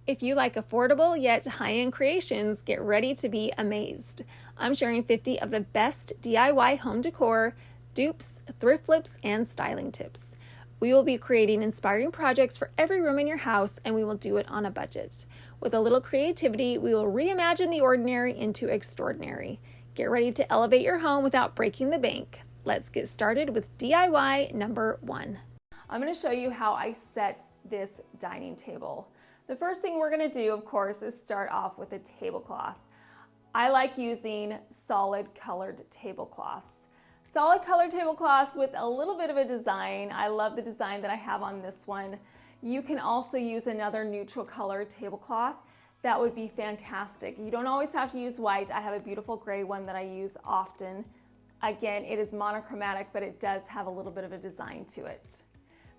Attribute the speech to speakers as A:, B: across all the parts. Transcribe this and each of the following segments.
A: If you like affordable yet high-end creations, get ready to be amazed. I'm sharing 50 of the best DIY home decor, dupes, thrift flips, and styling tips. We will be creating inspiring projects for every room in your house, and we will do it on a budget. With a little creativity, we will reimagine the ordinary into extraordinary. Get ready to elevate your home without breaking the bank. Let's get started with DIY number 1. I'm going to show you how I set this dining table. The first thing we're going to do, of course, is start off with a tablecloth. I like using solid colored tablecloths. Solid colored tablecloths with a little bit of a design. I love the design that I have on this one. You can also use another neutral colored tablecloth. That would be fantastic. You don't always have to use white. I have a beautiful gray one that I use often. Again, it is monochromatic, but it does have a little bit of a design to it.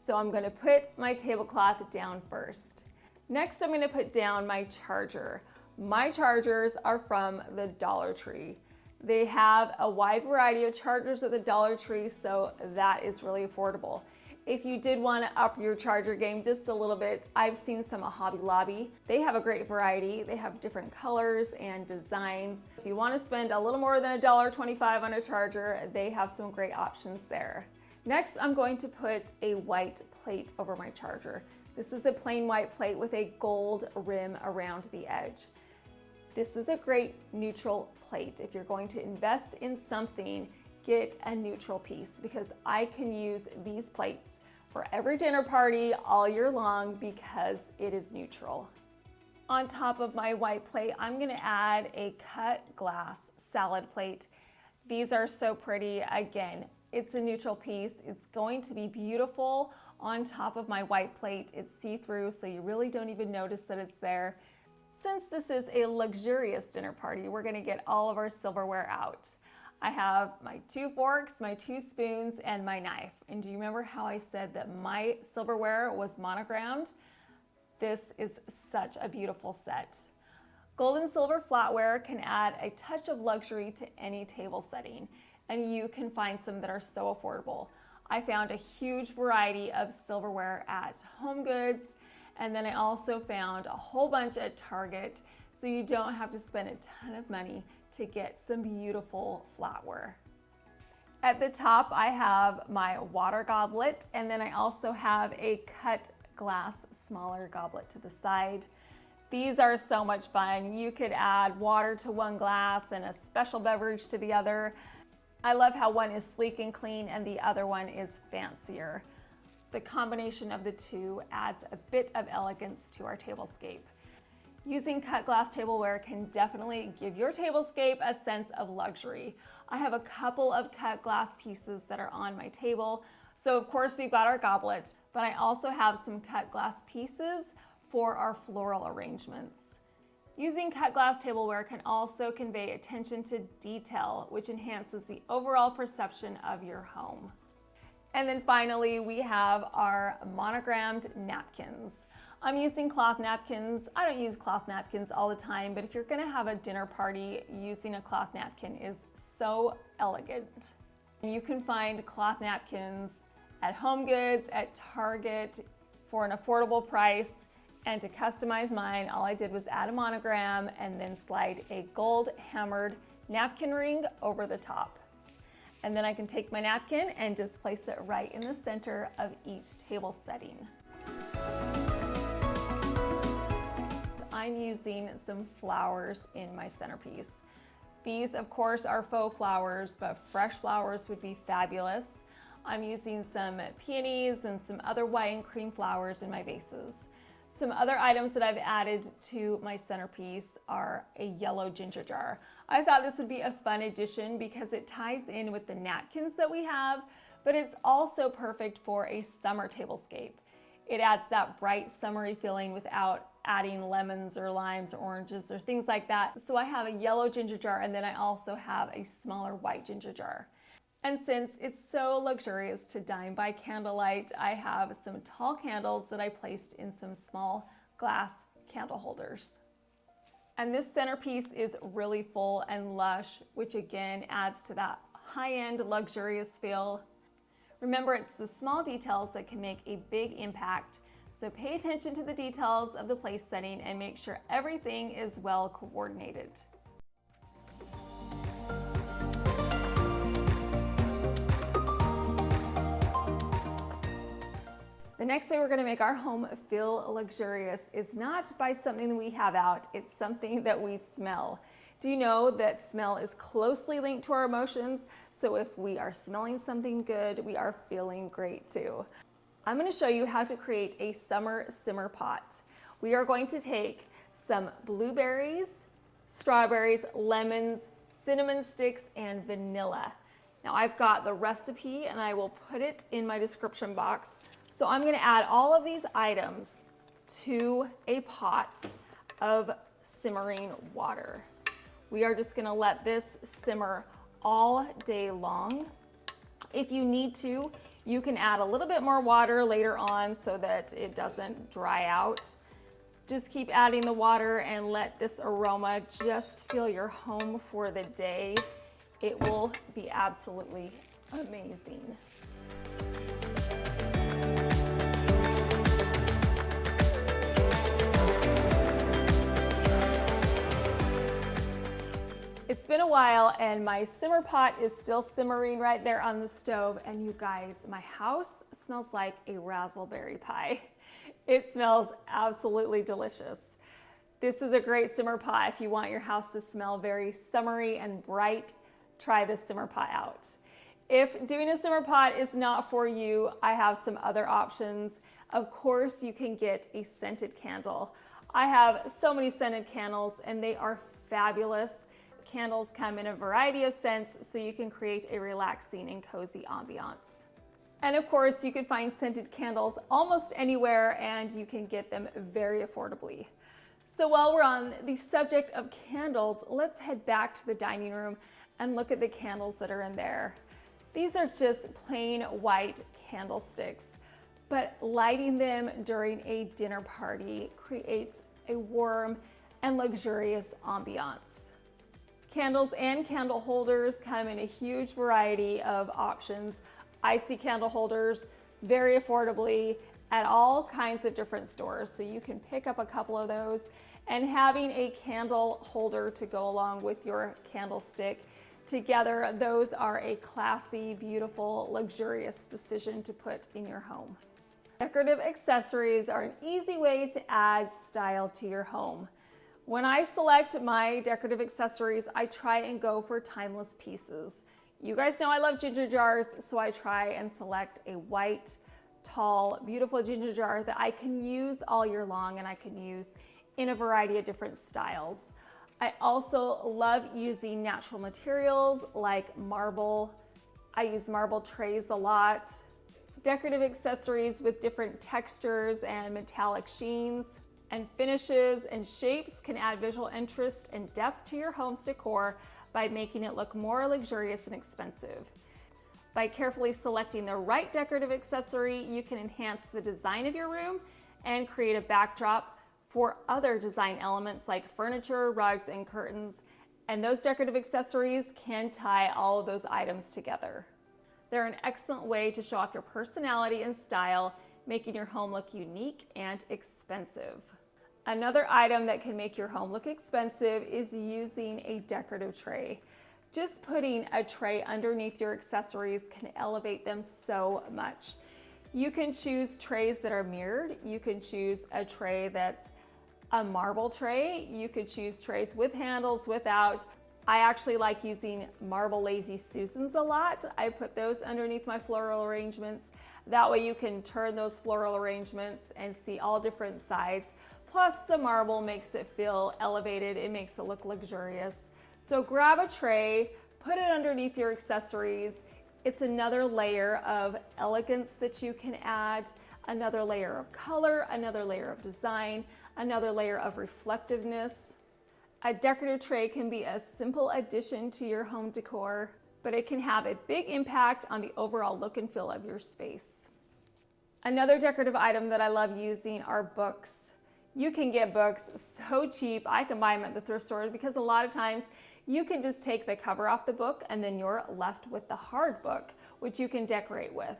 A: So I'm going to put my tablecloth down first. Next, I'm going to put down my charger. My chargers are from the Dollar Tree. They have a wide variety of chargers at the Dollar Tree, so that is really affordable. If you did want to up your charger game just a little bit, I've seen some at Hobby Lobby. They have a great variety. They have different colors and designs. If you want to spend a little more than $1.25 on a charger, they have some great options there. Next, I'm going to put a white plate over my charger. This is a plain white plate with a gold rim around the edge. This is a great neutral plate. If you're going to invest in something, get a neutral piece, because I can use these plates for every dinner party all year long because it is neutral. On top of my white plate, I'm going to add a cut glass salad plate. These are so pretty. Again, it's a neutral piece. It's going to be beautiful on top of my white plate. It's see-through, so you really don't even notice that it's there. Since this is a luxurious dinner party, we're gonna get all of our silverware out. I have my 2 forks, my 2 spoons, and my knife. And do you remember how I said that my silverware was monogrammed? This is such a beautiful set. Gold and silver flatware can add a touch of luxury to any table setting, and you can find some that are so affordable. I found a huge variety of silverware at HomeGoods, and then I also found a whole bunch at Target, so you don't have to spend a ton of money to get some beautiful flatware. At the top, I have my water goblet, and then I also have a cut glass smaller goblet to the side. These are so much fun. You could add water to one glass and a special beverage to the other. I love how one is sleek and clean and the other one is fancier. The combination of the two adds a bit of elegance to our tablescape. Using cut glass tableware can definitely give your tablescape a sense of luxury. I have a couple of cut glass pieces that are on my table. So of course we've got our goblet, but I also have some cut glass pieces for our floral arrangements. Using cut glass tableware can also convey attention to detail, which enhances the overall perception of your home. And then finally, we have our monogrammed napkins. I'm using cloth napkins. I don't use cloth napkins all the time, but if you're gonna have a dinner party, using a cloth napkin is so elegant. You can find cloth napkins at HomeGoods, at Target for an affordable price. And to customize mine, all I did was add a monogram and then slide a gold hammered napkin ring over the top. And then I can take my napkin and just place it right in the center of each table setting. I'm using some flowers in my centerpiece. These, of course, are faux flowers, but fresh flowers would be fabulous. I'm using some peonies and some other white and cream flowers in my vases. Some other items that I've added to my centerpiece are a yellow ginger jar. I thought this would be a fun addition because it ties in with the napkins that we have, but it's also perfect for a summer tablescape. It adds that bright summery feeling without adding lemons or limes or oranges or things like that. So I have a yellow ginger jar, and then I also have a smaller white ginger jar. And since it's so luxurious to dine by candlelight, I have some tall candles that I placed in some small glass candle holders. And this centerpiece is really full and lush, which again adds to that high-end luxurious feel. Remember, it's the small details that can make a big impact. So pay attention to the details of the place setting and make sure everything is well coordinated. The next way we're going to make our home feel luxurious is not by something that we have out, it's something that we smell. Do you know that smell is closely linked to our emotions? So if we are smelling something good, we are feeling great too. I'm going to show you how to create a summer simmer pot. We are going to take some blueberries, strawberries, lemons, cinnamon sticks, and vanilla. Now I've got the recipe and I will put it in my description box. So I'm going to add all of these items to a pot of simmering water. We are just going to let this simmer all day long. If you need to, you can add a little bit more water later on so that it doesn't dry out. Just keep adding the water and let this aroma just fill your home for the day. It will be absolutely amazing. It's been a while and my simmer pot is still simmering right there on the stove, and you guys, my house smells like a raspberry pie. It smells absolutely delicious. This is a great simmer pot. If you want your house to smell very summery and bright, try this simmer pot out. If doing a simmer pot is not for you, I have some other options. Of course, you can get a scented candle. I have so many scented candles and they are fabulous. Candles come in a variety of scents, so you can create a relaxing and cozy ambiance. And of course, you can find scented candles almost anywhere and you can get them very affordably. So while we're on the subject of candles, let's head back to the dining room and look at the candles that are in there. These are just plain white candlesticks, but lighting them during a dinner party creates a warm and luxurious ambiance. Candles and candle holders come in a huge variety of options. I see candle holders very affordably at all kinds of different stores, so you can pick up a couple of those, and having a candle holder to go along with your candlestick together, those are a classy, beautiful, luxurious decision to put in your home. Decorative accessories are an easy way to add style to your home. When I select my decorative accessories, I try and go for timeless pieces. You guys know I love ginger jars, so I try and select a white, tall, beautiful ginger jar that I can use all year long and I can use in a variety of different styles. I also love using natural materials like marble. I use marble trays a lot. Decorative accessories with different textures and metallic sheens and finishes and shapes can add visual interest and depth to your home's decor by making it look more luxurious and expensive. By carefully selecting the right decorative accessory, you can enhance the design of your room and create a backdrop for other design elements like furniture, rugs, and curtains. And those decorative accessories can tie all of those items together. They're an excellent way to show off your personality and style, making your home look unique and expensive. Another item that can make your home look expensive is using a decorative tray. Just putting a tray underneath your accessories can elevate them so much. You can choose trays that are mirrored. You can choose a tray that's a marble tray. You could choose trays with handles, without. I actually like using marble lazy Susans a lot. I put those underneath my floral arrangements. That way you can turn those floral arrangements and see all different sides. Plus the marble makes it feel elevated. It makes it look luxurious. So grab a tray, put it underneath your accessories. It's another layer of elegance that you can add, another layer of color, another layer of design, another layer of reflectiveness. A decorative tray can be a simple addition to your home decor, but it can have a big impact on the overall look and feel of your space. Another decorative item that I love using are books. You can get books so cheap. I can buy them at the thrift store because a lot of times you can just take the cover off the book and then you're left with the hard book, which you can decorate with.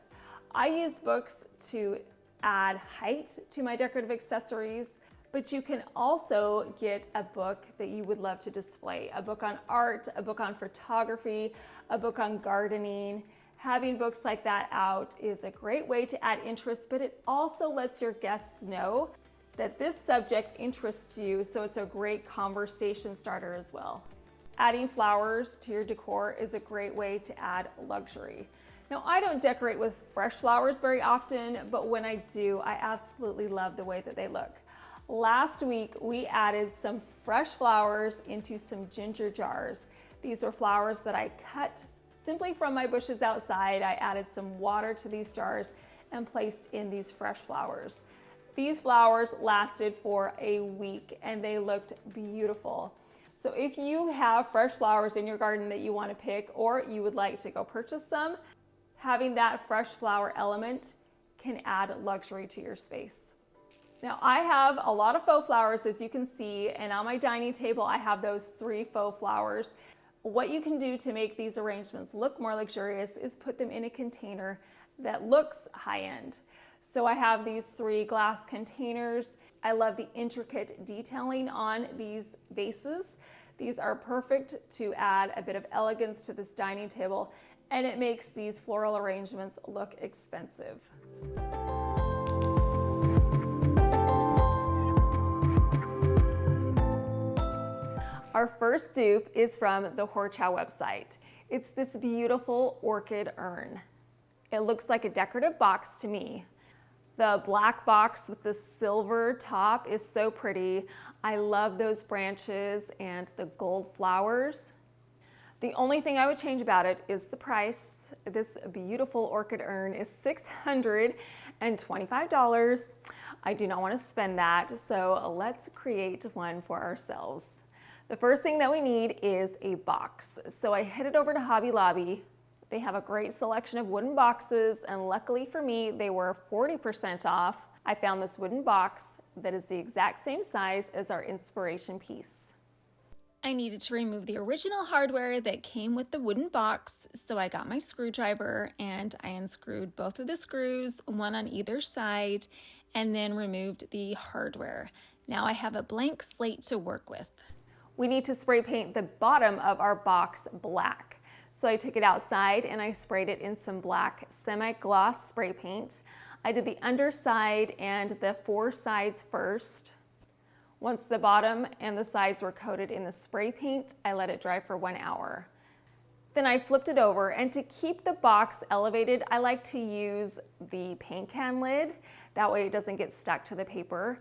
A: I use books to add height to my decorative accessories, but you can also get a book that you would love to display, a book on art, a book on photography, a book on gardening. Having books like that out is a great way to add interest, but it also lets your guests know that this subject interests you, so it's a great conversation starter as well. Adding flowers to your decor is a great way to add luxury. Now, I don't decorate with fresh flowers very often, but when I do, I absolutely love the way that they look. Last week, we added some fresh flowers into some ginger jars. These were flowers that I cut simply from my bushes outside. I added some water to these jars and placed in these fresh flowers. These flowers lasted for a week and they looked beautiful. So if you have fresh flowers in your garden that you want to pick, or you would like to go purchase some, having that fresh flower element can add luxury to your space. Now, I have a lot of faux flowers, as you can see, and on my dining table I have those 3 faux flowers. What you can do to make these arrangements look more luxurious is put them in a container that looks high-end. So I have these 3 glass containers. I love the intricate detailing on these vases. These are perfect to add a bit of elegance to this dining table, and it makes these floral arrangements look expensive. Our first dupe is from the Horchow website. It's this beautiful orchid urn. It looks like a decorative box to me. The black box with the silver top is so pretty. I love those branches and the gold flowers. The only thing I would change about it is the price. This beautiful orchid urn is $625. I do not want to spend that, so let's create one for ourselves. The first thing that we need is a box. So I headed over to Hobby Lobby. They have a great selection of wooden boxes, and luckily for me, they were 40% off. I found this wooden box that is the exact same size as our inspiration piece. I needed to remove the original hardware that came with the wooden box, so I got my screwdriver and I unscrewed both of the screws, one on either side, and then removed the hardware. Now I have a blank slate to work with. We need to spray paint the bottom of our box black. So I took it outside and I sprayed it in some black semi-gloss spray paint. I did the underside and the 4 sides first. Once the bottom and the sides were coated in the spray paint, I let it dry for 1 hour. Then I flipped it over, and to keep the box elevated, I like to use the paint can lid. That way it doesn't get stuck to the paper.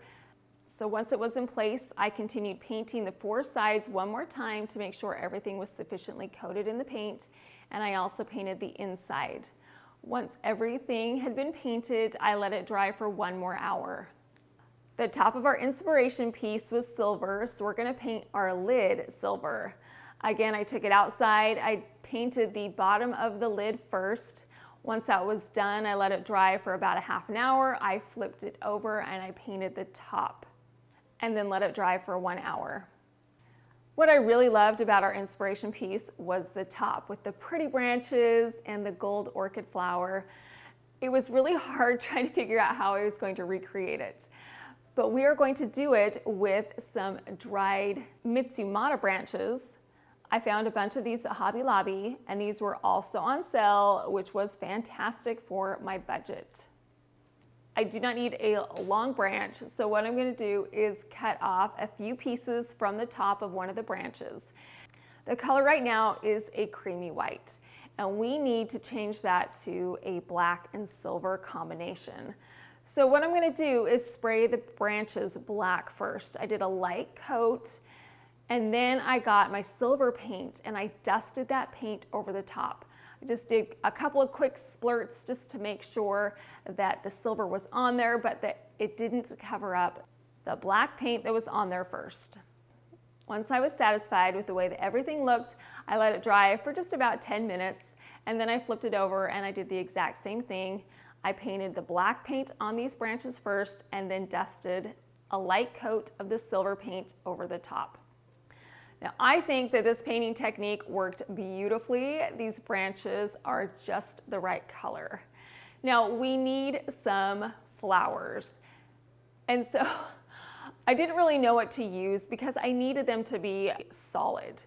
A: So once it was in place, I continued painting the 4 sides one more time to make sure everything was sufficiently coated in the paint, and I also painted the inside. Once everything had been painted, I let it dry for 1 more hour. The top of our inspiration piece was silver, so we're going to paint our lid silver. Again, I took it outside. I painted the bottom of the lid first. Once that was done, I let it dry for about a half an hour. I flipped it over and I painted the top, and then let it dry for 1 hour. What I really loved about our inspiration piece was the top with the pretty branches and the gold orchid flower. It was really hard trying to figure out how I was going to recreate it. But we are going to do it with some dried Mitsumata branches. I found a bunch of these at Hobby Lobby, and these were also on sale, which was fantastic for my budget. I do not need a long branch, so what I'm going to do is cut off a few pieces from the top of one of the branches. The color right now is a creamy white, and we need to change that to a black and silver combination. So what I'm going to do is spray the branches black first. I did a light coat, and then I got my silver paint and I dusted that paint over the top. I just did a couple of quick splurts just to make sure that the silver was on there, but that it didn't cover up the black paint that was on there first. Once I was satisfied with the way that everything looked, I let it dry for just about 10 minutes, and then I flipped it over and I did the exact same thing. I painted the black paint on these branches first and then dusted a light coat of the silver paint over the top. Now, I think that this painting technique worked beautifully. These branches are just the right color. Now, we need some flowers. And so I didn't really know what to use because I needed them to be solid.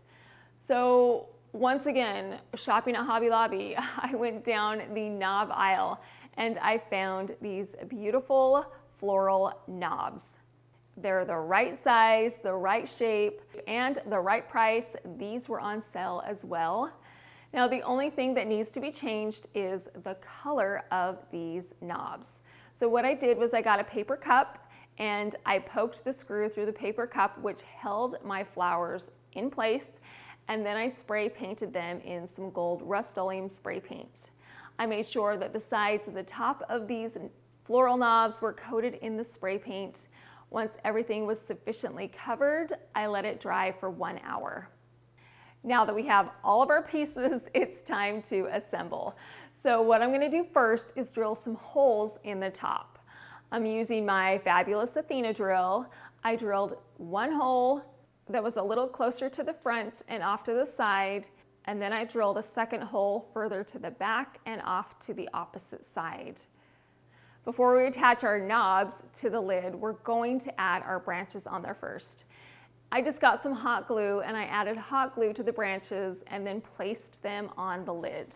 A: So once again, shopping at Hobby Lobby, I went down the knob aisle and I found these beautiful floral knobs. They're the right size, the right shape, and the right price. These were on sale as well. Now, the only thing that needs to be changed is the color of these knobs. So what I did was I got a paper cup and I poked the screw through the paper cup, which held my flowers in place, and then I spray painted them in some gold Rust-Oleum spray paint. I made sure that the sides of the top of these floral knobs were coated in the spray paint. Once everything was sufficiently covered, I let it dry for 1 hour. Now that we have all of our pieces, it's time to assemble. So what I'm going to do first is drill some holes in the top. I'm using my fabulous Athena drill. I drilled one hole that was a little closer to the front and off to the side, and then I drilled a second hole further to the back and off to the opposite side. Before we attach our knobs to the lid, we're going to add our branches on there first. I just got some hot glue and I added hot glue to the branches and then placed them on the lid.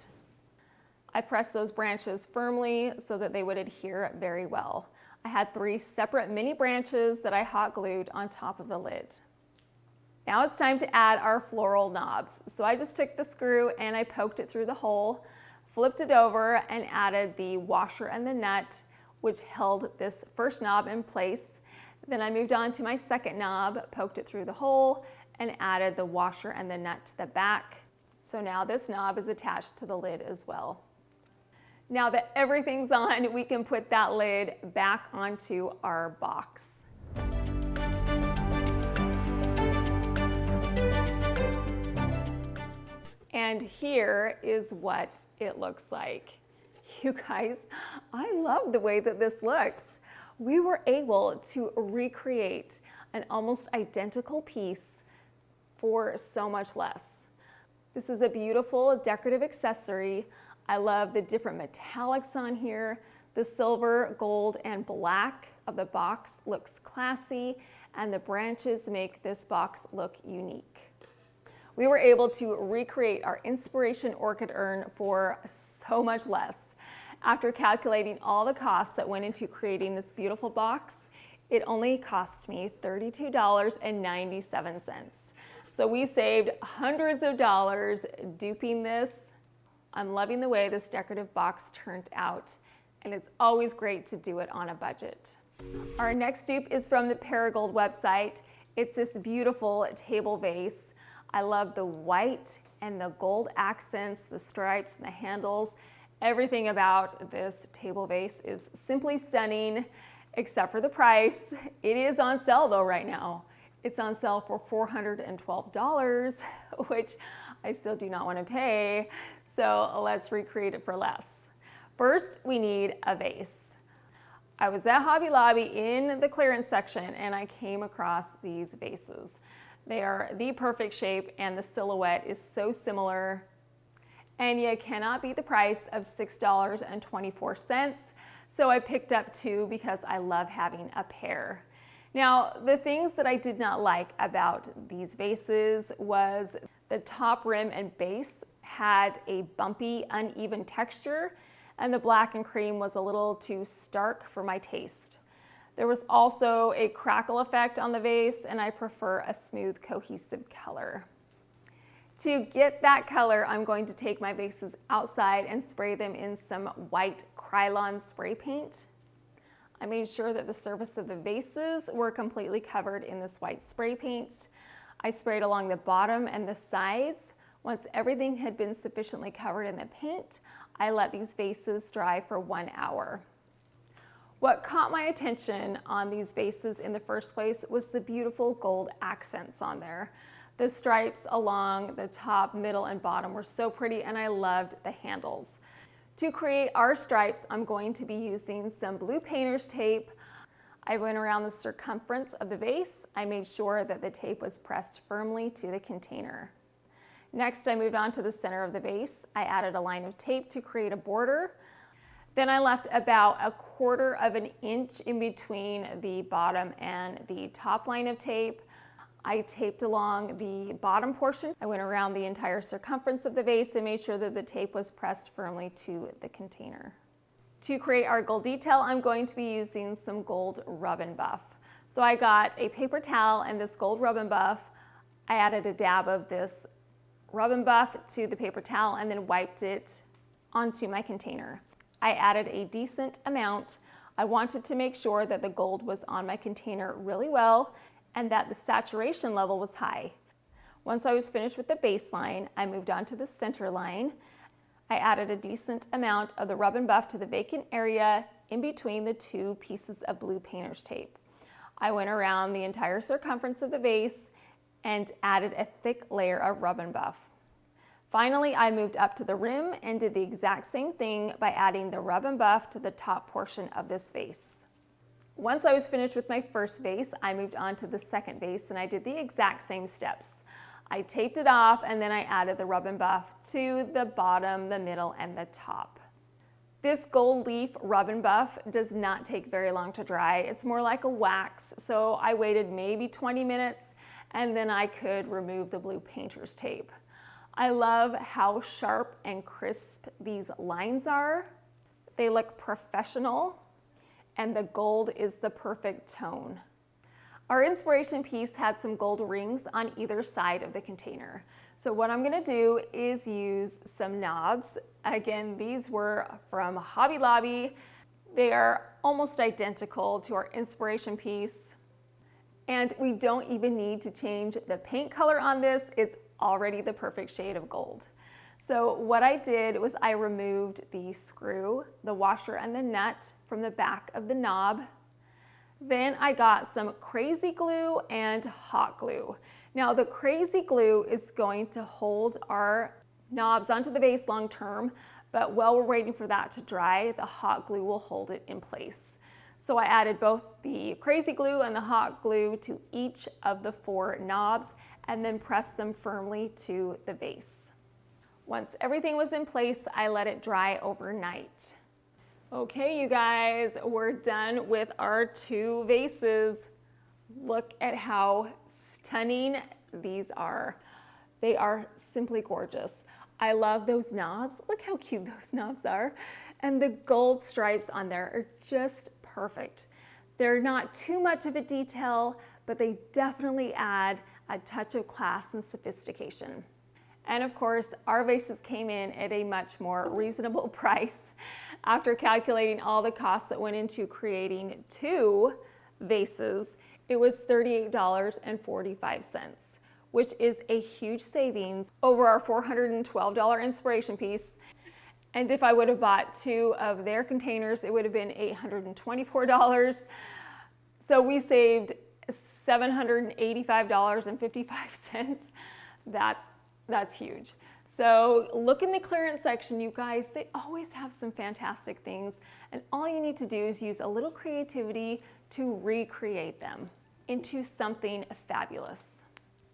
A: I pressed those branches firmly so that they would adhere very well. I had 3 separate mini branches that I hot glued on top of the lid. Now it's time to add our floral knobs. So I just took the screw and I poked it through the hole, flipped it over and added the washer and the nut, which held this first knob in place. Then I moved on to my second knob, poked it through the hole, and added the washer and the nut to the back. So now this knob is attached to the lid as well. Now that everything's on, we can put that lid back onto our box. And here is what it looks like. You guys, I love the way that this looks. We were able to recreate an almost identical piece for so much less. This is a beautiful decorative accessory. I love the different metallics on here. The silver, gold, and black of the box looks classy, and the branches make this box look unique. We were able to recreate our inspiration orchid urn for so much less. After calculating all the costs that went into creating this beautiful box, it only cost me $32.97. So we saved hundreds of dollars duping this. I'm loving the way this decorative box turned out, and it's always great to do it on a budget. Our next dupe is from the Paragold website. It's this beautiful table vase. I love the white and the gold accents, the stripes and the handles. Everything about this table vase is simply stunning, except for the price. It is on sale though right now. It's on sale for $412, which I still do not want to pay. So let's recreate it for less. First, we need a vase. I was at Hobby Lobby in the clearance section and I came across these vases. They are the perfect shape and the silhouette is so similar. And you cannot beat the price of $6.24. So I picked up 2 because I love having a pair. Now, the things that I did not like about these vases was the top rim and base had a bumpy, uneven texture, and the black and cream was a little too stark for my taste. There was also a crackle effect on the vase, and I prefer a smooth, cohesive color. To get that color, I'm going to take my vases outside and spray them in some white Krylon spray paint. I made sure that the surface of the vases were completely covered in this white spray paint. I sprayed along the bottom and the sides. Once everything had been sufficiently covered in the paint, I let these vases dry for 1 hour. What caught my attention on these vases in the first place was the beautiful gold accents on there. The stripes along the top, middle, and bottom were so pretty, and I loved the handles. To create our stripes, I'm going to be using some blue painter's tape. I went around the circumference of the vase. I made sure that the tape was pressed firmly to the container. Next, I moved on to the center of the vase. I added a line of tape to create a border. Then I left about 1/4 of an inch in between the bottom and the top line of tape. I taped along the bottom portion. I went around the entire circumference of the vase and made sure that the tape was pressed firmly to the container. To create our gold detail, I'm going to be using some gold rub and buff. So I got a paper towel and this gold rub and buff. I added a dab of this rub and buff to the paper towel and then wiped it onto my container. I added a decent amount. I wanted to make sure that the gold was on my container really well and that the saturation level was high. Once I was finished with the baseline, I moved on to the center line. I added a decent amount of the rub and buff to the vacant area in between the 2 pieces of blue painter's tape. I went around the entire circumference of the vase and added a thick layer of rub and buff. Finally, I moved up to the rim and did the exact same thing by adding the rub and buff to the top portion of this vase. Once I was finished with my first vase, I moved on to the second vase and I did the exact same steps. I taped it off and then I added the rub and buff to the bottom, the middle, and the top. This gold leaf rub and buff does not take very long to dry. It's more like a wax, so I waited maybe 20 minutes and then I could remove the blue painter's tape. I love how sharp and crisp these lines are. They look professional, and the gold is the perfect tone. Our inspiration piece had some gold rings on either side of the container. So what I'm gonna do is use some knobs. Again, these were from Hobby Lobby. They are almost identical to our inspiration piece. And we don't even need to change the paint color on this. It's already the perfect shade of gold. So what I did was I removed the screw, the washer, and the nut from the back of the knob. Then I got some crazy glue and hot glue. Now the crazy glue is going to hold our knobs onto the vase long term, but while we're waiting for that to dry, the hot glue will hold it in place. So I added both the crazy glue and the hot glue to each of the 4 knobs and then pressed them firmly to the vase. Once everything was in place, I let it dry overnight. Okay, you guys, we're done with our 2 vases. Look at how stunning these are. They are simply gorgeous. I love those knobs. Look how cute those knobs are. And the gold stripes on there are just perfect. They're not too much of a detail, but they definitely add a touch of class and sophistication. And of course, our vases came in at a much more reasonable price. After calculating all the costs that went into creating 2 vases, it was $38.45, which is a huge savings over our $412 inspiration piece. And if I would have bought 2 of their containers, it would have been $824. So we saved $785.55. That's huge. So look in the clearance section, you guys. They always have some fantastic things, and all you need to do is use a little creativity to recreate them into something fabulous.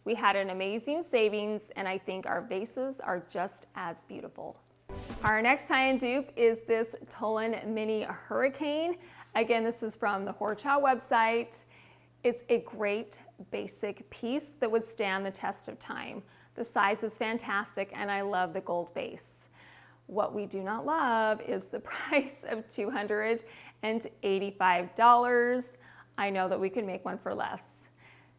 A: We had an amazing savings, and I think our vases are just as beautiful. Our next tie-in dupe is this Tolan Mini Hurricane. Again, this is from the Horchow website. It's a great basic piece that would stand the test of time. The size is fantastic, and I love the gold base. What we do not love is the price of $285. I know that we could make one for less.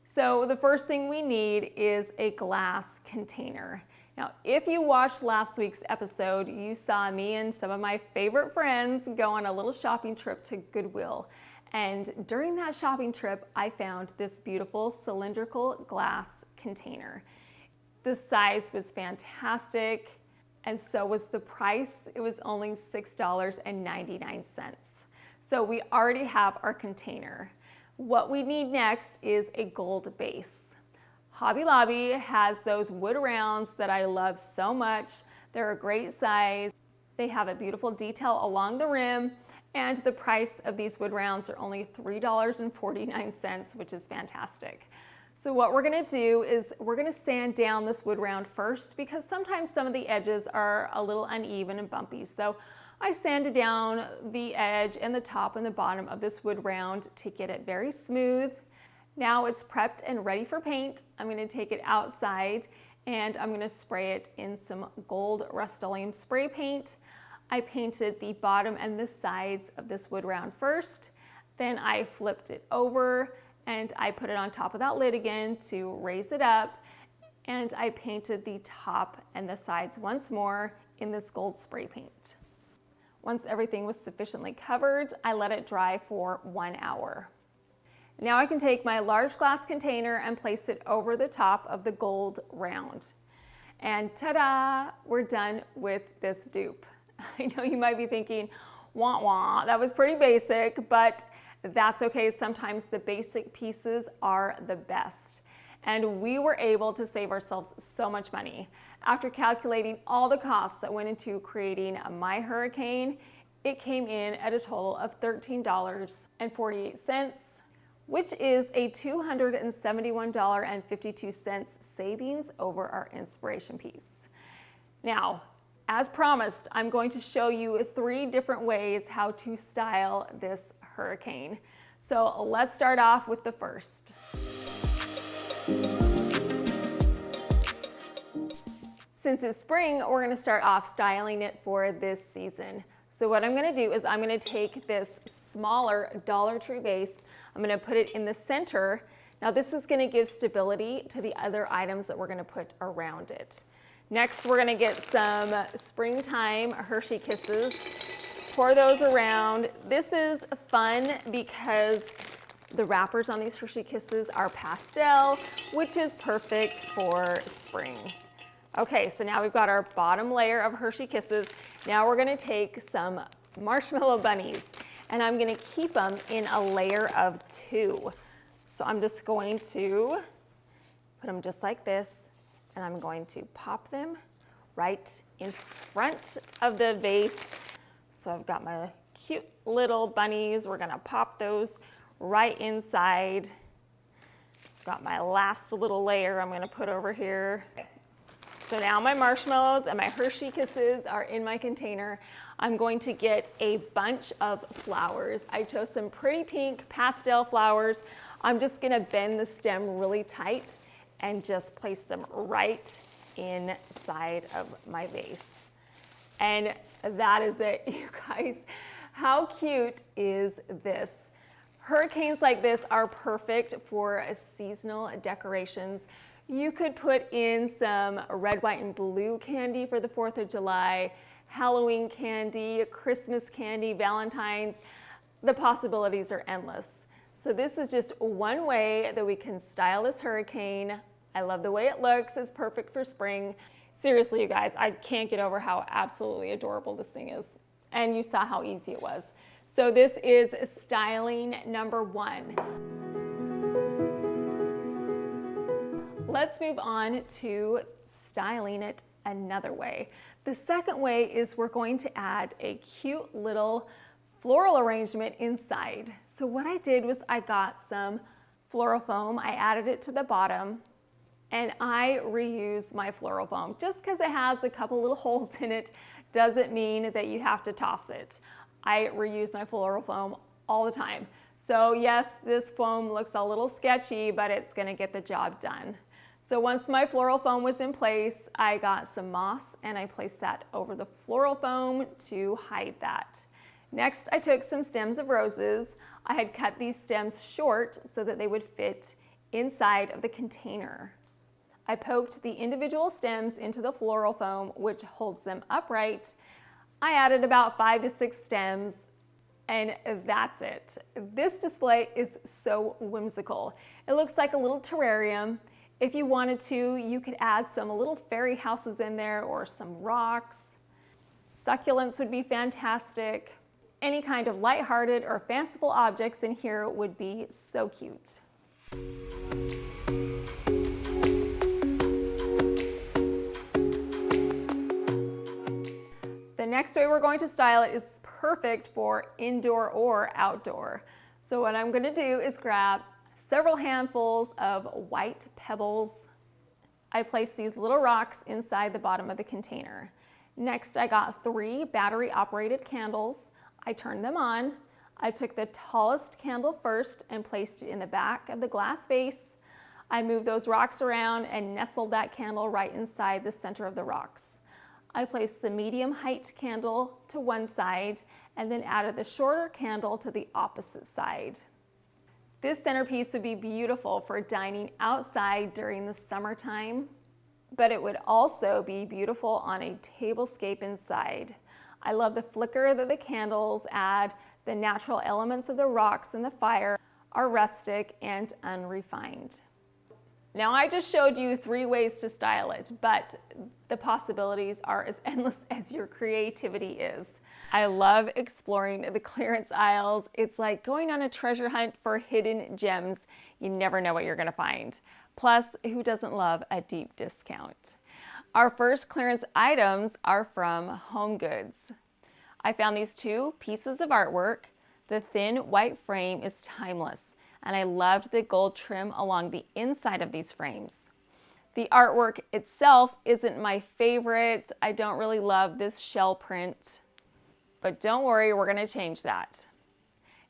A: So the first thing we need is a glass container. Now, if you watched last week's episode, you saw me and some of my favorite friends go on a little shopping trip to Goodwill. And during that shopping trip, I found this beautiful cylindrical glass container. The size was fantastic, and so was the price. It was only $6.99. So we already have our container. What we need next is a gold base. Hobby Lobby has those wood rounds that I love so much. They're a great size. They have a beautiful detail along the rim, and the price of these wood rounds are only $3.49, which is fantastic. So what we're gonna do is we're gonna sand down this wood round first, because sometimes some of the edges are a little uneven and bumpy. So I sanded down the edge and the top and the bottom of this wood round to get it very smooth. Now it's prepped and ready for paint. I'm going to take it outside and I'm going to spray it in some gold Rust-Oleum spray paint. I painted the bottom and the sides of this wood round first. Then I flipped it over and I put it on top of that lid again to raise it up. And I painted the top and the sides once more in this gold spray paint. Once everything was sufficiently covered, I let it dry for 1 hour. Now I can take my large glass container and place it over the top of the gold round. And ta-da, we're done with this dupe. I know you might be thinking, wah wah, that was pretty basic, but that's okay. Sometimes the basic pieces are the best. And we were able to save ourselves so much money. After calculating all the costs that went into creating my hurricane, it came in at a total of $13.48, which is a $271.52 savings over our inspiration piece. Now, as promised, I'm going to show you 3 different ways how to style this hurricane. So let's start off with the first. Since it's spring, we're going to start off styling it for this season. So what I'm going to do is I'm going to take this smaller Dollar Tree vase, I'm going to put it in the center. Now this is going to give stability to the other items that we're going to put around it. Next, we're going to get some springtime Hershey Kisses, pour those around. This is fun because the wrappers on these Hershey Kisses are pastel, which is perfect for spring. Okay, so now we've got our bottom layer of Hershey Kisses. Now we're gonna take some marshmallow bunnies and I'm gonna keep them in a layer of 2. So I'm just going to put them just like this and I'm going to pop them right in front of the vase. So I've got my cute little bunnies. We're gonna pop those right inside. Got my last little layer I'm gonna put over here. So now my marshmallows and my Hershey Kisses are in my container. I'm going to get a bunch of flowers. I chose some pretty pink pastel flowers. I'm just gonna bend the stem really tight and just place them right inside of my vase. And that is it, you guys. How cute is this? Hurricanes like this are perfect for seasonal decorations. You could put in some red, white, and blue candy for the 4th of July, Halloween candy, Christmas candy, Valentine's. The possibilities are endless. So this is just one way that we can style this hurricane. I love the way it looks. It's perfect for spring. Seriously, you guys, I can't get over how absolutely adorable this thing is. And you saw how easy it was. So this is styling number 1. Let's move on to styling it another way. The second way is we're going to add a cute little floral arrangement inside. So what I did was I got some floral foam, I added it to the bottom, and I reuse my floral foam. Just because it has a couple little holes in it doesn't mean that you have to toss it. I reuse my floral foam all the time. So yes, this foam looks a little sketchy, but it's gonna get the job done. So once my floral foam was in place, I got some moss and I placed that over the floral foam to hide that. Next, I took some stems of roses. I had cut these stems short so that they would fit inside of the container. I poked the individual stems into the floral foam, which holds them upright. I added about 5 to 6 stems, and that's it. This display is so whimsical. It looks like a little terrarium. If you wanted to, you could add some little fairy houses in there or some rocks. Succulents would be fantastic. Any kind of lighthearted or fanciful objects in here would be so cute. The next way we're going to style it is perfect for indoor or outdoor. So what I'm going to do is grab several handfuls of white pebbles. I place these little rocks inside the bottom of the container. Next, I got 3 battery-operated candles. I turned them on. I took the tallest candle first and placed it in the back of the glass vase. I moved those rocks around and nestled that candle right inside the center of the rocks. I placed the medium height candle to one side and then added the shorter candle to the opposite side. This centerpiece would be beautiful for dining outside during the summertime, but it would also be beautiful on a tablescape inside. I love the flicker that the candles add. The natural elements of the rocks and the fire are rustic and unrefined. Now, I just showed you 3 ways to style it, but the possibilities are as endless as your creativity is. I love exploring the clearance aisles. It's like going on a treasure hunt for hidden gems. You never know what you're gonna find. Plus, who doesn't love a deep discount? Our first clearance items are from Home Goods. I found these 2 pieces of artwork. The thin white frame is timeless, and I loved the gold trim along the inside of these frames. The artwork itself isn't my favorite. I don't really love this shell print, but don't worry, we're gonna change that.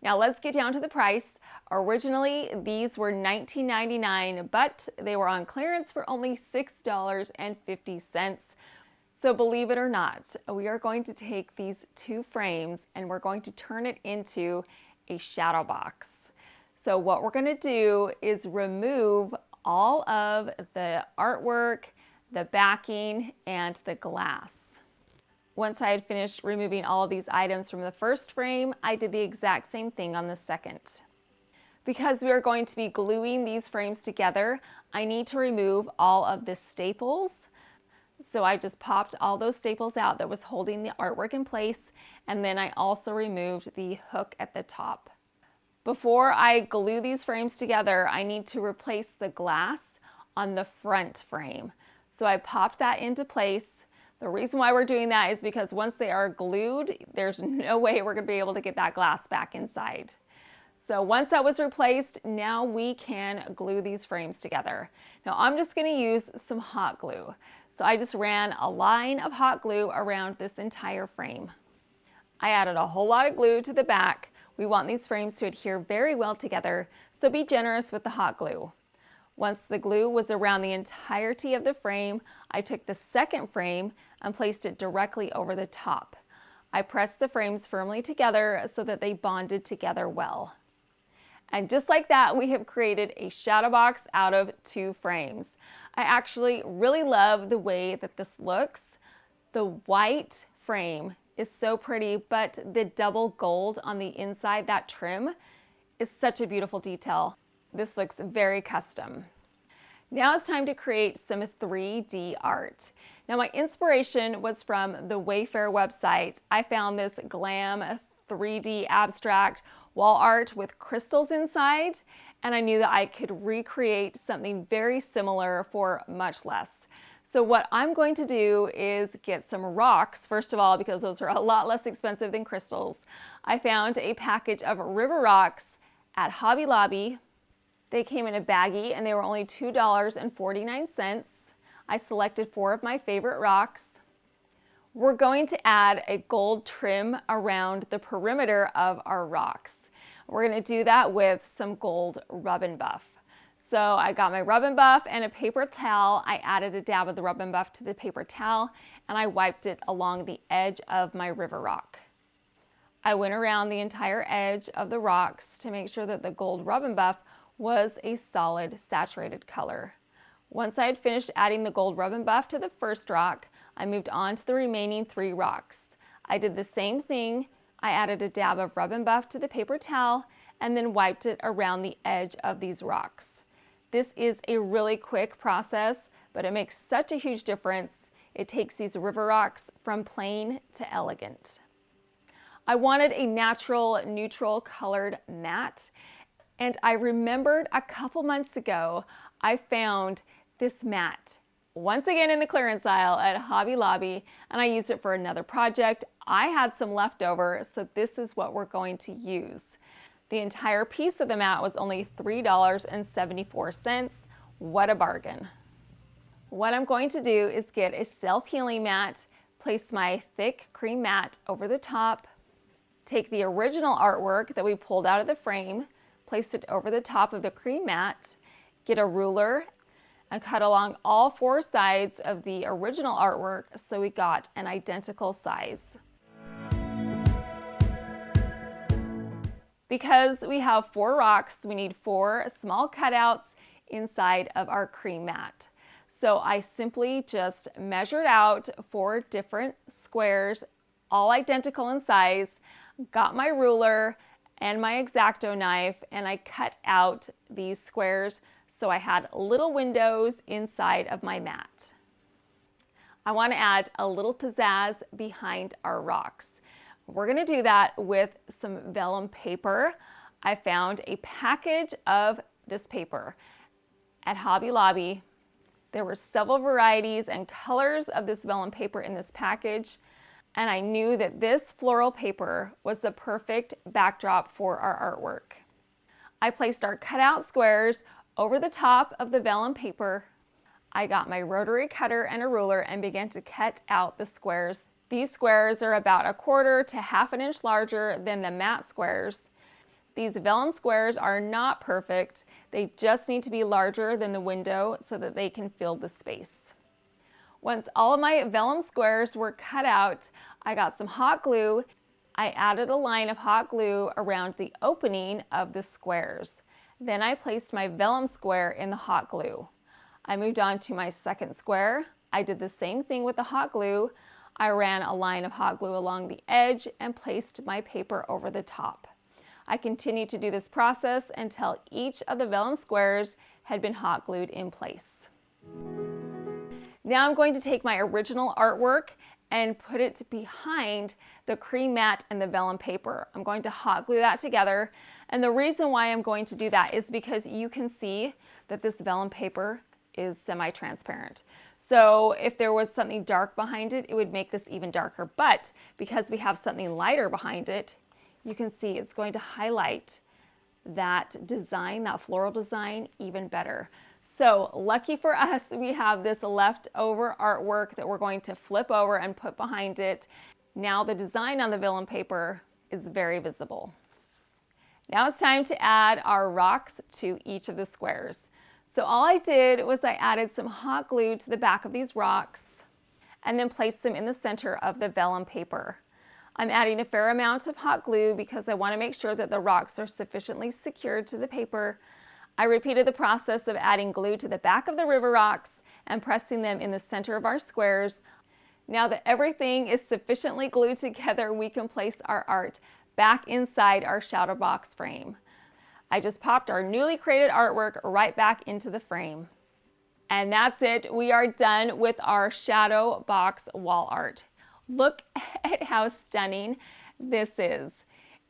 A: Now let's get down to the price. Originally, these were $19.99, but they were on clearance for only $6.50. So believe it or not, we are going to take these 2 frames and we're going to turn it into a shadow box. So what we're gonna do is remove all of the artwork, the backing, and the glass. Once I had finished removing all of these items from the first frame, I did the exact same thing on the second. Because we are going to be gluing these frames together, I need to remove all of the staples. So I just popped all those staples out that was holding the artwork in place, and then I also removed the hook at the top. Before I glue these frames together, I need to replace the glass on the front frame. So I popped that into place. The reason why we're doing that is because once they are glued, there's no way we're gonna be able to get that glass back inside. So once that was replaced, now we can glue these frames together. Now I'm just gonna use some hot glue. So I just ran a line of hot glue around this entire frame. I added a whole lot of glue to the back. We want these frames to adhere very well together, so be generous with the hot glue. Once the glue was around the entirety of the frame, I took the second frame and placed it directly over the top. I pressed the frames firmly together so that they bonded together well. And just like that, we have created a shadow box out of 2 frames. I actually really love the way that this looks. The white frame is so pretty, but the double gold on the inside, that trim, is such a beautiful detail. This looks very custom. Now it's time to create some 3D art. Now my inspiration was from the Wayfair website. I found this glam 3D abstract wall art with crystals inside, and I knew that I could recreate something very similar for much less. So what I'm going to do is get some rocks, first of all, because those are a lot less expensive than crystals. I found a package of river rocks at Hobby Lobby. They came in a baggie and they were only $2.49. I selected 4 of my favorite rocks. We're going to add a gold trim around the perimeter of our rocks. We're going to do that with some gold rub and buff. So I got my rub and buff and a paper towel. I added a dab of the rub and buff to the paper towel and I wiped it along the edge of my river rock. I went around the entire edge of the rocks to make sure that the gold rub and buff was a solid saturated color. Once I had finished adding the gold rub and buff to the first rock, I moved on to the remaining 3 rocks. I did the same thing. I added a dab of rub and buff to the paper towel and then wiped it around the edge of these rocks. This is a really quick process, but it makes such a huge difference. It takes these river rocks from plain to elegant. I wanted a natural, neutral colored matte, and I remembered a couple months ago, I found this matte once again in the clearance aisle at Hobby Lobby, and I used it for another project. I had some left over, so this is what we're going to use. The entire piece of the mat was only $3.74. What a bargain. What I'm going to do is get a self-healing mat, place my thick cream mat over the top, take the original artwork that we pulled out of the frame, place it over the top of the cream mat, get a ruler, and cut along all four sides of the original artwork so we got an identical size. Because we have 4 rocks, we need 4 small cutouts inside of our cream mat. So I simply just measured out 4 different squares, all identical in size, got my ruler and my X-Acto knife, and I cut out these squares so I had little windows inside of my mat. I want to add a little pizzazz behind our rocks. We're going to do that with some vellum paper. I found a package of this paper at Hobby Lobby. There were several varieties and colors of this vellum paper in this package, and I knew that this floral paper was the perfect backdrop for our artwork. I placed our cutout squares over the top of the vellum paper. I got my rotary cutter and a ruler and began to cut out the squares. These squares are about 1/4 to 1/2 inch larger than the matte squares. These vellum squares are not perfect. They just need to be larger than the window so that they can fill the space. Once all of my vellum squares were cut out, I got some hot glue. I added a line of hot glue around the opening of the squares. Then I placed my vellum square in the hot glue. I moved on to my second square. I did the same thing with the hot glue. I ran a line of hot glue along the edge and placed my paper over the top. I continued to do this process until each of the vellum squares had been hot glued in place. Now I'm going to take my original artwork and put it behind the cream mat and the vellum paper. I'm going to hot glue that together. And the reason why I'm going to do that is because you can see that this vellum paper is semi-transparent. So if there was something dark behind it, it would make this even darker. But because we have something lighter behind it, you can see it's going to highlight that design, that floral design, even better. So lucky for us, we have this leftover artwork that we're going to flip over and put behind it. Now the design on the vellum paper is very visible. Now it's time to add our rocks to each of the squares. So all I did was I added some hot glue to the back of these rocks and then placed them in the center of the vellum paper. I'm adding a fair amount of hot glue because I want to make sure that the rocks are sufficiently secured to the paper. I repeated the process of adding glue to the back of the river rocks and pressing them in the center of our squares. Now that everything is sufficiently glued together, we can place our art back inside our shadow box frame. I just popped our newly created artwork right back into the frame. And that's it. We are done with our shadow box wall art. Look at how stunning this is.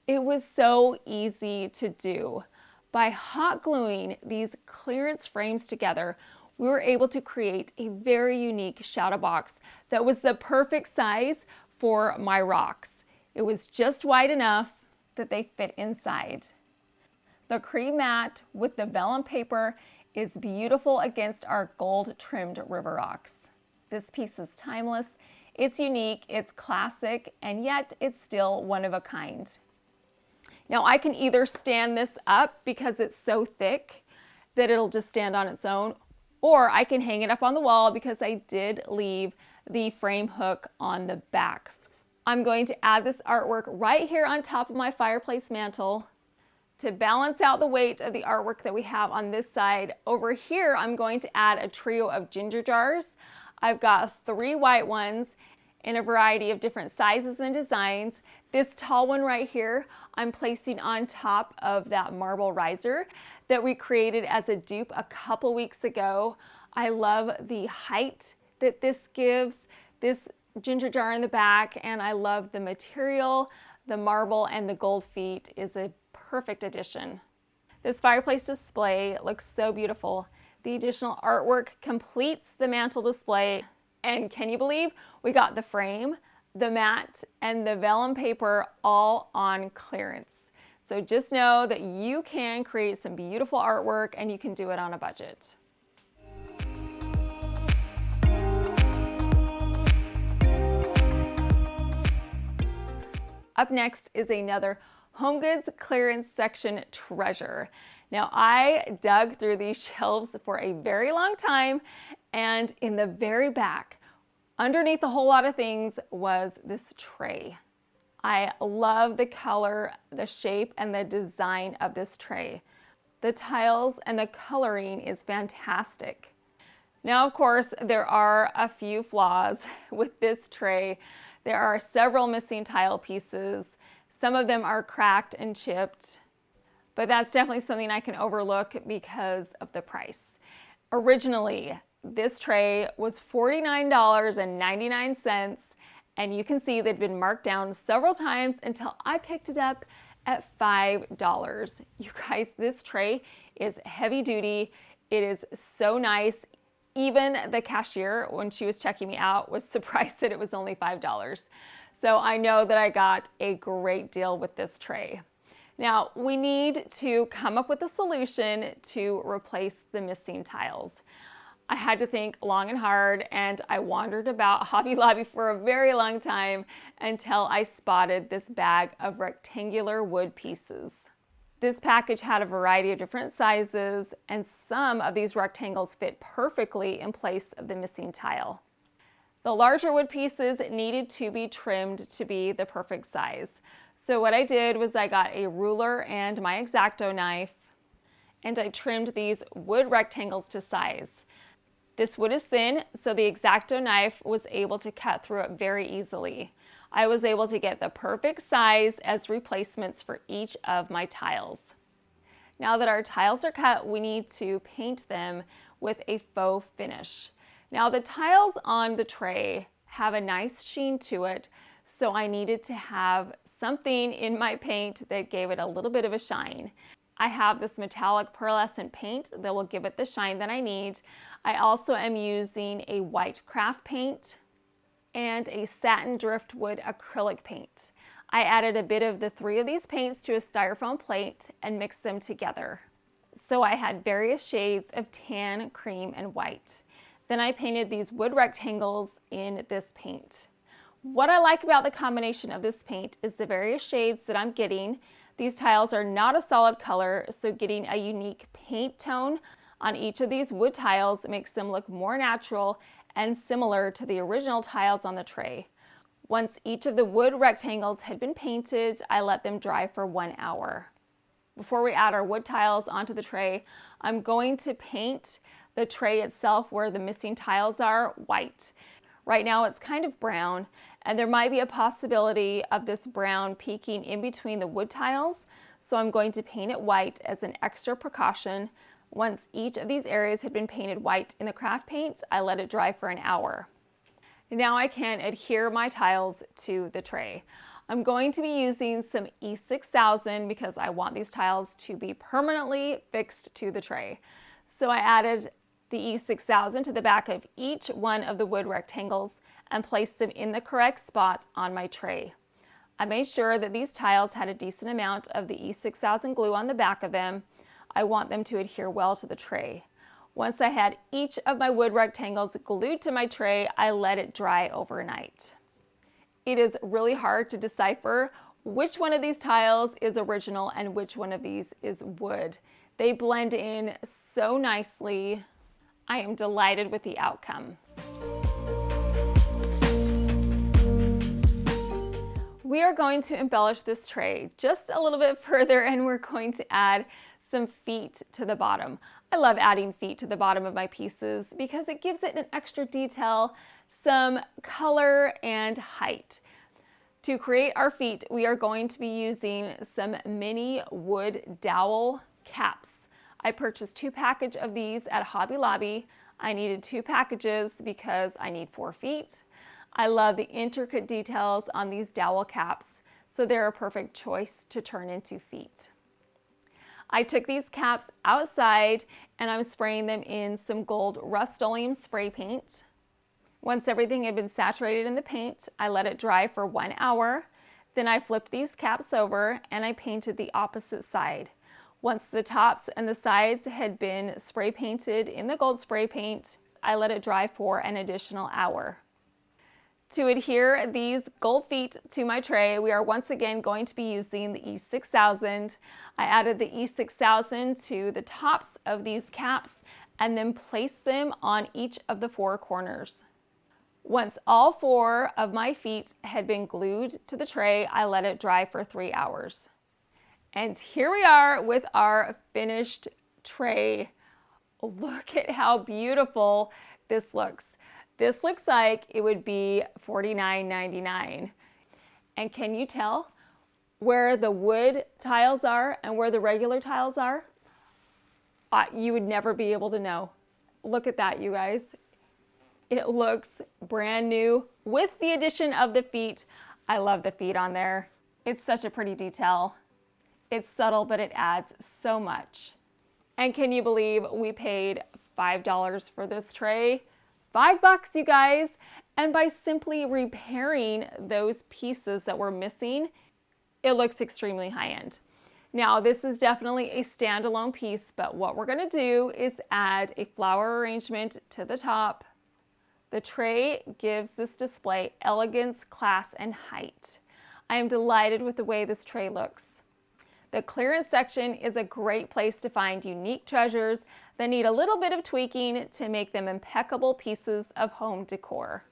A: It was so easy to do. By hot gluing these clearance frames together, we were able to create a very unique shadow box that was the perfect size for my rocks. It was just wide enough that they fit inside. The cream mat with the vellum paper is beautiful against our gold trimmed river rocks. This piece is timeless, it's unique, it's classic, and yet it's still one of a kind. Now I can either stand this up because it's so thick that it'll just stand on its own, or I can hang it up on the wall because I did leave the frame hook on the back. I'm going to add this artwork right here on top of my fireplace mantle to balance out the weight of the artwork that we have on this side. Over here, I'm going to add a trio of ginger jars. I've got 3 white ones in a variety of different sizes and designs. This tall one right here, I'm placing on top of that marble riser that we created as a dupe a couple weeks ago. I love the height that this gives this ginger jar in the back, and I love the material. The marble and the gold feet is a perfect addition. This fireplace display looks so beautiful. The additional artwork completes the mantle display. And can you believe we got the frame, the mat, and the vellum paper all on clearance. So just know that you can create some beautiful artwork and you can do it on a budget. Up next is another home goods clearance section treasure. Now, I dug through these shelves for a very long time, and in the very back, underneath a whole lot of things, was this tray. I love the color, the shape, and the design of this tray. The tiles and the coloring is fantastic. Now, of course, there are a few flaws with this tray. There are several missing tile pieces. Some of them are cracked and chipped, but that's definitely something I can overlook because of the price. Originally, this tray was $49.99, and you can see they'd been marked down several times until I picked it up at $5. You guys, this tray is heavy duty. It is so nice. Even the cashier, when she was checking me out, was surprised that it was only $5. So I know that I got a great deal with this tray. Now, we need to come up with a solution to replace the missing tiles. I had to think long and hard, and I wandered about Hobby Lobby for a very long time until I spotted this bag of rectangular wood pieces. This package had a variety of different sizes, and some of these rectangles fit perfectly in place of the missing tile. The larger wood pieces needed to be trimmed to be the perfect size. So what I did was I got a ruler and my X-Acto knife, and I trimmed these wood rectangles to size. This wood is thin, so the X-Acto knife was able to cut through it very easily. I was able to get the perfect size as replacements for each of my tiles. Now that our tiles are cut, we need to paint them with a faux finish. Now, the tiles on the tray have a nice sheen to it, so I needed to have something in my paint that gave it a little bit of a shine. I have this metallic pearlescent paint that will give it the shine that I need. I also am using a white craft paint and a satin driftwood acrylic paint. I added a bit of the three of these paints to a styrofoam plate and mixed them together. So I had various shades of tan, cream, and white. Then I painted these wood rectangles in this paint. What I like about the combination of this paint is the various shades that I'm getting. These tiles are not a solid color, so getting a unique paint tone on each of these wood tiles makes them look more natural and similar to the original tiles on the tray. Once each of the wood rectangles had been painted, I let them dry for 1 hour. Before we add our wood tiles onto the tray, I'm going to paint the tray itself where the missing tiles are white. Right now it's kind of brown, and there might be a possibility of this brown peeking in between the wood tiles, so I'm going to paint it white as an extra precaution. Once each of these areas had been painted white in the craft paint, I let it dry for an hour. Now I can adhere my tiles to the tray. I'm going to be using some E6000 because I want these tiles to be permanently fixed to the tray. So I added the E6000 to the back of each one of the wood rectangles and placed them in the correct spot on my tray. I made sure that these tiles had a decent amount of the E6000 glue on the back of them. I want them to adhere well to the tray. Once I had each of my wood rectangles glued to my tray, I let it dry overnight. It is really hard to decipher which one of these tiles is original and which one of these is wood. They blend in so nicely. I am delighted with the outcome. We are going to embellish this tray just a little bit further, and we're going to add some feet to the bottom. I love adding feet to the bottom of my pieces because it gives it an extra detail, some color and height. To create our feet, we are going to be using some mini wood dowel caps. I purchased 2 packages of these at Hobby Lobby. I needed 2 packages because I need 4 feet. I love the intricate details on these dowel caps, so they're a perfect choice to turn into feet. I took these caps outside and I'm spraying them in some gold Rust-Oleum spray paint. Once everything had been saturated in the paint, I let it dry for 1 hour. Then I flipped these caps over and I painted the opposite side. Once the tops and the sides had been spray painted in the gold spray paint, I let it dry for an additional hour. To adhere these gold feet to my tray, we are once again going to be using the E6000. I added the E6000 to the tops of these caps and then placed them on each of the 4 corners. Once all 4 of my feet had been glued to the tray, I let it dry for 3 hours. And here we are with our finished tray. Look at how beautiful this looks. This looks like it would be $49.99. And can you tell where the wood tiles are and where the regular tiles are? You would never be able to know. Look at that, you guys. It looks brand new with the addition of the feet. I love the feet on there. It's such a pretty detail. It's subtle, but it adds so much. And can you believe we paid $5 for this tray? $5, you guys. And by simply repairing those pieces that were missing, it looks extremely high-end. Now, this is definitely a standalone piece, but what we're going to do is add a flower arrangement to the top. The tray gives this display elegance, class, and height. I am delighted with the way this tray looks. The clearance section is a great place to find unique treasures that need a little bit of tweaking to make them impeccable pieces of home decor.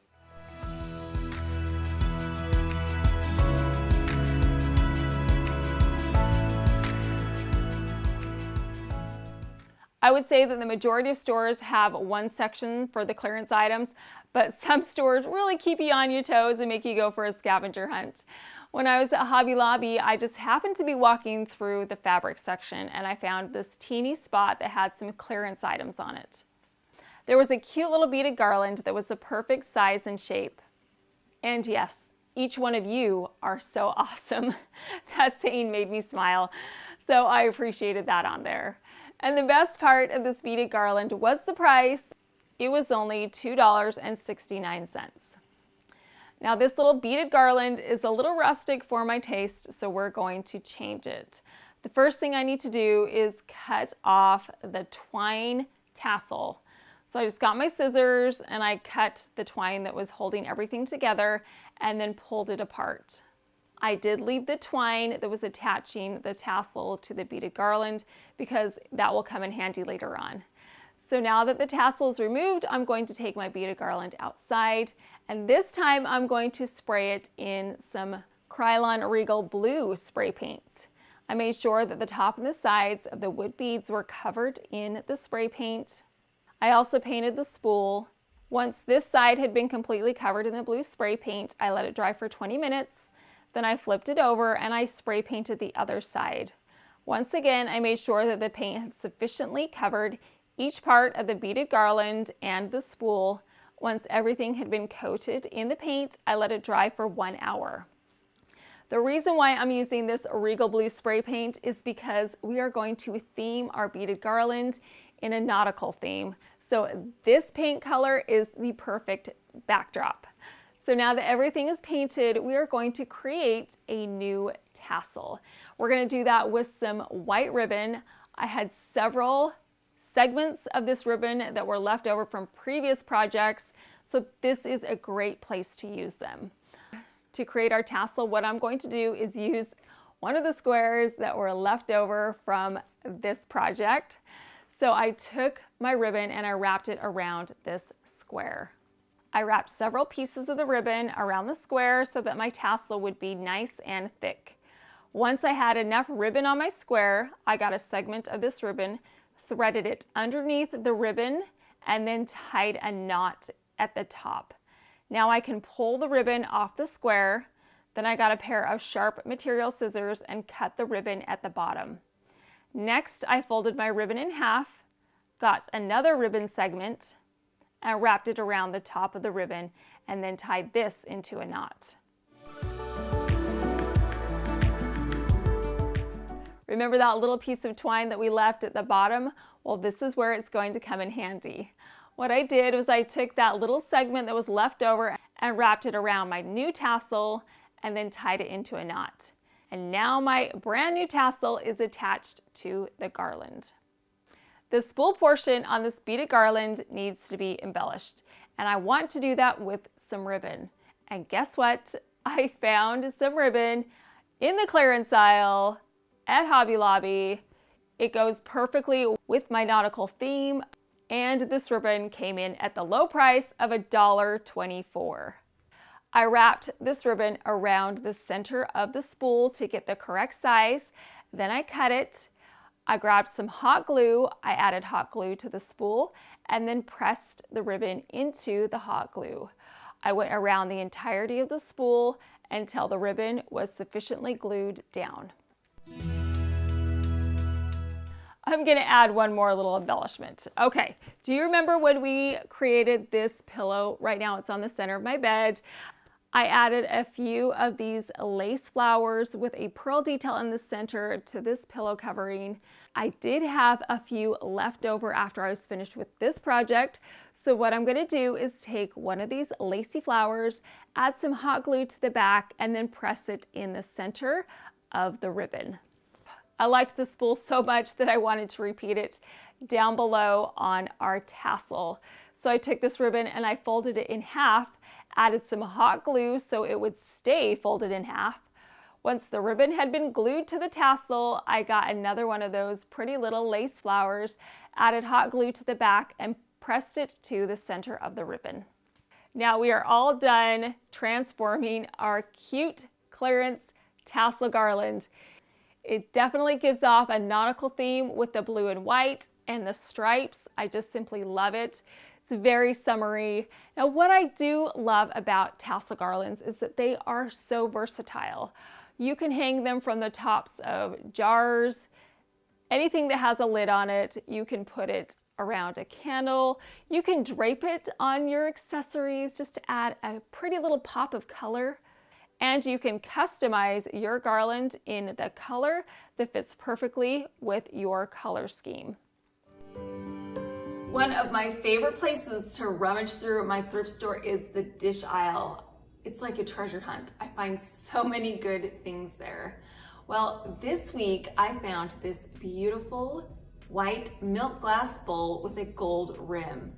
A: I would say that the majority of stores have one section for the clearance items, but some stores really keep you on your toes and make you go for a scavenger hunt. When I was at Hobby Lobby, I just happened to be walking through the fabric section and I found this teeny spot that had some clearance items on it. There was a cute little beaded garland that was the perfect size and shape. And yes, each one of you are so awesome. That saying made me smile, so I appreciated that on there. And the best part of this beaded garland was the price. It was only $2.69. Now this little beaded garland is a little rustic for my taste, so we're going to change it. The first thing I need to do is cut off the twine tassel. So I just got my scissors and I cut the twine that was holding everything together and then pulled it apart. I did leave the twine that was attaching the tassel to the beaded garland because that will come in handy later on. So now that the tassel is removed, I'm going to take my beaded garland outside, and this time I'm going to spray it in some Krylon Regal Blue spray paint. I made sure that the top and the sides of the wood beads were covered in the spray paint. I also painted the spool. Once this side had been completely covered in the blue spray paint, I let it dry for 20 minutes. Then I flipped it over and I spray painted the other side. Once again, I made sure that the paint had sufficiently covered each part of the beaded garland and the spool. Once everything had been coated in the paint, I let it dry for 1 hour. The reason why I'm using this Regal Blue spray paint is because we are going to theme our beaded garland in a nautical theme. So this paint color is the perfect backdrop. So now that everything is painted, we are going to create a new tassel. We're going to do that with some white ribbon. I had several segments of this ribbon that were left over from previous projects, so this is a great place to use them. To create our tassel, what I'm going to do is use one of the squares that were left over from this project. So I took my ribbon and I wrapped it around this square. I wrapped several pieces of the ribbon around the square so that my tassel would be nice and thick. Once I had enough ribbon on my square, I got a segment of this ribbon, threaded it underneath the ribbon, and then tied a knot at the top. Now I can pull the ribbon off the square. Then I got a pair of sharp material scissors and cut the ribbon at the bottom. Next, I folded my ribbon in half, got another ribbon segment, and wrapped it around the top of the ribbon, and then tied this into a knot. Remember that little piece of twine that we left at the bottom? Well, this is where it's going to come in handy. What I did was I took that little segment that was left over and wrapped it around my new tassel and then tied it into a knot. And now my brand new tassel is attached to the garland. The spool portion on this beaded garland needs to be embellished, and I want to do that with some ribbon. And guess what? I found some ribbon in the clearance aisle at Hobby Lobby. It goes perfectly with my nautical theme, and this ribbon came in at the low price of $1.24. I wrapped this ribbon around the center of the spool to get the correct size. Then I cut it. I grabbed some hot glue. I added hot glue to the spool and then pressed the ribbon into the hot glue. I went around the entirety of the spool until the ribbon was sufficiently glued down. I'm gonna add one more little embellishment. Okay, do you remember when we created this pillow? Right now it's on the center of my bed. I added a few of these lace flowers with a pearl detail in the center to this pillow covering. I did have a few left over after I was finished with this project. So what I'm gonna do is take one of these lacy flowers, add some hot glue to the back, and then press it in the center of the ribbon. I liked the spool so much that I wanted to repeat it down below on our tassel. So I took this ribbon and I folded it in half, added some hot glue so it would stay folded in half. Once the ribbon had been glued to the tassel, I got another one of those pretty little lace flowers, added hot glue to the back, and pressed it to the center of the ribbon. Now we are all done transforming our cute clearance tassel garland. It definitely gives off a nautical theme with the blue and white and the stripes. I just simply love it. It's very summery. Now what I do love about tassel garlands is that they are so versatile. You can hang them from the tops of jars, anything that has a lid on it. You can put it around a candle. You can drape it on your accessories just to add a pretty little pop of color. And you can customize your garland in the color that fits perfectly with your color scheme. One of my favorite places to rummage through my thrift store is the dish aisle. It's like a treasure hunt. I find so many good things there. Well, this week I found this beautiful white milk glass bowl with a gold rim.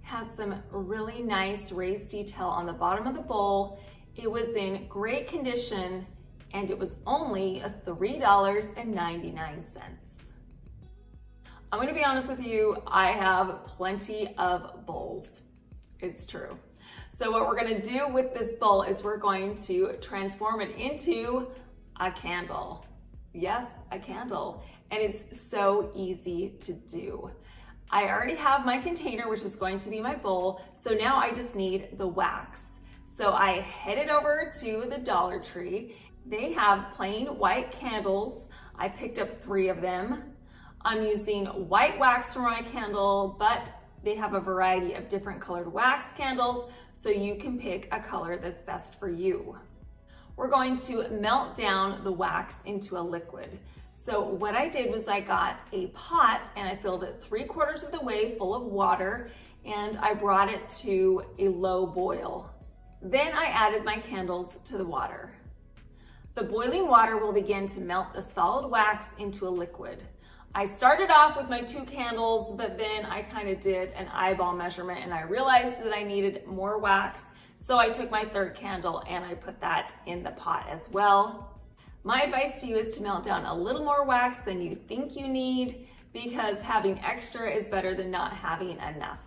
A: It has some really nice raised detail on the bottom of the bowl. It was in great condition and it was only $3.99. I'm gonna be honest with you, I have plenty of bowls. It's true. So what we're gonna do with this bowl is we're going to transform it into a candle. Yes, a candle. And it's so easy to do. I already have my container, which is going to be my bowl. So now I just need the wax. So I headed over to the Dollar Tree. They have plain white candles. I picked up 3 of them. I'm using white wax for my candle, but they have a variety of different colored wax candles, so you can pick a color that's best for you. We're going to melt down the wax into a liquid. So what I did was I got a pot and I filled it 3/4 of the way full of water, and I brought it to a low boil. Then I added my candles to the water. The boiling water will begin to melt the solid wax into a liquid. I started off with my 2 candles, but then I kind of did an eyeball measurement and I realized that I needed more wax. So I took my 3rd candle and I put that in the pot as well. My advice to you is to melt down a little more wax than you think you need, because having extra is better than not having enough.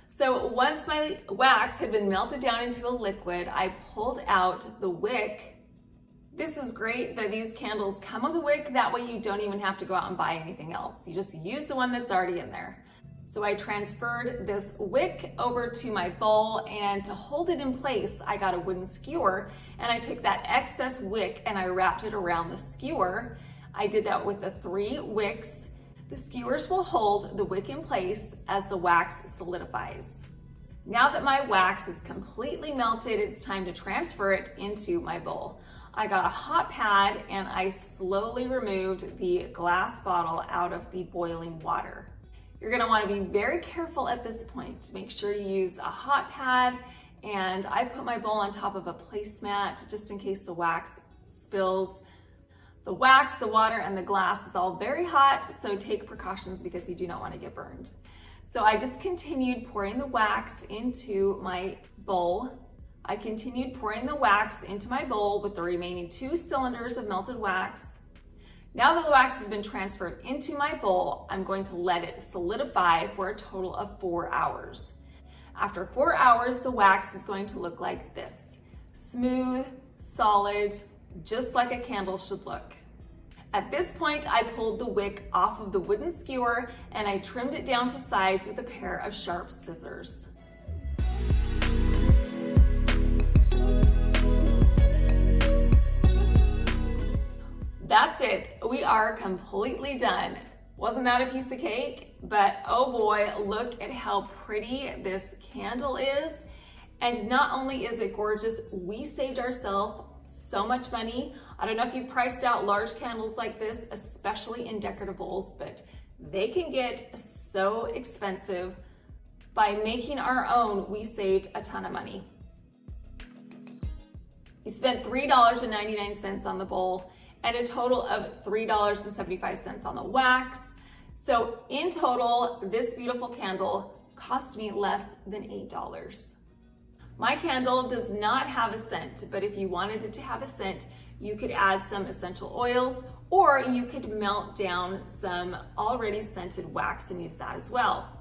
A: So once my wax had been melted down into a liquid, I pulled out the wick. This is great that these candles come with a wick. That way you don't even have to go out and buy anything else. You just use the one that's already in there. So I transferred this wick over to my bowl, and to hold it in place, I got a wooden skewer and I took that excess wick and I wrapped it around the skewer. I did that with the 3 wicks. The skewers will hold the wick in place as the wax solidifies. Now that my wax is completely melted, it's time to transfer it into my bowl. I got a hot pad and I slowly removed the glass bottle out of the boiling water. You're gonna wanna be very careful at this point to make sure you use a hot pad, and I put my bowl on top of a placemat just in case the wax spills. The wax, the water, and the glass is all very hot, so take precautions because you do not want to get burned. So I just continued pouring the wax into my bowl. I continued pouring the wax into my bowl with the remaining 2 cylinders of melted wax. Now that the wax has been transferred into my bowl, I'm going to let it solidify for a total of 4 hours. After 4 hours, the wax is going to look like this. Smooth, solid, just like a candle should look. At this point, I pulled the wick off of the wooden skewer and I trimmed it down to size with a pair of sharp scissors. That's it, we are completely done. Wasn't that a piece of cake? But oh boy, look at how pretty this candle is. And not only is it gorgeous, we saved ourselves so much money. I don't know if you've priced out large candles like this, especially in decorative bowls, but they can get so expensive. By making our own, we saved a ton of money. We spent $3.99 on the bowl and a total of $3.75 on the wax. So in total, this beautiful candle cost me less than $8. My candle does not have a scent, but if you wanted it to have a scent, you could add some essential oils, or you could melt down some already scented wax and use that as well.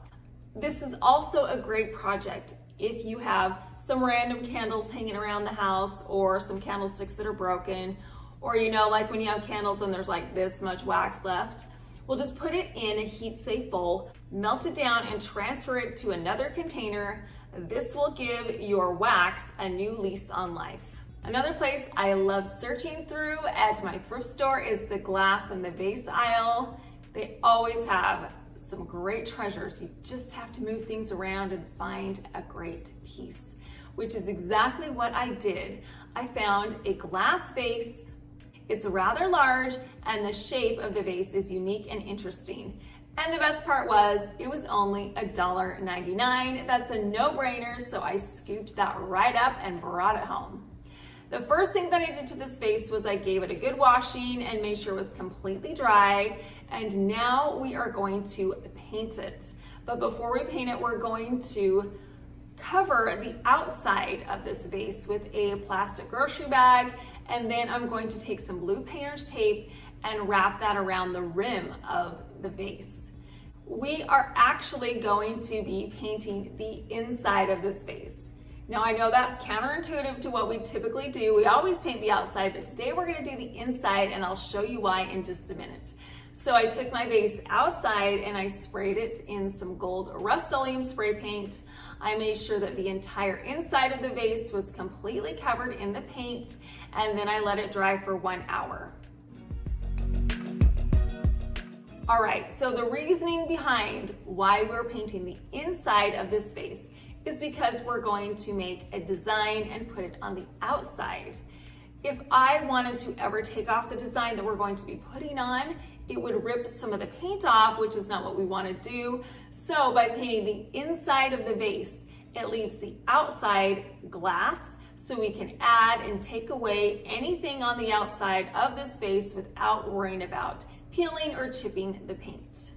A: This is also a great project if you have some random candles hanging around the house or some candlesticks that are broken, or you know, like when you have candles and there's like this much wax left. We'll just put it in a heat-safe bowl, melt it down and transfer it to another container. This will give your wax a new lease on life. Another place I love searching through at my thrift store is the glass and the vase aisle. They always have some great treasures. You just have to move things around and find a great piece, which is exactly what I did. I found a glass vase. It's rather large and the shape of the vase is unique and interesting. And the best part was it was only $1.99. That's a no-brainer, so I scooped that right up and brought it home. The first thing that I did to this vase was I gave it a good washing and made sure it was completely dry. And now we are going to paint it. But before we paint it, we're going to cover the outside of this vase with a plastic grocery bag. And then I'm going to take some blue painter's tape and wrap that around the rim of the vase. We are actually going to be painting the inside of this vase. Now I know that's counterintuitive to what we typically do. We always paint the outside, but today we're gonna do the inside and I'll show you why in just a minute. So I took my vase outside and I sprayed it in some gold Rust-Oleum spray paint. I made sure that the entire inside of the vase was completely covered in the paint, and then I let it dry for 1 hour. All right, so the reasoning behind why we're painting the inside of this vase is because we're going to make a design and put it on the outside. If I wanted to ever take off the design that we're going to be putting on, it would rip some of the paint off, which is not what we want to do. So by painting the inside of the vase, it leaves the outside glass, so we can add and take away anything on the outside of this vase without worrying about peeling or chipping the paint.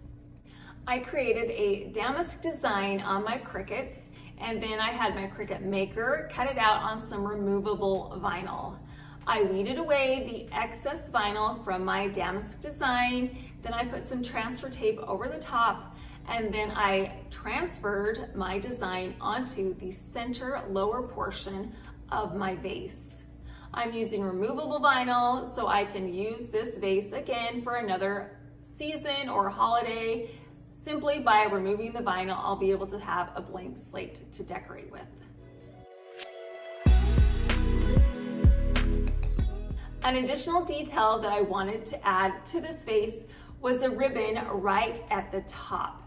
A: I created a damask design on my Cricut, and then I had my Cricut maker cut it out on some removable vinyl. I weeded away the excess vinyl from my damask design, then I put some transfer tape over the top, and then I transferred my design onto the center lower portion of my vase. I'm using removable vinyl so I can use this vase again for another season or holiday. Simply by removing the vinyl, I'll be able to have a blank slate to decorate with. An additional detail that I wanted to add to this vase was a ribbon right at the top.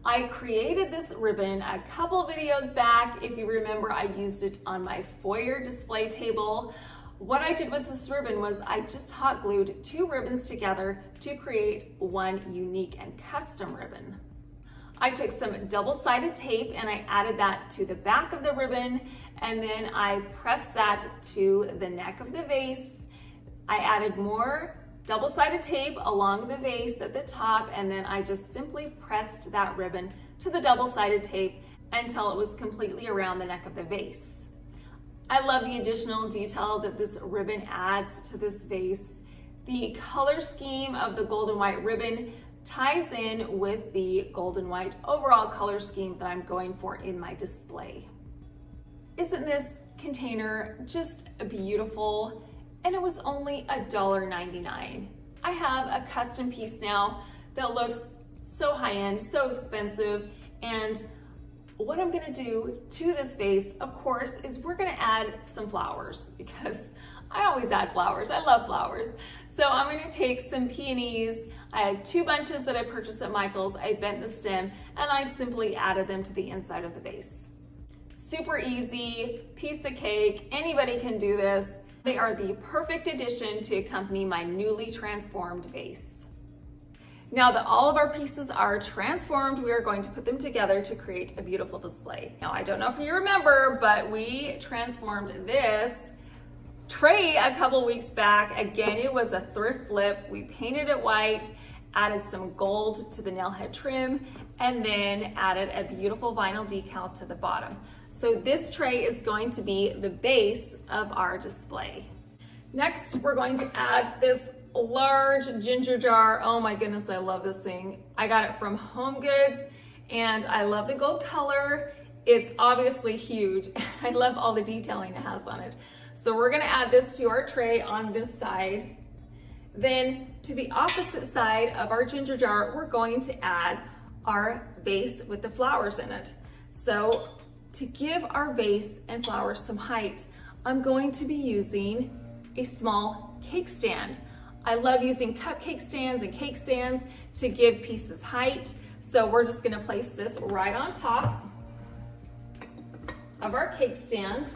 A: I created this ribbon a couple videos back. If you remember, I used it on my foyer display table. What I did with this ribbon was I just hot glued 2 ribbons together to create one unique and custom ribbon. I took some double-sided tape and I added that to the back of the ribbon, and then I pressed that to the neck of the vase. I added more double-sided tape along the vase at the top, and then I just simply pressed that ribbon to the double-sided tape until it was completely around the neck of the vase. I love the additional detail that this ribbon adds to this vase. The color scheme of the golden white ribbon ties in with the golden white overall color scheme that I'm going for in my display. Isn't this container just beautiful? And it was only $1.99. I have a custom piece now that looks so high-end, so expensive, and what I'm gonna do to this vase, of course, is we're gonna add some flowers because I always add flowers. I love flowers. So I'm gonna take some peonies. I had 2 bunches that I purchased at Michael's. I bent the stem and I simply added them to the inside of the vase. Super easy, piece of cake. Anybody can do this. They are the perfect addition to accompany my newly transformed vase. Now that all of our pieces are transformed, we are going to put them together to create a beautiful display. Now, I don't know if you remember, but we transformed this tray a couple weeks back. Again, it was a thrift flip. We painted it white, added some gold to the nail head trim, and then added a beautiful vinyl decal to the bottom. So this tray is going to be the base of our display. Next, we're going to add this large ginger jar. Oh my goodness, I love this thing. I got it from Home Goods and I love the gold color. It's obviously huge. I love all the detailing it has on it. So we're gonna add this to our tray on this side. Then to the opposite side of our ginger jar, we're going to add our vase with the flowers in it. So to give our vase and flowers some height, I'm going to be using a small cake stand. I love using cupcake stands and cake stands to give pieces height. So we're just gonna place this right on top of our cake stand.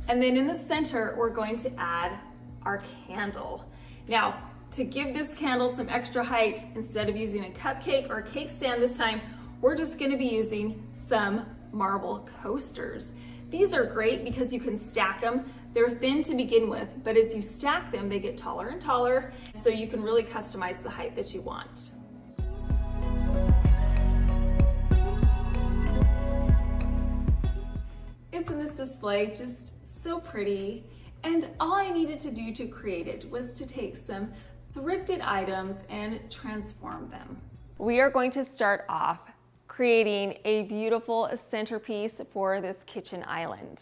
A: And then in the center, we're going to add our candle. Now, to give this candle some extra height, instead of using a cupcake or a cake stand this time, we're just gonna be using some marble coasters. These are great because you can stack them. They're thin to begin with, but as you stack them, they get taller and taller, so you can really customize the height that you want. Isn't this display just so pretty? And all I needed to do to create it was to take some thrifted items and transform them. We are going to start off creating a beautiful centerpiece for this kitchen island.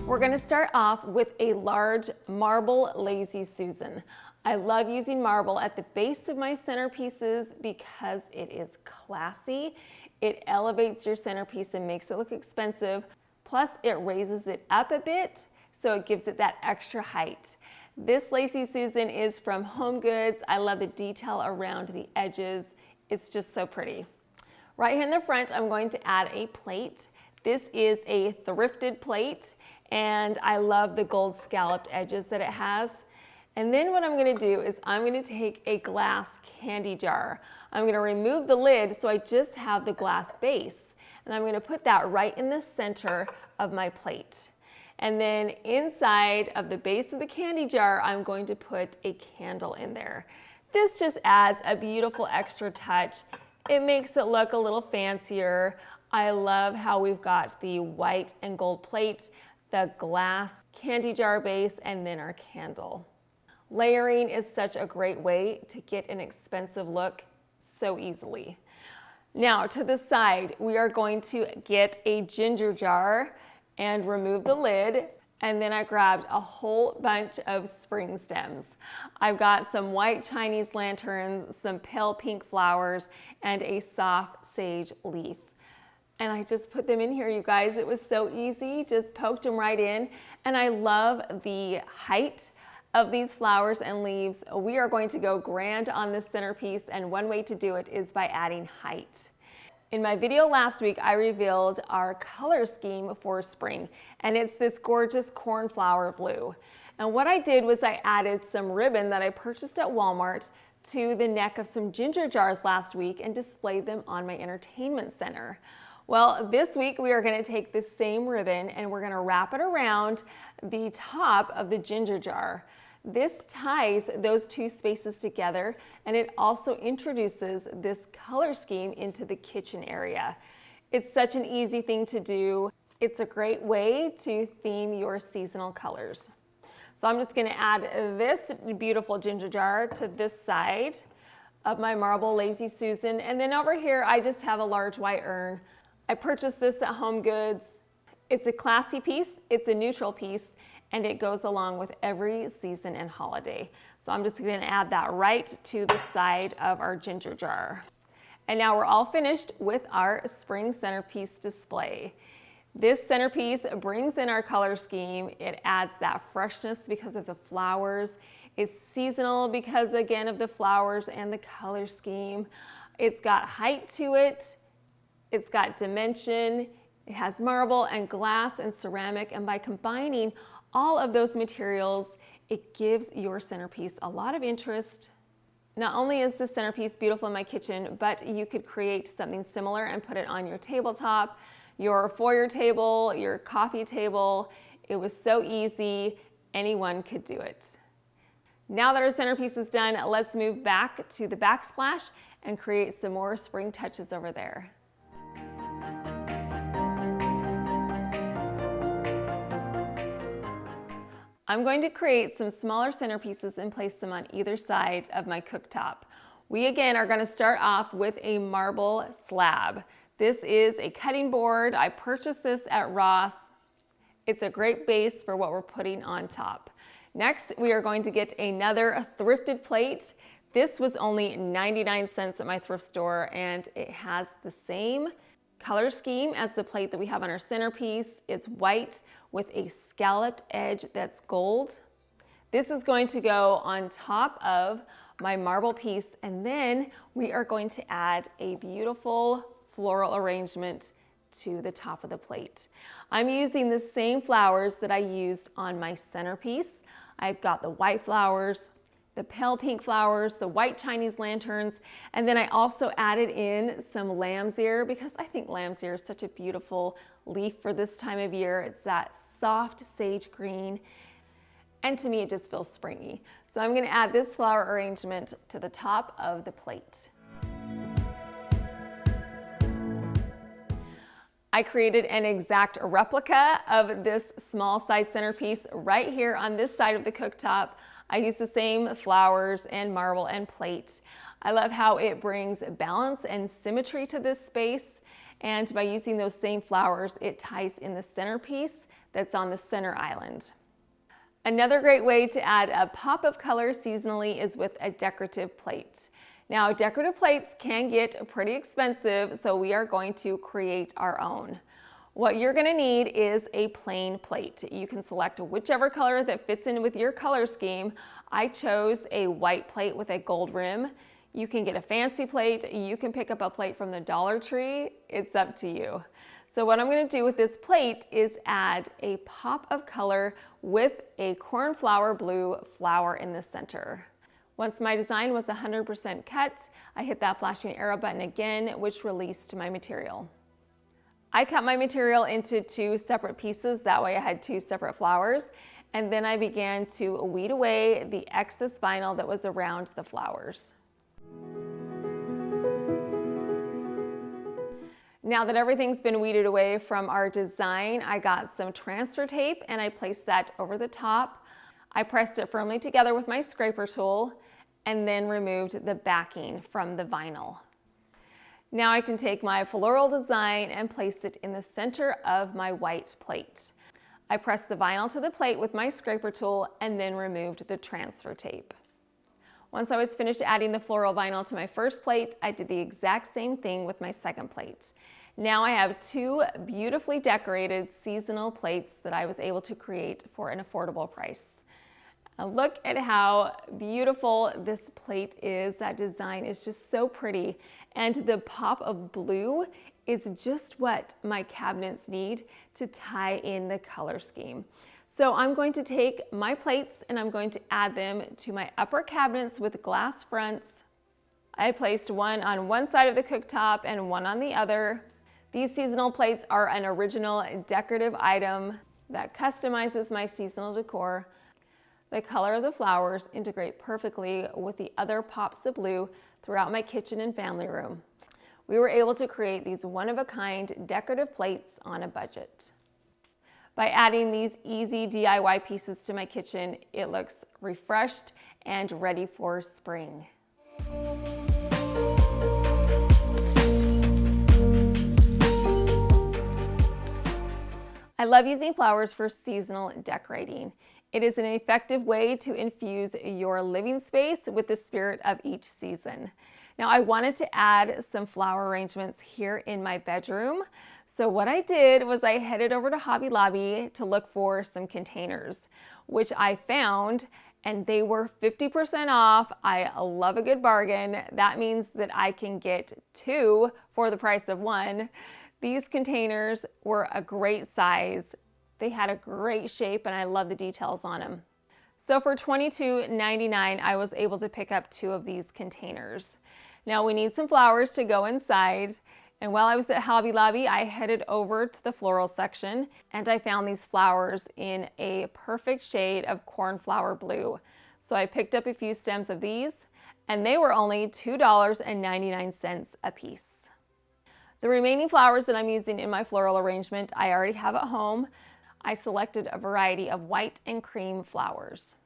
A: We're gonna start off with a large marble Lazy Susan. I love using marble at the base of my centerpieces because it is classy. It elevates your centerpiece and makes it look expensive. Plus it raises it up a bit, so it gives it that extra height. This Lazy Susan is from Home Goods. I love the detail around the edges. It's just so pretty. Right here in the front, I'm going to add a plate. This is a thrifted plate, and I love the gold scalloped edges that it has. And then what I'm gonna do is I'm gonna take a glass candy jar. I'm gonna remove the lid so I just have the glass base. And I'm gonna put that right in the center of my plate. And then inside of the base of the candy jar, I'm going to put a candle in there. This just adds a beautiful extra touch. It makes it look a little fancier. I love how we've got the white and gold plate, the glass candy jar base, and then our candle. Layering is such a great way to get an expensive look so easily. Now to the side, we are going to get a ginger jar and remove the lid. And then I grabbed a whole bunch of spring stems. I've got some white Chinese lanterns, some pale pink flowers, and a soft sage leaf. And I just put them in here, you guys. It was so easy, just poked them right in. And I love the height of these flowers and leaves. We are going to go grand on this centerpiece, and one way to do it is by adding height. In my video last week, I revealed our color scheme for spring, and it's this gorgeous cornflower blue. And what I did was I added some ribbon that I purchased at Walmart to the neck of some ginger jars last week and displayed them on my entertainment center. Well, this week we are going to take this same ribbon and we're going to wrap it around the top of the ginger jar. This ties those two spaces together, and it also introduces this color scheme into the kitchen area. It's such an easy thing to do. It's a great way to theme your seasonal colors. So I'm just going to add this beautiful ginger jar to this side of my marble Lazy Susan. And then over here, I just have a large white urn. I purchased this at Home Goods. It's a classy piece, it's a neutral piece, and it goes along with every season and holiday. So I'm just going to add that right to the side of our ginger jar. And now we're all finished with our spring centerpiece display. This centerpiece brings in our color scheme. It adds that freshness because of the flowers. It's seasonal because, again, of the flowers and the color scheme. It's got height to it. It's got dimension. It has marble and glass and ceramic. And by combining all of those materials, it gives your centerpiece a lot of interest. Not only is this centerpiece beautiful in my kitchen, but you could create something similar and put it on your tabletop, your foyer table, your coffee table. It was so easy, anyone could do it. Now that our centerpiece is done, let's move back to the backsplash and create some more spring touches over there. I'm going to create some smaller centerpieces and place them on either side of my cooktop. We again are going to start off with a marble slab. This is a cutting board. I purchased this at Ross. It's a great base for what we're putting on top. Next, we are going to get another thrifted plate. This was only 99 cents at my thrift store, and it has the same color scheme as the plate that we have on our centerpiece. It's white with a scalloped edge that's gold. This is going to go on top of my marble piece, and then we are going to add a beautiful floral arrangement to the top of the plate. I'm using the same flowers that I used on my centerpiece. I've got the white flowers, the pale pink flowers, the white Chinese lanterns, and then I also added in some lamb's ear because I think lamb's ear is such a beautiful leaf for this time of year. It's that soft sage green, and to me it just feels springy. So I'm going to add this flower arrangement to the top of the plate. I created an exact replica of this small size centerpiece right here on this side of the cooktop. I use the same flowers and marble and plate. I love how it brings balance and symmetry to this space. And by using those same flowers, it ties in the centerpiece that's on the center island. Another great way to add a pop of color seasonally is with a decorative plate. Now, decorative plates can get pretty expensive, so we are going to create our own. What you're going to need is a plain plate. You can select whichever color that fits in with your color scheme. I chose a white plate with a gold rim. You can get a fancy plate. You can pick up a plate from the Dollar Tree. It's up to you. So what I'm going to do with this plate is add a pop of color with a cornflower blue flower in the center. Once my design was 100% cut, I hit that flashing arrow button again, which released my material. I cut my material into two separate pieces. That way I had two separate flowers. And then I began to weed away the excess vinyl that was around the flowers. Now that everything's been weeded away from our design, I got some transfer tape and I placed that over the top. I pressed it firmly together with my scraper tool and then removed the backing from the vinyl. Now I can take my floral design and place it in the center of my white plate. I pressed the vinyl to the plate with my scraper tool and then removed the transfer tape. Once I was finished adding the floral vinyl to my first plate, I did the exact same thing with my second plate. Now I have two beautifully decorated seasonal plates that I was able to create for an affordable price. Look at how beautiful this plate is. That design is just so pretty. And the pop of blue is just what my cabinets need to tie in the color scheme. So I'm going to take my plates and I'm going to add them to my upper cabinets with glass fronts. I placed one on one side of the cooktop and one on the other. These seasonal plates are an original decorative item that customizes my seasonal decor. The color of the flowers integrate perfectly with the other pops of blue throughout my kitchen and family room. We were able to create these one-of-a-kind decorative plates on a budget. By adding these easy DIY pieces to my kitchen, it looks refreshed and ready for spring. I love using flowers for seasonal decorating. It is an effective way to infuse your living space with the spirit of each season. Now, I wanted to add some flower arrangements here in my bedroom. So what I did was I headed over to Hobby Lobby to look for some containers, which I found, and they were 50% off. I love a good bargain. That means that I can get 2 for the price of 1. These containers were a great size. They had a great shape, and I love the details on them. So for $22.99, I was able to pick up 2 of these containers. Now we need some flowers to go inside. And while I was at Hobby Lobby, I headed over to the floral section, and I found these flowers in a perfect shade of cornflower blue. So I picked up a few stems of these, and they were only $2.99 a piece. The remaining flowers that I'm using in my floral arrangement, I already have at home. I selected a variety of white and cream flowers.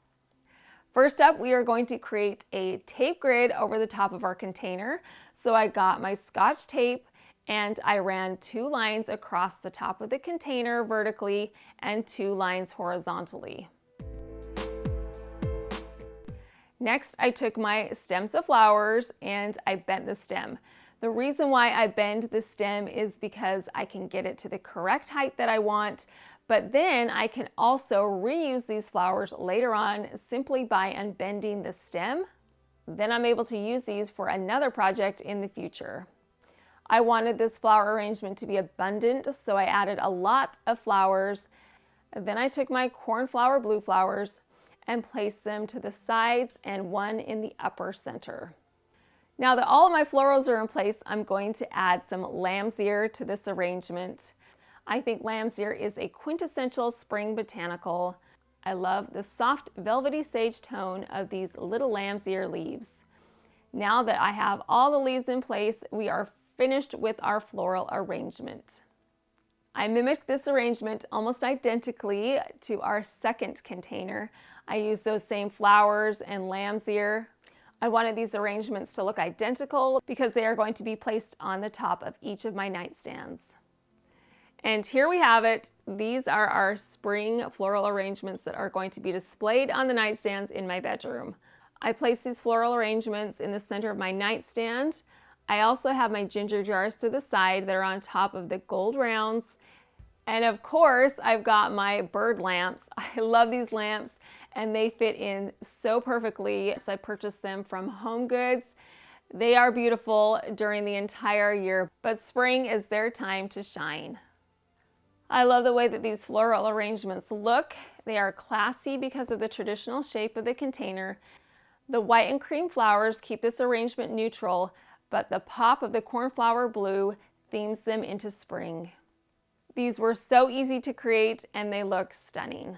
A: First up, we are going to create a tape grid over the top of our container. So I got my Scotch tape and I ran 2 lines across the top of the container vertically and 2 lines horizontally. Next, I took my stems of flowers and I bent the stem. The reason why I bend the stem is because I can get it to the correct height that I want, but then I can also reuse these flowers later on simply by unbending the stem. Then I'm able to use these for another project in the future. I wanted this flower arrangement to be abundant, so I added a lot of flowers. Then I took my cornflower blue flowers and placed them to the sides and 1 in the upper center. Now that all of my florals are in place, I'm going to add some lamb's ear to this arrangement. I think lamb's ear is a quintessential spring botanical. I love the soft velvety sage tone of these little lamb's ear leaves. Now that I have all the leaves in place, we are finished with our floral arrangement. I mimicked this arrangement almost identically to our second container. I used those same flowers and lamb's ear. I wanted these arrangements to look identical because they are going to be placed on the top of each of my nightstands. And here we have it. These are our spring floral arrangements that are going to be displayed on the nightstands in my bedroom. I placed these floral arrangements in the center of my nightstand. I also have my ginger jars to the side that are on top of the gold rounds. And of course, I've got my bird lamps. I love these lamps and they fit in so perfectly. I purchased them from Home Goods. They are beautiful during the entire year, but spring is their time to shine. I love the way that these floral arrangements look. They are classy because of the traditional shape of the container. The white and cream flowers keep this arrangement neutral, but the pop of the cornflower blue themes them into spring. These were so easy to create and they look stunning.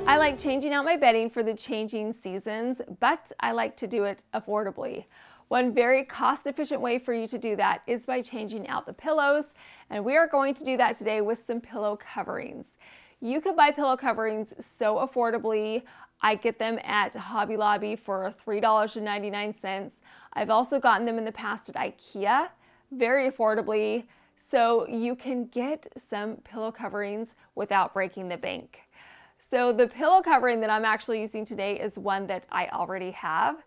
A: I like changing out my bedding for the changing seasons, but I like to do it affordably. One very cost-efficient way for you to do that is by changing out the pillows, and we are going to do that today with some pillow coverings. You can buy pillow coverings so affordably. I get them at Hobby Lobby for $3.99. I've also gotten them in the past at IKEA very affordably, so you can get some pillow coverings without breaking the bank. So the pillow covering that I'm actually using today is one that I already have.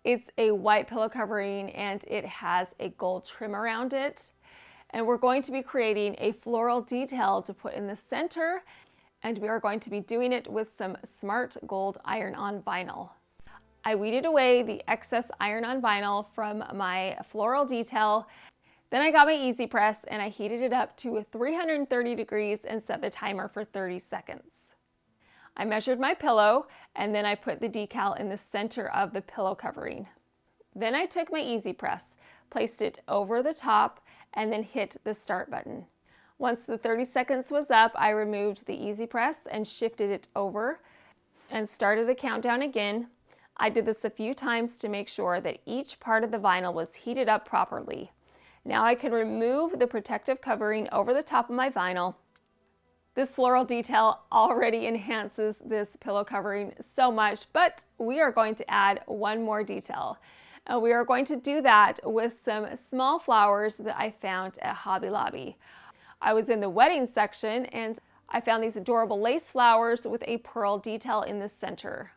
A: It's a white pillow covering and it has a gold trim around it. And we're going to be creating a floral detail to put in the center, and we are going to be doing it with some smart gold iron-on vinyl. I weeded away the excess iron-on vinyl from my floral detail. Then I got my Easy Press and I heated it up to 330 degrees and set the timer for 30 seconds. I measured my pillow and then I put the decal in the center of the pillow covering. Then I took my Easy Press, placed it over the top, and then hit the start button. Once the 30 seconds was up, I removed the easy press and shifted it over and started the countdown again. I did this a few times to make sure that each part of the vinyl was heated up properly. Now I can remove the protective covering over the top of my vinyl. This floral detail already enhances this pillow covering so much, but we are going to add one more detail. We are going to do that with some small flowers that I found at Hobby Lobby. I was in the wedding section and I found these adorable lace flowers with a pearl detail in the center.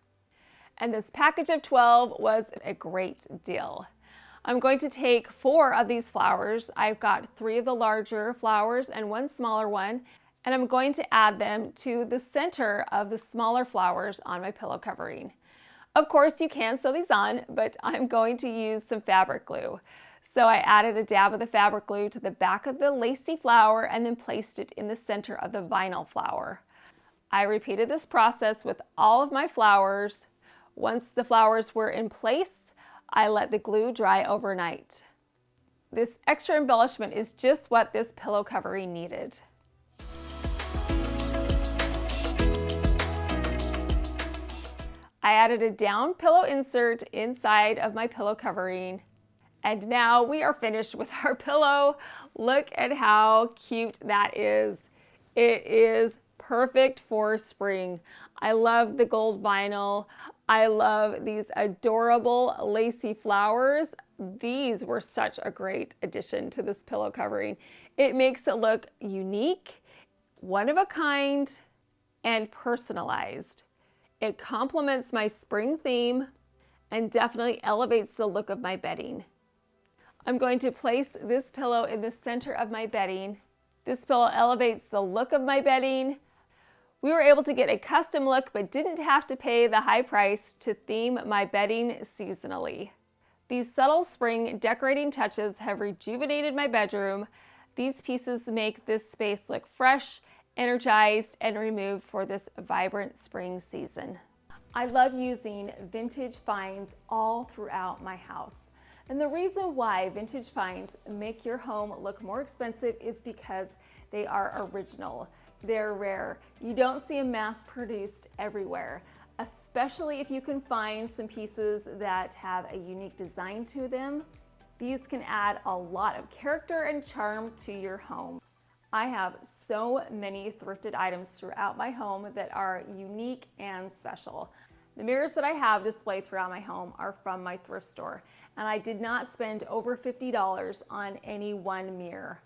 A: And this package of 12 was a great deal. I'm going to take 4 of these flowers. I've got 3 of the larger flowers and 1 smaller one, and I'm going to add them to the center of the smaller flowers on my pillow covering. Of course, you can sew these on, but I'm going to use some fabric glue. So I added a dab of the fabric glue to the back of the lacy flower and then placed it in the center of the vinyl flower. I repeated this process with all of my flowers. Once the flowers were in place, I let the glue dry overnight. This extra embellishment is just what this pillow covering needed. I added a down pillow insert inside of my pillow covering. And now we are finished with our pillow. Look at how cute that is. It is perfect for spring. I love the gold vinyl. I love these adorable lacy flowers. These were such a great addition to this pillow covering. It makes it look unique, one of a kind, and personalized. It complements my spring theme and definitely elevates the look of my bedding. I'm going to place this pillow in the center of my bedding. This pillow elevates the look of my bedding. We were able to get a custom look but didn't have to pay the high price to theme my bedding seasonally. These subtle spring decorating touches have rejuvenated my bedroom. These pieces make this space look fresh, energized, and removed for this vibrant spring season. I love using vintage finds all throughout my house. And the reason why vintage finds make your home look more expensive is because they are original. They're rare. You don't see them mass produced everywhere, especially if you can find some pieces that have a unique design to them. These can add a lot of character and charm to your home. I have so many thrifted items throughout my home that are unique and special. The mirrors that I have displayed throughout my home are from my thrift store, and I did not spend over $50 on any one mirror.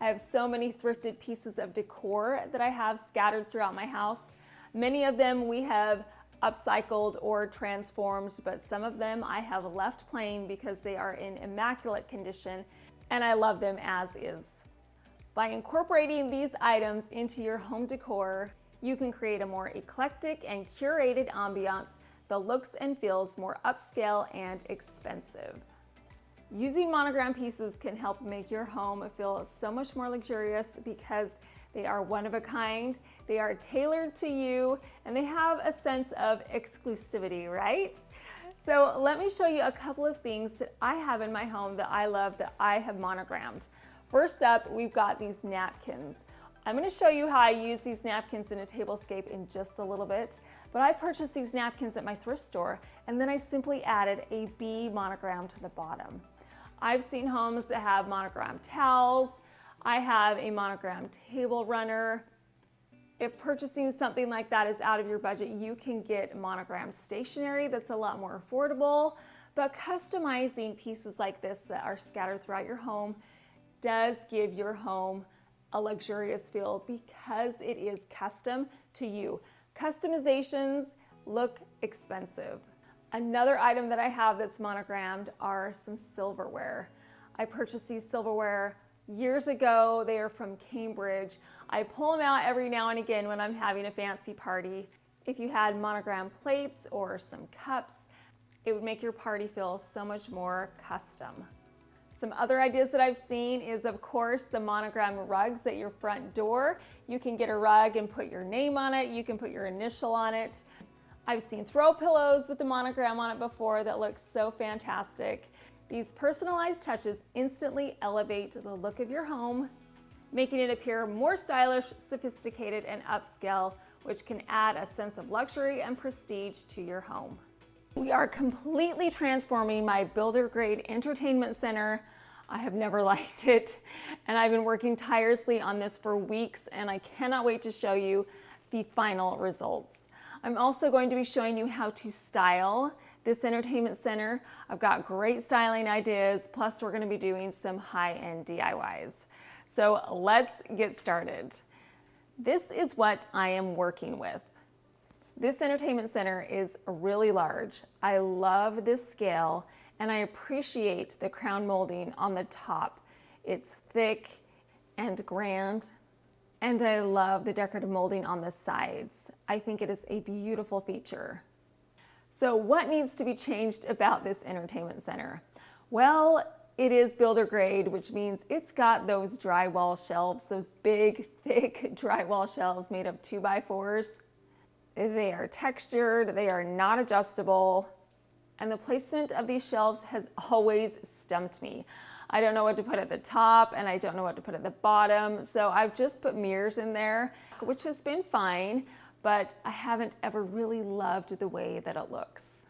A: I have so many thrifted pieces of decor that I have scattered throughout my house. Many of them we have upcycled or transformed, but some of them I have left plain because they are in immaculate condition and I love them as is. By incorporating these items into your home decor, you can create a more eclectic and curated ambiance that looks and feels more upscale and expensive. Using monogram pieces can help make your home feel so much more luxurious because they are one of a kind, they are tailored to you, and they have a sense of exclusivity, right? So let me show you a couple of things that I have in my home that I love that I have monogrammed. First up, we've got these napkins. I'm going to show you how I use these napkins in a tablescape in just a little bit, but I purchased these napkins at my thrift store and then I simply added a bee monogram to the bottom. I've seen homes that have monogrammed towels. I have a monogrammed table runner. If purchasing something like that is out of your budget, you can get monogrammed stationery that's a lot more affordable, but customizing pieces like this that are scattered throughout your home does give your home a luxurious feel because it is custom to you. Customizations look expensive. Another item that I have that's monogrammed are some silverware. I purchased these silverware years ago. They are from Cambridge. I pull them out every now and again when I'm having a fancy party. If you had monogrammed plates or some cups, it would make your party feel so much more custom. Some other ideas that I've seen is, of course, the monogram rugs at your front door. You can get a rug and put your name on it. You can put your initial on it. I've seen throw pillows with the monogram on it before that looks so fantastic. These personalized touches instantly elevate the look of your home. making it appear more stylish, sophisticated, and upscale, which can add a sense of luxury and prestige to your home. We are completely transforming my builder grade entertainment center. I have never liked it, and I've been working tirelessly on this for weeks, and I cannot wait to show you the final results. I'm also going to be showing you how to style this entertainment center. I've got great styling ideas, plus we're going to be doing some high-end DIYs. So let's get started. This is what I am working with. This entertainment center is really large. I love this scale, and I appreciate the crown molding on the top. It's thick and grand, and I love the decorative molding on the sides. I think it is a beautiful feature. So what needs to be changed about this entertainment center? Well, it is builder grade, which means it's got those drywall shelves, those big, thick drywall shelves made of 2x4s. They are textured, they are not adjustable, and the placement of these shelves has always stumped me. I don't know what to put at the top, and I don't know what to put at the bottom, so I've just put mirrors in there, which has been fine, but I haven't ever really loved the way that it looks.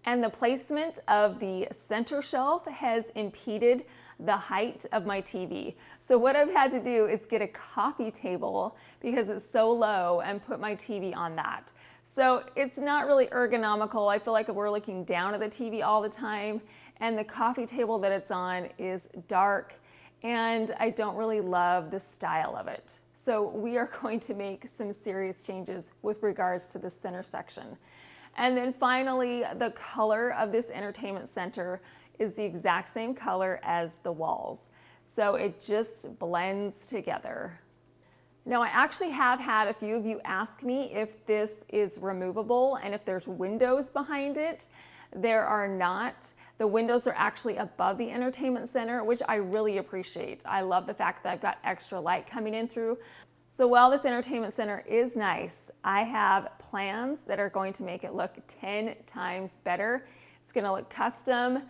A: And the placement of the center shelf has impeded the height of my TV. So what I've had to do is get a coffee table because it's so low and put my TV on that. So it's not really ergonomical. I feel like we're looking down at the TV all the time, and the coffee table that it's on is dark, and I don't really love the style of it. So we are going to make some serious changes with regards to the center section. And then finally, the color of this entertainment center is the exact same color as the walls. So it just blends together. Now, I actually have had a few of you ask me if this is removable and if there's windows behind it. There are not. The windows are actually above the entertainment center, which I really appreciate. I love the fact that I've got extra light coming in through. So while this entertainment center is nice, I have plans that are going to make it look 10 times better. It's gonna look custom,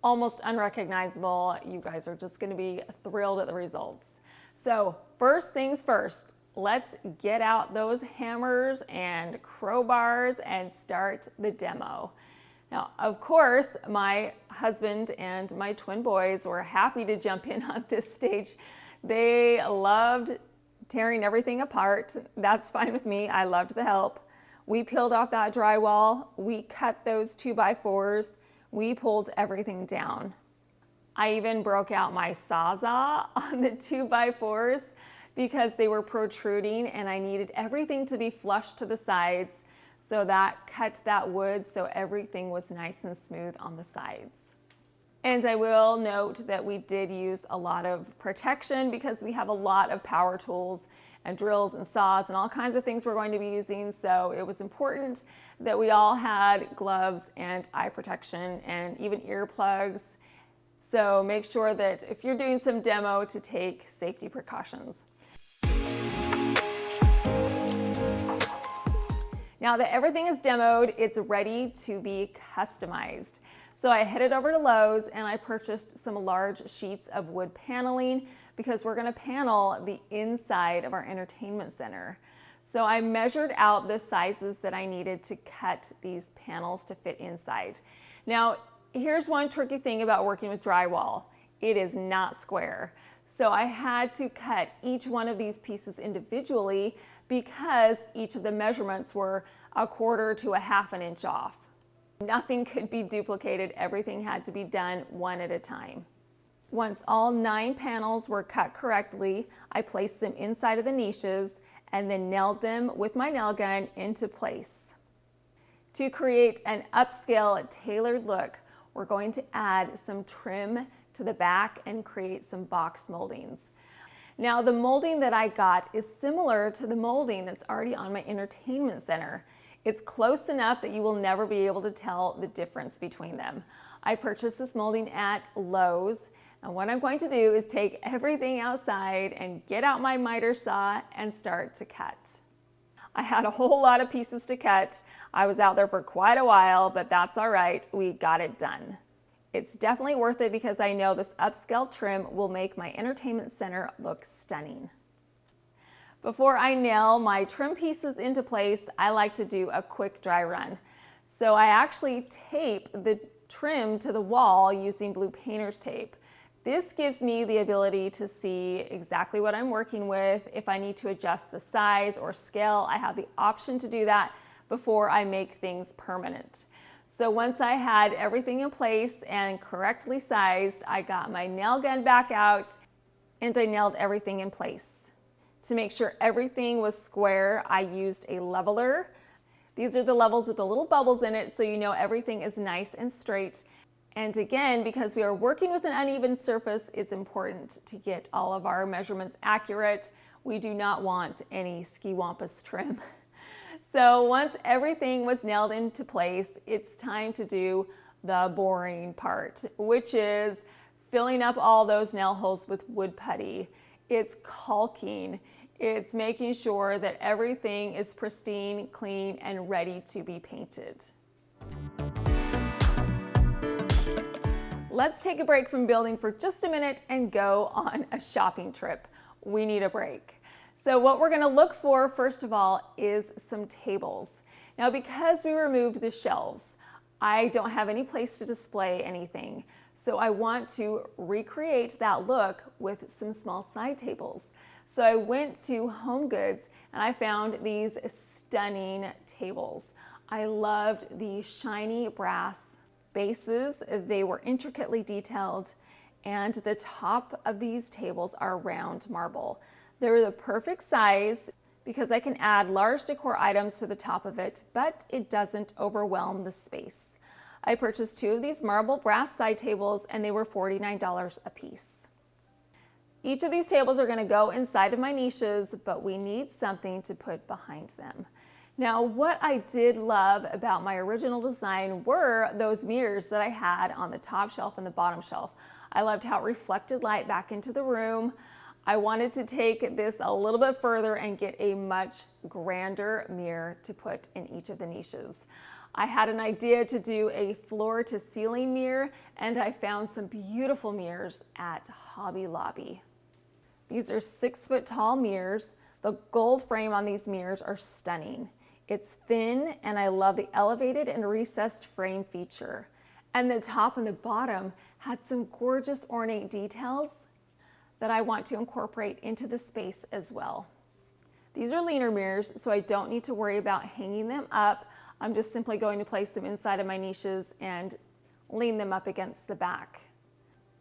A: almost unrecognizable. You guys are just gonna be thrilled at the results. So first things first, let's get out those hammers and crowbars and start the demo. Now, of course, my husband and my twin boys were happy to jump in on this stage. They loved tearing everything apart. That's fine with me. I loved the help. We peeled off that drywall. We cut those 2x4s. We pulled everything down. I even broke out my Sawzall on the 2x4s because they were protruding and I needed everything to be flush to the sides. So that cut that wood so everything was nice and smooth on the sides. And I will note that we did use a lot of protection because we have a lot of power tools and drills and saws and all kinds of things we're going to be using. So it was important that we all had gloves and eye protection and even earplugs. So make sure that if you're doing some demo to take safety precautions. Now that everything is demoed, it's ready to be customized. So I headed over to Lowe's and I purchased some large sheets of wood paneling because we're gonna panel the inside of our entertainment center. So I measured out the sizes that I needed to cut these panels to fit inside. Now, here's one tricky thing about working with drywall. It is not square. So I had to cut each one of these pieces individually because each of the measurements were 1/4 to 1/2 inch off. Nothing could be duplicated. Everything had to be done one at a time. Once all 9 panels were cut correctly, I placed them inside of the niches and then nailed them with my nail gun into place. To create an upscale, tailored look, we're going to add some trim to the back and create some box moldings. Now, the molding that I got is similar to the molding that's already on my entertainment center. It's close enough that you will never be able to tell the difference between them. I purchased this molding at Lowe's, and what I'm going to do is take everything outside and get out my miter saw and start to cut. I had a whole lot of pieces to cut. I was out there for quite a while, but that's all right. We got it done. It's definitely worth it because I know this upscale trim will make my entertainment center look stunning. Before I nail my trim pieces into place, I like to do a quick dry run. So I actually tape the trim to the wall using blue painter's tape. This gives me the ability to see exactly what I'm working with. If I need to adjust the size or scale, I have the option to do that before I make things permanent. So once I had everything in place and correctly sized, I got my nail gun back out and I nailed everything in place. To make sure everything was square, I used a leveler. These are the levels with the little bubbles in it, so you know everything is nice and straight. And again, because we are working with an uneven surface, it's important to get all of our measurements accurate. We do not want any ski-wampus trim. So once everything was nailed into place, it's time to do the boring part, which is filling up all those nail holes with wood putty. It's caulking. It's making sure that everything is pristine, clean, and ready to be painted. Let's take a break from building for just a minute and go on a shopping trip. We need a break. So what we're going to look for, first of all, is some tables. Now, because we removed the shelves, I don't have any place to display anything. So I want to recreate that look with some small side tables. So I went to Home Goods and I found these stunning tables. I loved the shiny brass bases. They were intricately detailed, and the top of these tables are round marble. They're the perfect size because I can add large decor items to the top of it, but it doesn't overwhelm the space. I purchased 2 of these marble brass side tables and they were $49 a piece. Each of these tables are going to go inside of my niches, but we need something to put behind them. Now, what I did love about my original design were those mirrors that I had on the top shelf and the bottom shelf. I loved how it reflected light back into the room. I wanted to take this a little bit further and get a much grander mirror to put in each of the niches. I had an idea to do a floor to ceiling mirror, and I found some beautiful mirrors at Hobby Lobby. These are 6-foot tall mirrors. The gold frame on these mirrors are stunning. It's thin, and I love the elevated and recessed frame feature. And the top and the bottom had some gorgeous ornate details that I want to incorporate into the space as well. These are leaner mirrors, so I don't need to worry about hanging them up. I'm just simply going to place them inside of my niches and lean them up against the back.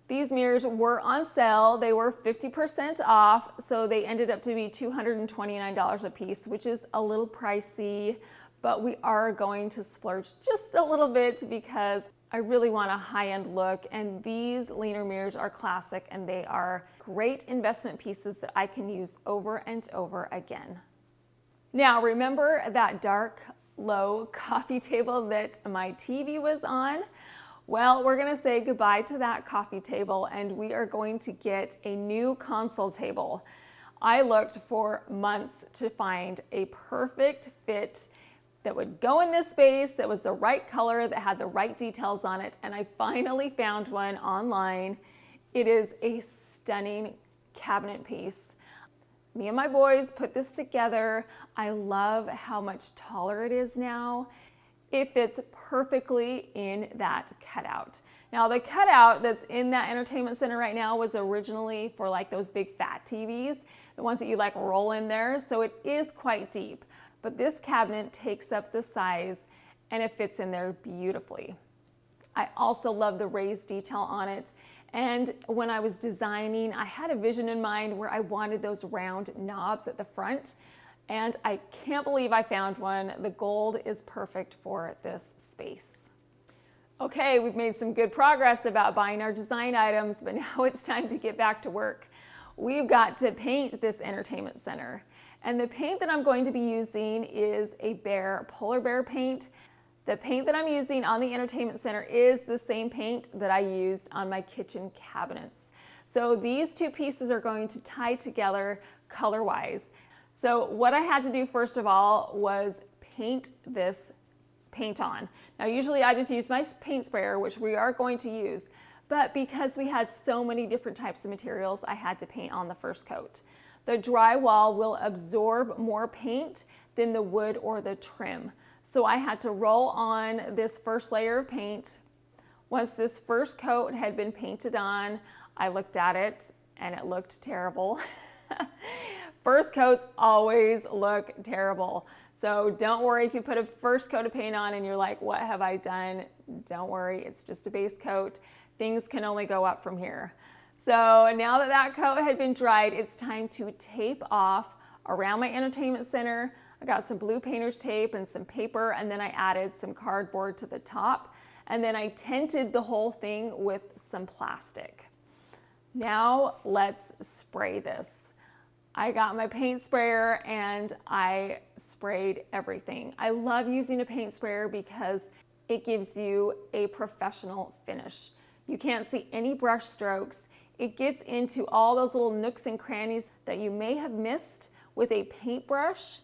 A: These mirrors were on sale. They were 50% off, so they ended up to be $229 a piece, which is a little pricey, but we are going to splurge just a little bit because I really want a high-end look, and these leaner mirrors are classic and they are great investment pieces that I can use over and over again. Now, remember that dark, low coffee table that my TV was on? Well, we're gonna say goodbye to that coffee table and we are going to get a new console table. I looked for months to find a perfect fit that would go in this space, that was the right color, that had the right details on it, and I finally found one online. It is a stunning cabinet piece. Me and my boys put this together. I love how much taller it is now. It fits perfectly in that cutout. Now, the cutout that's in that entertainment center right now was originally for like those big fat TVs, the ones that you like roll in there, so it is quite deep. But this cabinet takes up the size and it fits in there beautifully. I also love the raised detail on it. And when I was designing, I had a vision in mind where I wanted those round knobs at the front. And I can't believe I found one. The gold is perfect for this space. Okay, we've made some good progress about buying our design items, but now it's time to get back to work. We've got to paint this entertainment center. And the paint that I'm going to be using is a polar bear paint. The paint that I'm using on the entertainment center is the same paint that I used on my kitchen cabinets. So these two pieces are going to tie together color-wise. So what I had to do first of all was paint this paint on. Now usually I just use my paint sprayer, which we are going to use, but because we had so many different types of materials, I had to paint on the first coat. The drywall will absorb more paint than the wood or the trim. So I had to roll on this first layer of paint. Once this first coat had been painted on, I looked at it and it looked terrible. First coats always look terrible. So don't worry if you put a first coat of paint on and you're like, what have I done? Don't worry, it's just a base coat. Things can only go up from here. So now that that coat had been dried, it's time to tape off around my entertainment center. I got some blue painter's tape and some paper, and then I added some cardboard to the top, and then I tinted the whole thing with some plastic. Now let's spray this. I got my paint sprayer and I sprayed everything. I love using a paint sprayer because it gives you a professional finish. You can't see any brush strokes. It gets into all those little nooks and crannies that you may have missed with a paintbrush,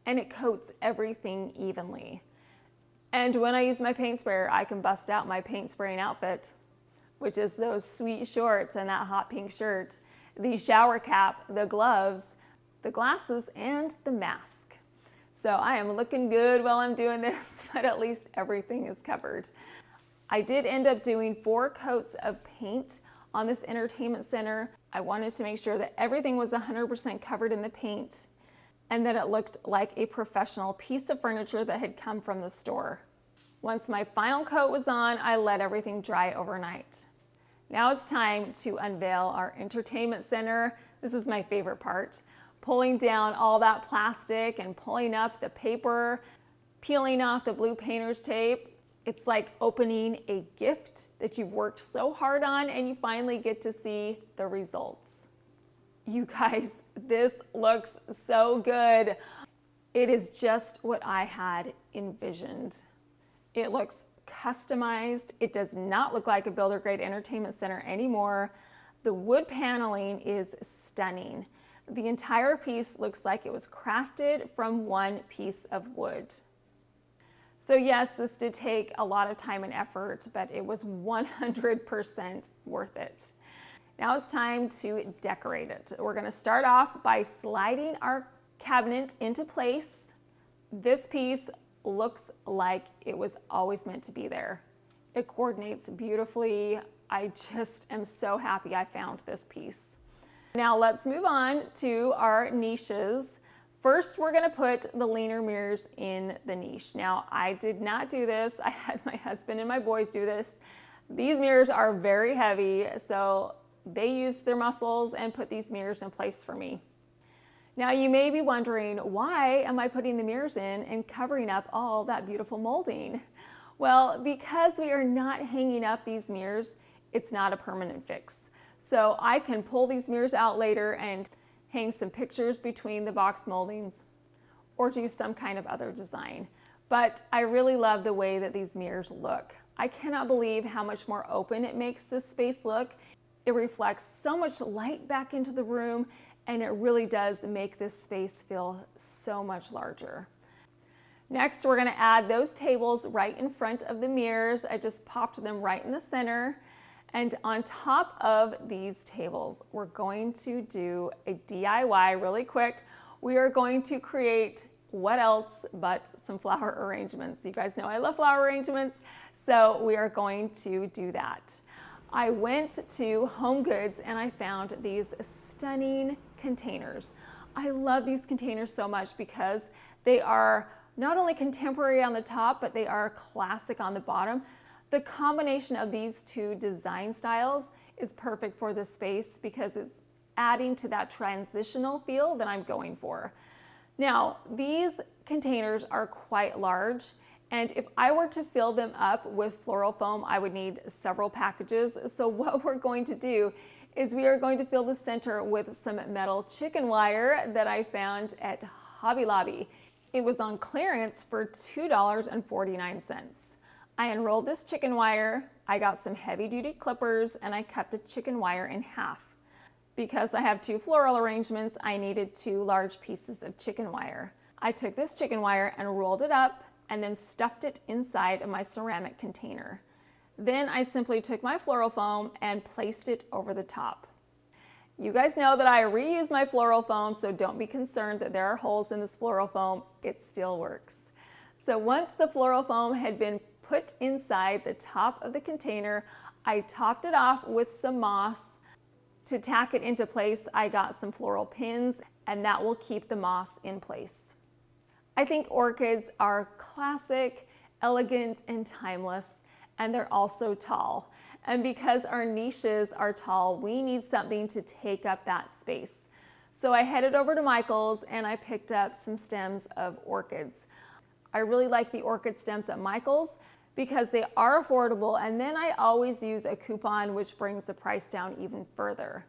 A: and it coats everything evenly. And when I use my paint sprayer, I can bust out my paint spraying outfit, which is those sweet shorts and that hot pink shirt, the shower cap, the gloves, the glasses, and the mask. So I am looking good while I'm doing this, but at least everything is covered. I did end up doing 4 coats of paint on this entertainment center. I wanted to make sure that everything was 100% covered in the paint and that it looked like a professional piece of furniture that had come from the store. Once my final coat was on, I let everything dry overnight. Now it's time to unveil our entertainment center. This is my favorite part. Pulling down all that plastic and pulling up the paper, peeling off the blue painter's tape. It's like opening a gift that you've worked so hard on and you finally get to see the results. You guys, this looks so good. It is just what I had envisioned. It looks customized. It does not look like a builder grade entertainment center anymore. The wood paneling is stunning. The entire piece looks like it was crafted from one piece of wood. So yes, this did take a lot of time and effort, but it was 100% worth it. Now it's time to decorate it. We're gonna start off by sliding our cabinet into place. This piece looks like it was always meant to be there. It coordinates beautifully. I just am so happy I found this piece. Now let's move on to our niches. First, we're gonna put the leaner mirrors in the niche. Now, I did not do this. I had my husband and my boys do this. These mirrors are very heavy, so they used their muscles and put these mirrors in place for me. Now, you may be wondering, why am I putting the mirrors in and covering up all that beautiful molding? Well, because we are not hanging up these mirrors, it's not a permanent fix. So I can pull these mirrors out later and hang some pictures between the box moldings or do some kind of other design. But I really love the way that these mirrors look. I cannot believe how much more open it makes this space look. It reflects so much light back into the room, and it really does make this space feel so much larger. Next, we're gonna add those tables right in front of the mirrors. I just popped them right in the center. And on top of these tables, we're going to do a DIY really quick. We are going to create what else but some flower arrangements. You guys know I love flower arrangements, so we are going to do that. I went to Home Goods and I found these stunning containers. I love these containers so much because they are not only contemporary on the top, but they are classic on the bottom. The combination of these two design styles is perfect for this space because it's adding to that transitional feel that I'm going for. Now, these containers are quite large, and if I were to fill them up with floral foam, I would need several packages. So what we're going to do is we are going to fill the center with some metal chicken wire that I found at Hobby Lobby. It was on clearance for $2.49. I unrolled this chicken wire, I got some heavy duty clippers, and I cut the chicken wire in half. Because I have 2 floral arrangements, I needed 2 large pieces of chicken wire. I took this chicken wire and rolled it up and then stuffed it inside of my ceramic container. Then I simply took my floral foam and placed it over the top. You guys know that I reuse my floral foam, so don't be concerned that there are holes in this floral foam. It still works. So once the floral foam had been put inside the top of the container, I topped it off with some moss. To tack it into place, I got some floral pins, and that will keep the moss in place. I think orchids are classic, elegant, and timeless, and they're also tall. And because our niches are tall, we need something to take up that space. So I headed over to Michael's and I picked up some stems of orchids. I really like the orchid stems at Michael's because they are affordable, and then I always use a coupon which brings the price down even further.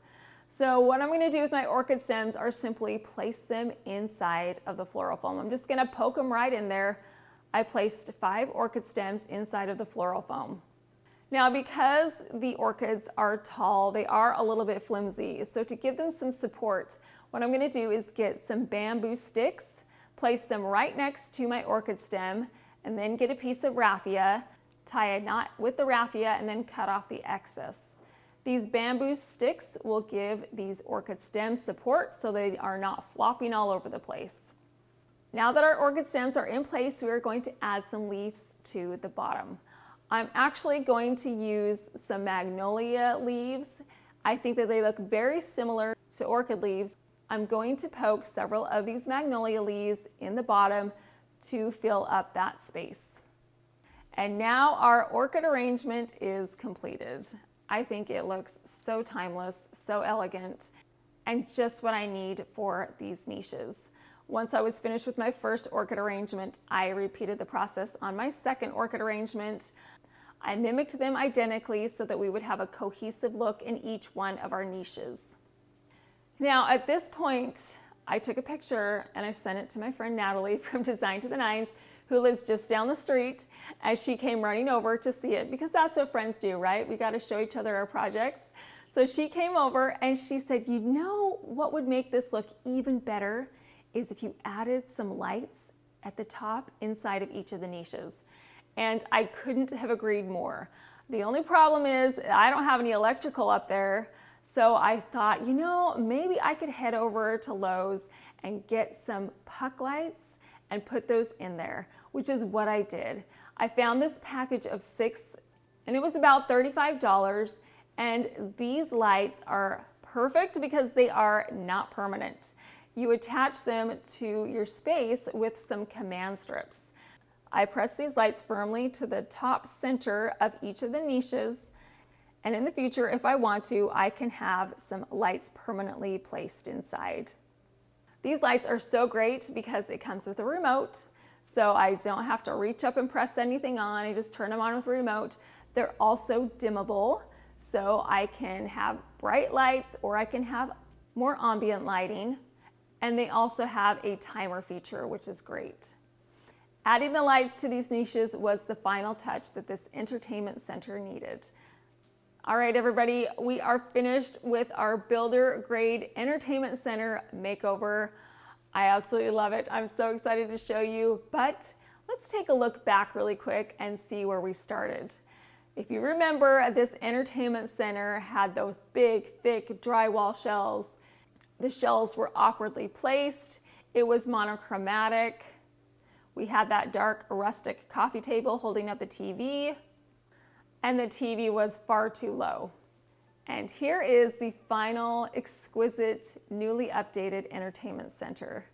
A: So what I'm going to do with my orchid stems are simply place them inside of the floral foam. I'm just going to poke them right in there. I placed 5 orchid stems inside of the floral foam. Now, because the orchids are tall, they are a little bit flimsy. So to give them some support, what I'm going to do is get some bamboo sticks, place them right next to my orchid stem, and then get a piece of raffia, tie a knot with the raffia, and then cut off the excess. These bamboo sticks will give these orchid stems support so they are not flopping all over the place. Now that our orchid stems are in place, we are going to add some leaves to the bottom. I'm actually going to use some magnolia leaves. I think that they look very similar to orchid leaves. I'm going to poke several of these magnolia leaves in the bottom to fill up that space. And now our orchid arrangement is completed. I think it looks so timeless, so elegant, and just what I need for these niches. Once I was finished with my first orchid arrangement, I repeated the process on my second orchid arrangement. I mimicked them identically so that we would have a cohesive look in each one of our niches. Now at this point, I took a picture and I sent it to my friend Natalie from Design to the Nines, who lives just down the street, as she came running over to see it, because that's what friends do, right? We got to show each other our projects. So she came over and she said, you know what would make this look even better is if you added some lights at the top inside of each of the niches. And I couldn't have agreed more. The only problem is I don't have any electrical up there. So I thought, you know, maybe I could head over to Lowe's and get some puck lights and put those in there, which is what I did. I found this package of 6 and it was about $35. And these lights are perfect because they are not permanent. You attach them to your space with some command strips. I press these lights firmly to the top center of each of the niches. And in the future, if I want to, I can have some lights permanently placed inside. These lights are so great because it comes with a remote, so I don't have to reach up and press anything on. I just turn them on with a remote. They're also dimmable, so I can have bright lights or I can have more ambient lighting. And they also have a timer feature, which is great. Adding the lights to these niches was the final touch that this entertainment center needed. All right, everybody, we are finished with our builder grade entertainment center makeover. I absolutely love it. I'm so excited to show you, but let's take a look back really quick and see where we started. If you remember, this entertainment center had those big, thick drywall shelves. The shelves were awkwardly placed. It was monochromatic. We had that dark rustic coffee table holding up the TV. And the TV was far too low. And here is the final exquisite, newly updated entertainment center.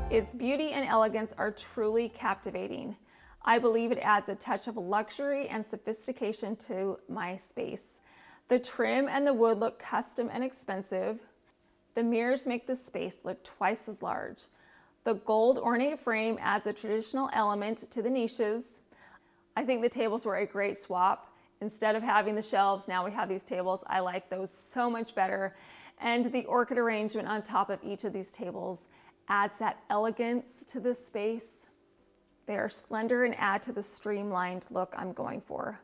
A: Its beauty and elegance are truly captivating. I believe it adds a touch of luxury and sophistication to my space. The trim and the wood look custom and expensive. The mirrors make the space look twice as large. The gold ornate frame adds a traditional element to the niches. I think the tables were a great swap. Instead of having the shelves, now we have these tables. I like those so much better. And the orchid arrangement on top of each of these tables adds that elegance to the space. They are slender and add to the streamlined look I'm going for.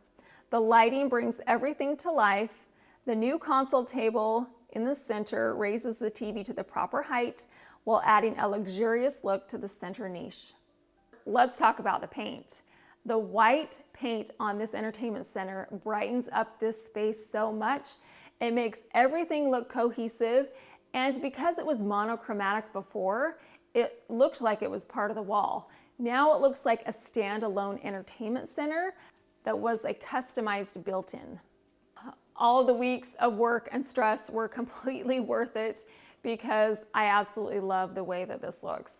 A: The lighting brings everything to life. The new console table in the center raises the TV to the proper height while adding a luxurious look to the center niche. Let's talk about the paint. The white paint on this entertainment center brightens up this space so much. It makes everything look cohesive, and because it was monochromatic before, it looked like it was part of the wall. Now it looks like a standalone entertainment center that was a customized built-in. All of the weeks of work and stress were completely worth it because I absolutely love the way that this looks.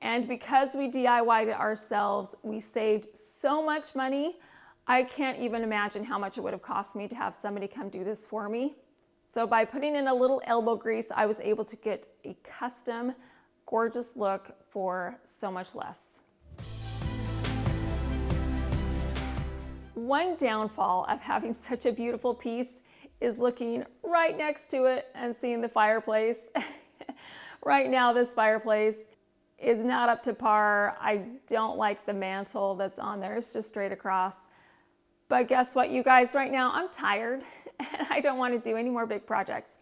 A: And because we DIY'd it ourselves, we saved so much money. I can't even imagine how much it would have cost me to have somebody come do this for me. So by putting in a little elbow grease, I was able to get a custom, gorgeous look for so much less. One downfall of having such a beautiful piece is looking right next to it and seeing the fireplace. Right now, this fireplace is not up to par. I don't like the mantle that's on there. It's just straight across. But guess what, you guys? Right now, I'm tired and I don't want to do any more big projects.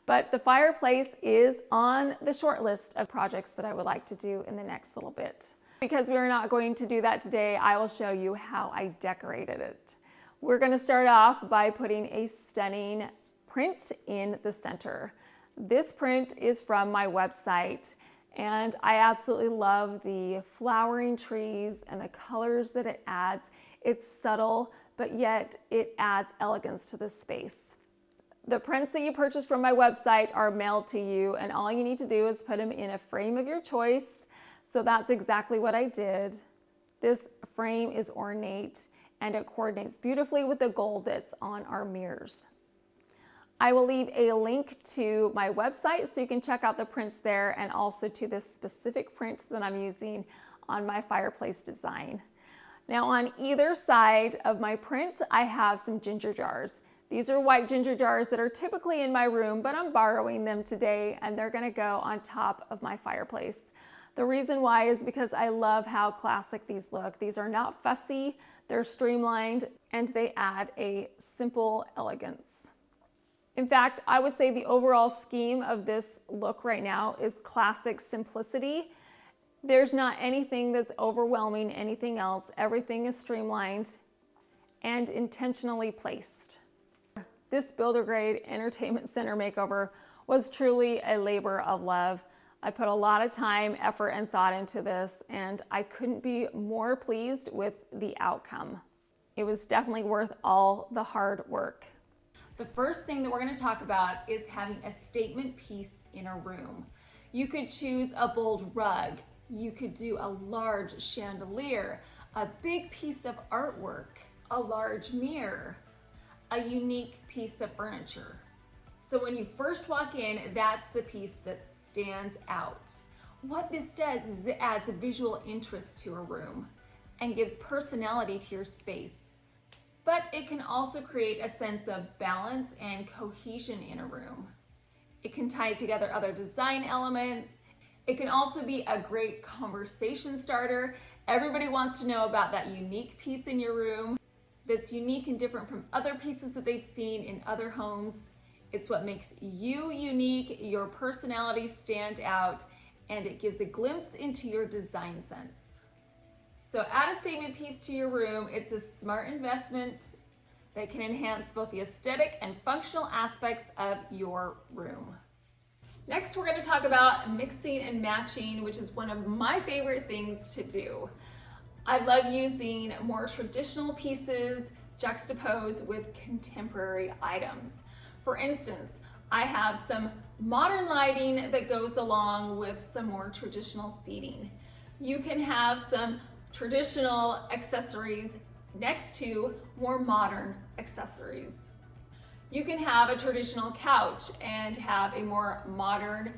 A: But the fireplace is on the short list of projects that I would like to do in the next little bit. Because we're not going to do that today, I will show you how I decorated it. We're going to start off by putting a stunning print in the center. This print is from my website, and I absolutely love the flowering trees and the colors that it adds. It's subtle, but yet it adds elegance to the space. The prints that you purchase from my website are mailed to you, and all you need to do is put them in a frame of your choice. So that's exactly what I did. This frame is ornate and it coordinates beautifully with the gold that's on our mirrors. I will leave a link to my website so you can check out the prints there, and also to this specific print that I'm using on my fireplace design. Now on either side of my print, I have some ginger jars. These are white ginger jars that are typically in my room, but I'm borrowing them today and they're gonna go on top of my fireplace. The reason why is because I love how classic these look. These are not fussy, they're streamlined, and they add a simple elegance. In fact, I would say the overall scheme of this look right now is classic simplicity. There's not anything that's overwhelming anything else. Everything is streamlined and intentionally placed. This builder grade entertainment center makeover was truly a labor of love. I put a lot of time, effort, and thought into this, and I couldn't be more pleased with the outcome. It was definitely worth all the hard work. The first thing that we're going to talk about is having a statement piece in a room. You could choose a bold rug, you could do a large chandelier, a big piece of artwork, a large mirror, a unique piece of furniture. So when you first walk in, that's the piece that stands out. What this does is it adds a visual interest to a room and gives personality to your space. But it can also create a sense of balance and cohesion in a room. It can tie together other design elements. It can also be a great conversation starter. Everybody wants to know about that unique piece in your room that's unique and different from other pieces that they've seen in other homes. It's what makes you unique, your personality stand out, and it gives a glimpse into your design sense. So add a statement piece to your room. It's a smart investment that can enhance both the aesthetic and functional aspects of your room. Next, we're going to talk about mixing and matching, which is one of my favorite things to do. I love using more traditional pieces juxtaposed with contemporary items. For instance, I have some modern lighting that goes along with some more traditional seating. You can have some traditional accessories next to more modern accessories. You can have a traditional couch and have a more modern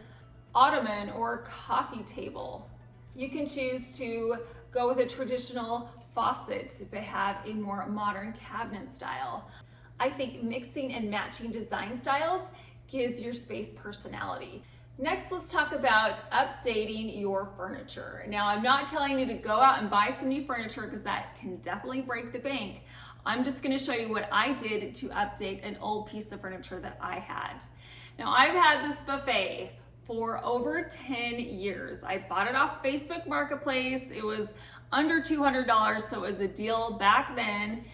A: ottoman or coffee table. You can choose to go with a traditional faucet but have a more modern cabinet style. I think mixing and matching design styles gives your space personality. Next, let's talk about updating your furniture. Now, I'm not telling you to go out and buy some new furniture because that can definitely break the bank. I'm just going to show you what I did to update an old piece of furniture that I had. Now, I've had this buffet for over 10 years. I bought it off Facebook Marketplace. It was under $200, so it was a deal back then.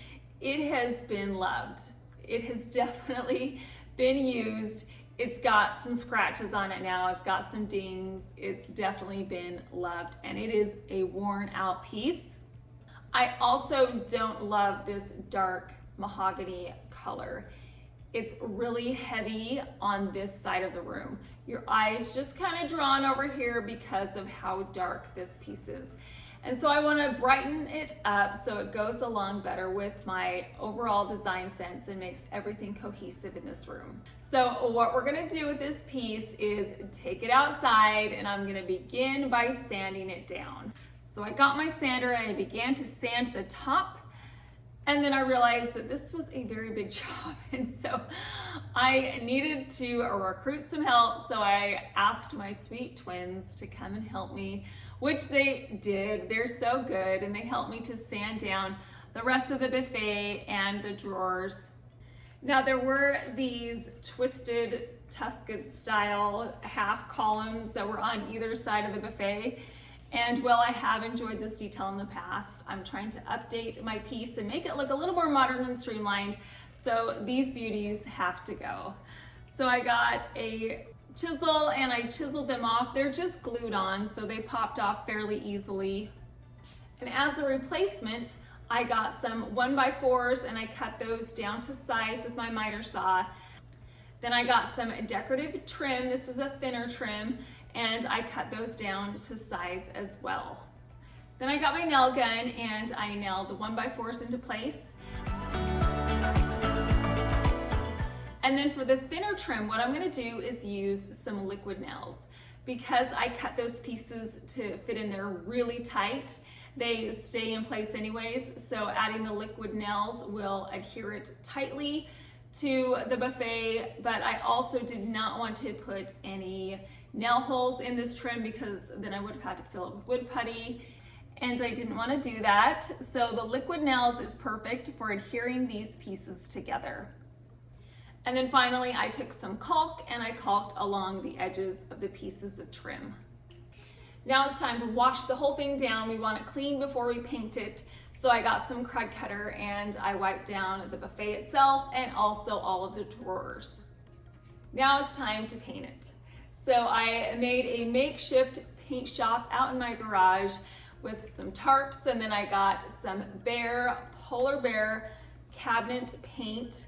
A: It has been loved. It has definitely been used. It's got some scratches on it now. It's got some dings. It's definitely been loved, and it is a worn out piece. I also don't love this dark mahogany color. It's really heavy on this side of the room. Your eye is just kind of drawn over here because of how dark this piece is. And so I want to brighten it up so it goes along better with my overall design sense and makes everything cohesive in this room. So what we're going to do with this piece is take it outside, and I'm going to begin by sanding it down. So I got my sander and I began to sand the top, and then I realized that this was a very big job, and so I needed to recruit some help. So I asked my sweet twins to come and help me, which they did. They're so good, and they helped me to sand down the rest of the buffet and the drawers. Now there were these twisted Tuscan style half columns that were on either side of the buffet. And while I have enjoyed this detail in the past, I'm trying to update my piece and make it look a little more modern and streamlined. So these beauties have to go. So I got a chisel and I chiseled them off. They're just glued on, so they popped off fairly easily. And as a replacement, I got some 1x4s and I cut those down to size with my miter saw. Then I got some decorative trim. This is a thinner trim, and I cut those down to size as well. Then I got my nail gun and I nailed the 1x4s into place. And then for the thinner trim, what I'm gonna do is use some liquid nails. Because I cut those pieces to fit in there really tight, they stay in place anyways, so adding the liquid nails will adhere it tightly to the buffet, but I also did not want to put any nail holes in this trim because then I would have had to fill it with wood putty, and I didn't want to do that. So the liquid nails is perfect for adhering these pieces together. And then finally, I took some caulk and I caulked along the edges of the pieces of trim. Now it's time to wash the whole thing down. We want it clean before we paint it. So I got some crud cutter and I wiped down the buffet itself and also all of the drawers. Now it's time to paint it. So I made a makeshift paint shop out in my garage with some tarps, and then I got some polar bear cabinet paint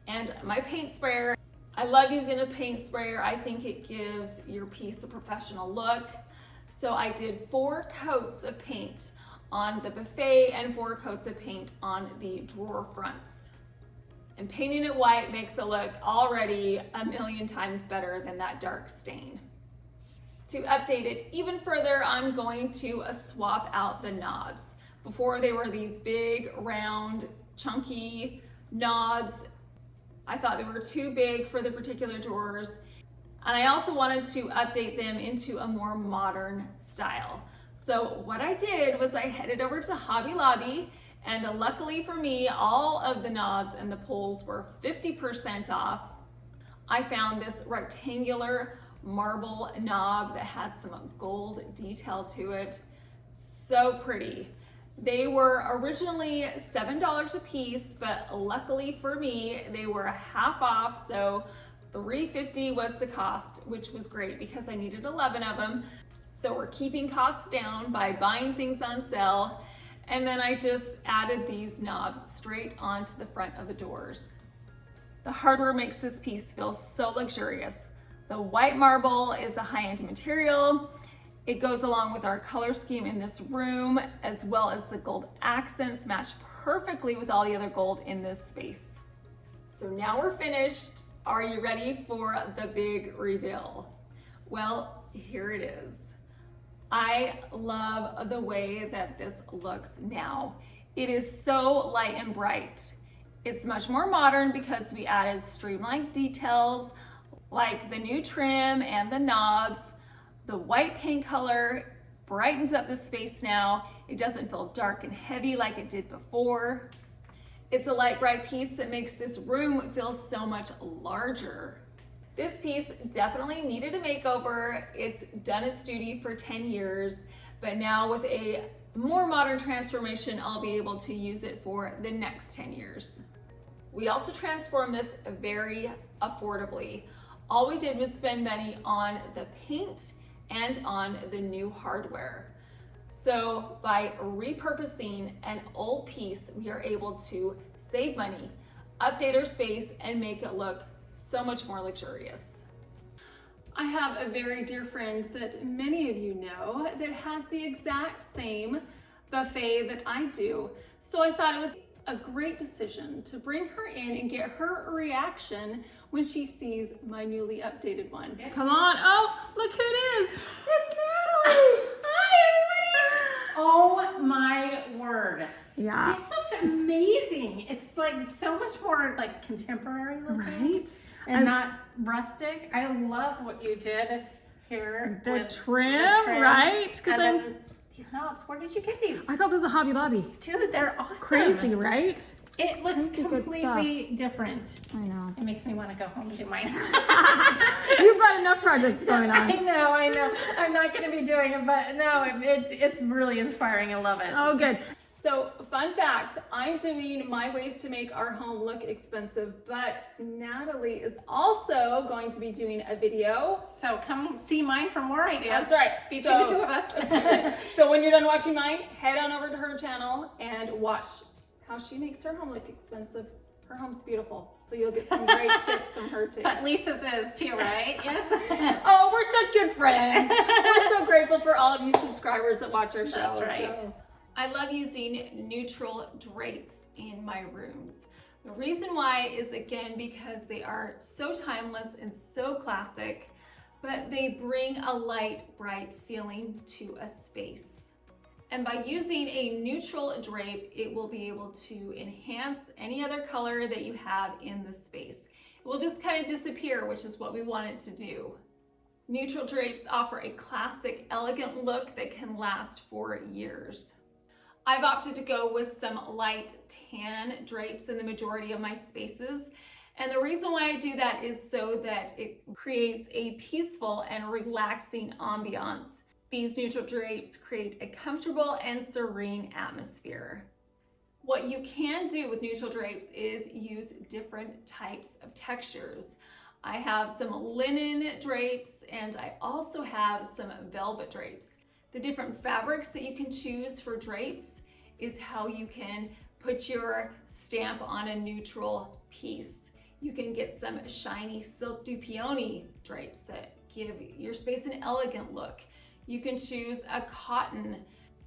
A: and my paint sprayer. I love using a paint sprayer. I think it gives your piece a professional look. So I did 4 coats of paint on the buffet and 4 coats of paint on the drawer fronts. And painting it white makes it look already a million times better than that dark stain. To update it even further, I'm going to swap out the knobs. Before they were these big, round, chunky knobs. I thought they were too big for the particular drawers. And I also wanted to update them into a more modern style. So what I did was I headed over to Hobby Lobby, and luckily for me, all of the knobs and the pulls were 50% off. I found this rectangular marble knob that has some gold detail to it. So pretty. They were originally $7 a piece, but luckily for me, they were half off, so $3.50 was the cost, which was great because I needed 11 of them. So we're keeping costs down by buying things on sale. And then I just added these knobs straight onto the front of the doors. The hardware makes this piece feel so luxurious. The white marble is a high-end material. It goes along with our color scheme in this room, as well as the gold accents match perfectly with all the other gold in this space. So now we're finished. Are you ready for the big reveal? Well, here it is. I love the way that this looks now. It is so light and bright. It's much more modern because we added streamlined details like the new trim and the knobs. The white paint color brightens up the space now. It doesn't feel dark and heavy like it did before. It's a light, bright piece that makes this room feel so much larger. This piece definitely needed a makeover. It's done its duty for 10 years, but now with a more modern transformation, I'll be able to use it for the next 10 years. We also transformed this very affordably. All we did was spend money on the paint and on the new hardware. So by repurposing an old piece, we are able to save money, update our space, and make it look so much more luxurious. I have a very dear friend that many of you know that has the exact same buffet that I do. So I thought it was a great decision to bring her in and get her reaction when she sees my newly updated one. Come on. Oh, look who it is. It's Natalie. Hi, everybody.
B: Oh my word.
A: Yeah.
B: This looks amazing. It's like so much more like contemporary looking.
A: Right?
B: And not rustic. I love what you did here.
A: The
B: with
A: trim,
B: the trim.
A: right?
B: And then these knobs, where did you get these?
A: I got those at Hobby Lobby.
B: Dude, they're awesome.
A: Crazy, right?
B: It looks
A: Crazy good
B: completely different.
A: I know.
B: It makes me want to go home and do mine.
A: You've got enough projects going on.
B: I know. I'm not going to be doing it, but no, it's really inspiring. I love it.
A: Oh, good. So, fun fact, I'm doing my ways to make our home look expensive, but Natalie is also going to be doing a video.
B: So come see mine for more ideas.
A: That's right.
B: Between the two of us.
A: So when you're done watching mine, head on over to her channel and watch how she makes her home look expensive. Her home's beautiful, so you'll get some great tips from her too.
B: But Lisa's is too, right?
A: Yes. Oh, we're such good friends. We're so grateful for all of you subscribers that watch our show.
B: That's right.
A: So. I love using neutral drapes in my rooms. The reason why is again because they are so timeless and so classic, but they bring a light, bright feeling to a space. And by using a neutral drape, it will be able to enhance any other color that you have in the space. It will just kind of disappear, which is what we want it to do. Neutral drapes offer a classic, elegant look that can last for years. I've opted to go with some light tan drapes in the majority of my spaces. And the reason why I do that is so that it creates a peaceful and relaxing ambiance. These neutral drapes create a comfortable and serene atmosphere. What you can do with neutral drapes is use different types of textures. I have some linen drapes and I also have some velvet drapes. The different fabrics that you can choose for drapes is how you can put your stamp on a neutral piece. You can get some shiny silk dupioni drapes that give your space an elegant look. You can choose a cotton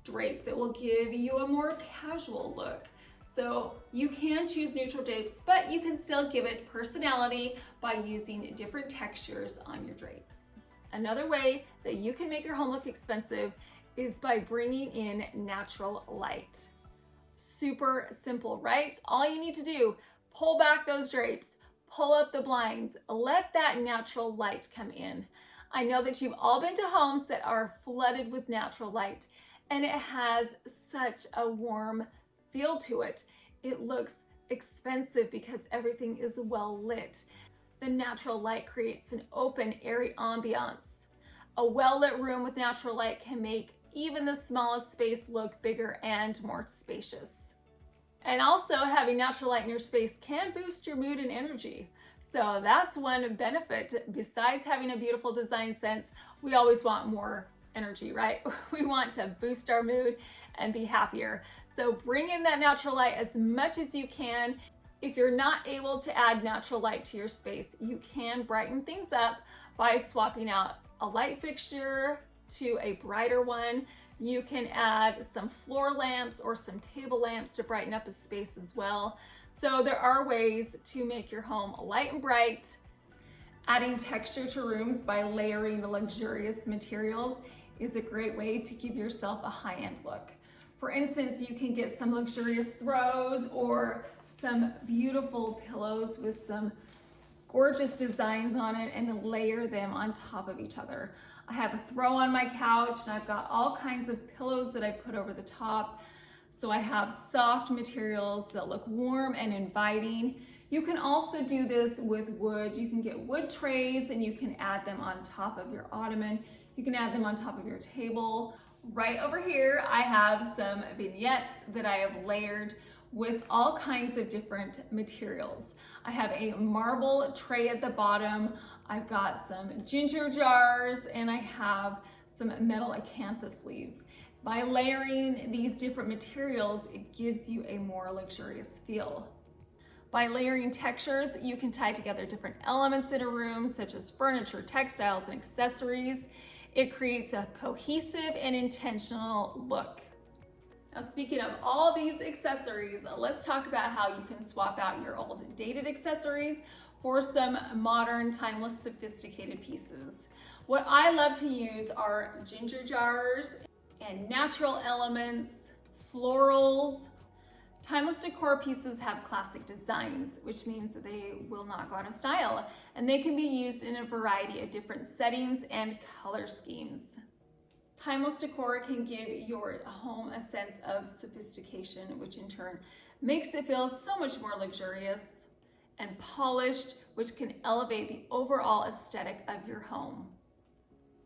A: drape that will give you a more casual look. So you can choose neutral drapes, but you can still give it personality by using different textures on your drapes. Another way that you can make your home look expensive is by bringing in natural light. Super simple, right? All you need to do, pull back those drapes, pull up the blinds, let that natural light come in. I know that you've all been to homes that are flooded with natural light, and it has such a warm feel to it. It looks expensive because everything is well lit. The natural light creates an open, airy ambiance. A well-lit room with natural light can make even the smallest space look bigger and more spacious. And also, having natural light in your space can boost your mood and energy. So that's one benefit. Besides having a beautiful design sense, we always want more energy, right? We want to boost our mood and be happier. So bring in that natural light as much as you can. If you're not able to add natural light to your space, you can brighten things up by swapping out a light fixture to a brighter one. You can add some floor lamps or some table lamps to brighten up a space as well. So there are ways to make your home light and bright. Adding texture to rooms by layering luxurious materials is a great way to give yourself a high-end look. For instance, you can get some luxurious throws or some beautiful pillows with some gorgeous designs on it and layer them on top of each other. I have a throw on my couch and I've got all kinds of pillows that I put over the top. So I have soft materials that look warm and inviting. You can also do this with wood. You can get wood trays and you can add them on top of your ottoman. You can add them on top of your table. Right over here, I have some vignettes that I have layered with all kinds of different materials. I have a marble tray at the bottom. I've got some ginger jars and I have some metal acanthus leaves. By layering these different materials, it gives you a more luxurious feel. By layering textures, you can tie together different elements in a room, such as furniture, textiles, and accessories. It creates a cohesive and intentional look. Now, speaking of all these accessories, let's talk about how you can swap out your old dated accessories for some modern, timeless, sophisticated pieces. What I love to use are ginger jars and natural elements, florals. Timeless decor pieces have classic designs, which means that they will not go out of style, and they can be used in a variety of different settings and color schemes. Timeless decor can give your home a sense of sophistication, which in turn makes it feel so much more luxurious and polished, which can elevate the overall aesthetic of your home.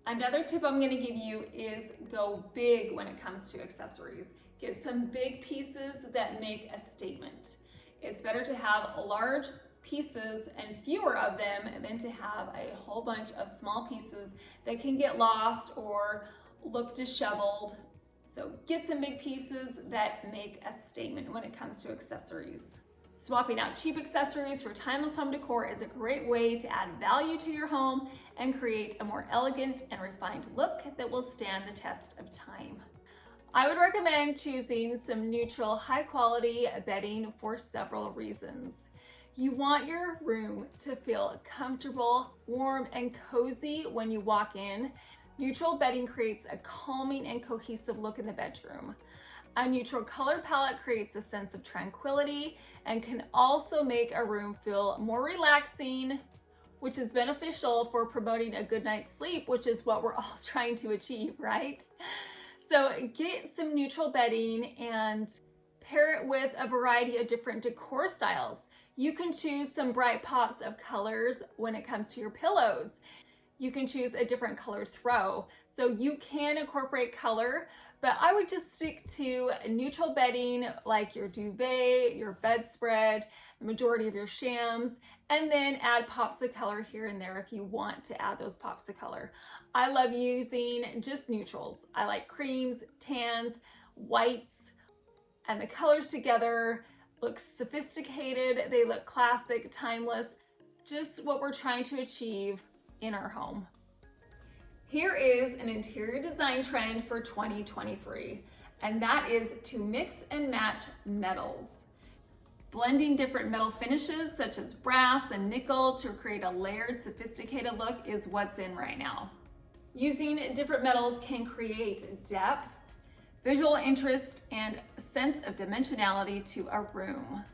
A: Another tip I'm going to give you is go big when it comes to accessories. Get some big pieces that make a statement. It's better to have large pieces and fewer of them than to have a whole bunch of small pieces that can get lost or look disheveled. So get some big pieces that make a statement when it comes to accessories. Swapping out cheap accessories for timeless home decor is a great way to add value to your home and create a more elegant and refined look that will stand the test of time. I would recommend choosing some neutral, high quality bedding for several reasons. You want your room to feel comfortable, warm, and cozy when you walk in. Neutral bedding creates a calming and cohesive look in the bedroom. A neutral color palette creates a sense of tranquility and can also make a room feel more relaxing, which is beneficial for promoting a good night's sleep, which is what we're all trying to achieve, right? So get some neutral bedding and pair it with a variety of different decor styles. You can choose some bright pops of colors when it comes to your pillows. You can choose a different color throw. So you can incorporate color, but I would just stick to neutral bedding like your duvet, your bedspread, the majority of your shams, and then add pops of color here and there if you want to add those pops of color. I love using just neutrals. I like creams, tans, whites, and the colors together look sophisticated. They look classic, timeless, just what we're trying to achieve in our home. Here is an interior design trend for 2023, and that is to mix and match metals. Blending different metal finishes such as brass and nickel to create a layered, sophisticated look is what's in right now. Using different metals can create depth, visual interest, and a sense of dimensionality to a room.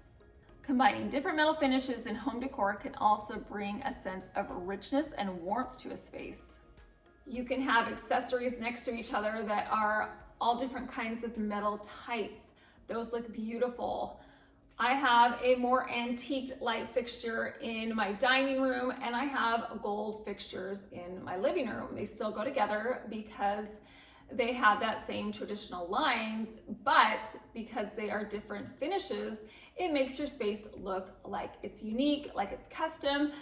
A: Combining different metal finishes in home decor can also bring a sense of richness and warmth to a space. You can have accessories next to each other that are all different kinds of metal types. Those look beautiful. I have a more antique light fixture in my dining room, and I have gold fixtures in my living room. They still go together because they have that same traditional lines, but because they are different finishes, it makes your space look like it's unique, like it's custom.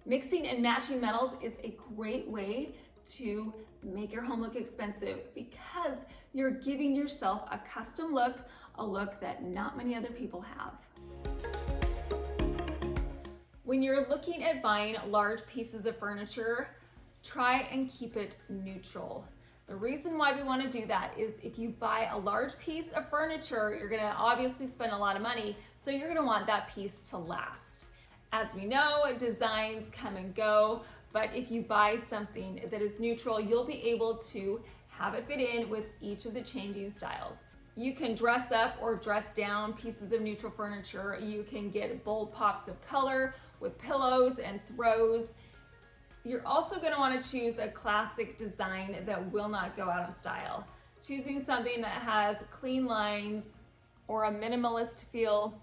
A: Mixing and matching metals is a great way to make your home look expensive because you're giving yourself a custom look, a look that not many other people have. When you're looking at buying large pieces of furniture, try and keep it neutral. The reason why we want to do that is if you buy a large piece of furniture, you're going to obviously spend a lot of money, so you're going to want that piece to last. As we know, designs come and go, but if you buy something that is neutral, you'll be able to have it fit in with each of the changing styles. You can dress up or dress down pieces of neutral furniture. You can get bold pops of color with pillows and throws. You're also going to want to choose a classic design that will not go out of style. Choosing something that has clean lines or a minimalist feel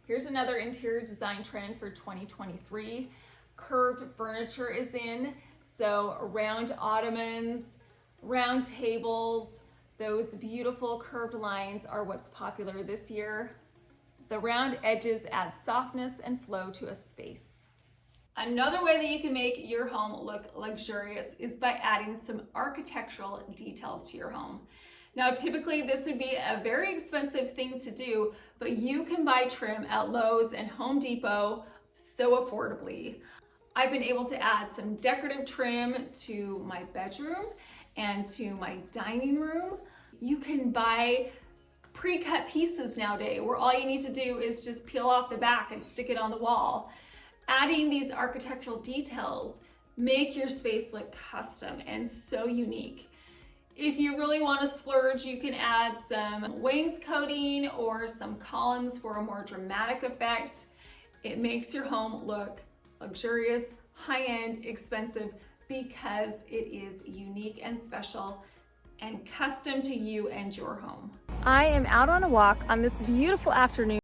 A: Here's another interior design trend for 2023. Curved furniture is in, so round ottomans, round tables, those beautiful curved lines are what's popular this year. The round edges add softness and flow to a space. Another way that you can make your home look luxurious is by adding some architectural details to your home. Now, typically this would be a very expensive thing to do, but you can buy trim at Lowe's and Home Depot so affordably. I've been able to add some decorative trim to my bedroom and to my dining room. You can buy pre-cut pieces nowadays where all you need to do is just peel off the back and stick it on the wall. Adding these architectural details make your space look custom and so unique. If you really want to splurge, you can add some wainscoting or some columns for a more dramatic effect. It makes your home look luxurious, high-end, expensive, because it is unique and special and custom to you and your home. I am out on a walk on this beautiful afternoon.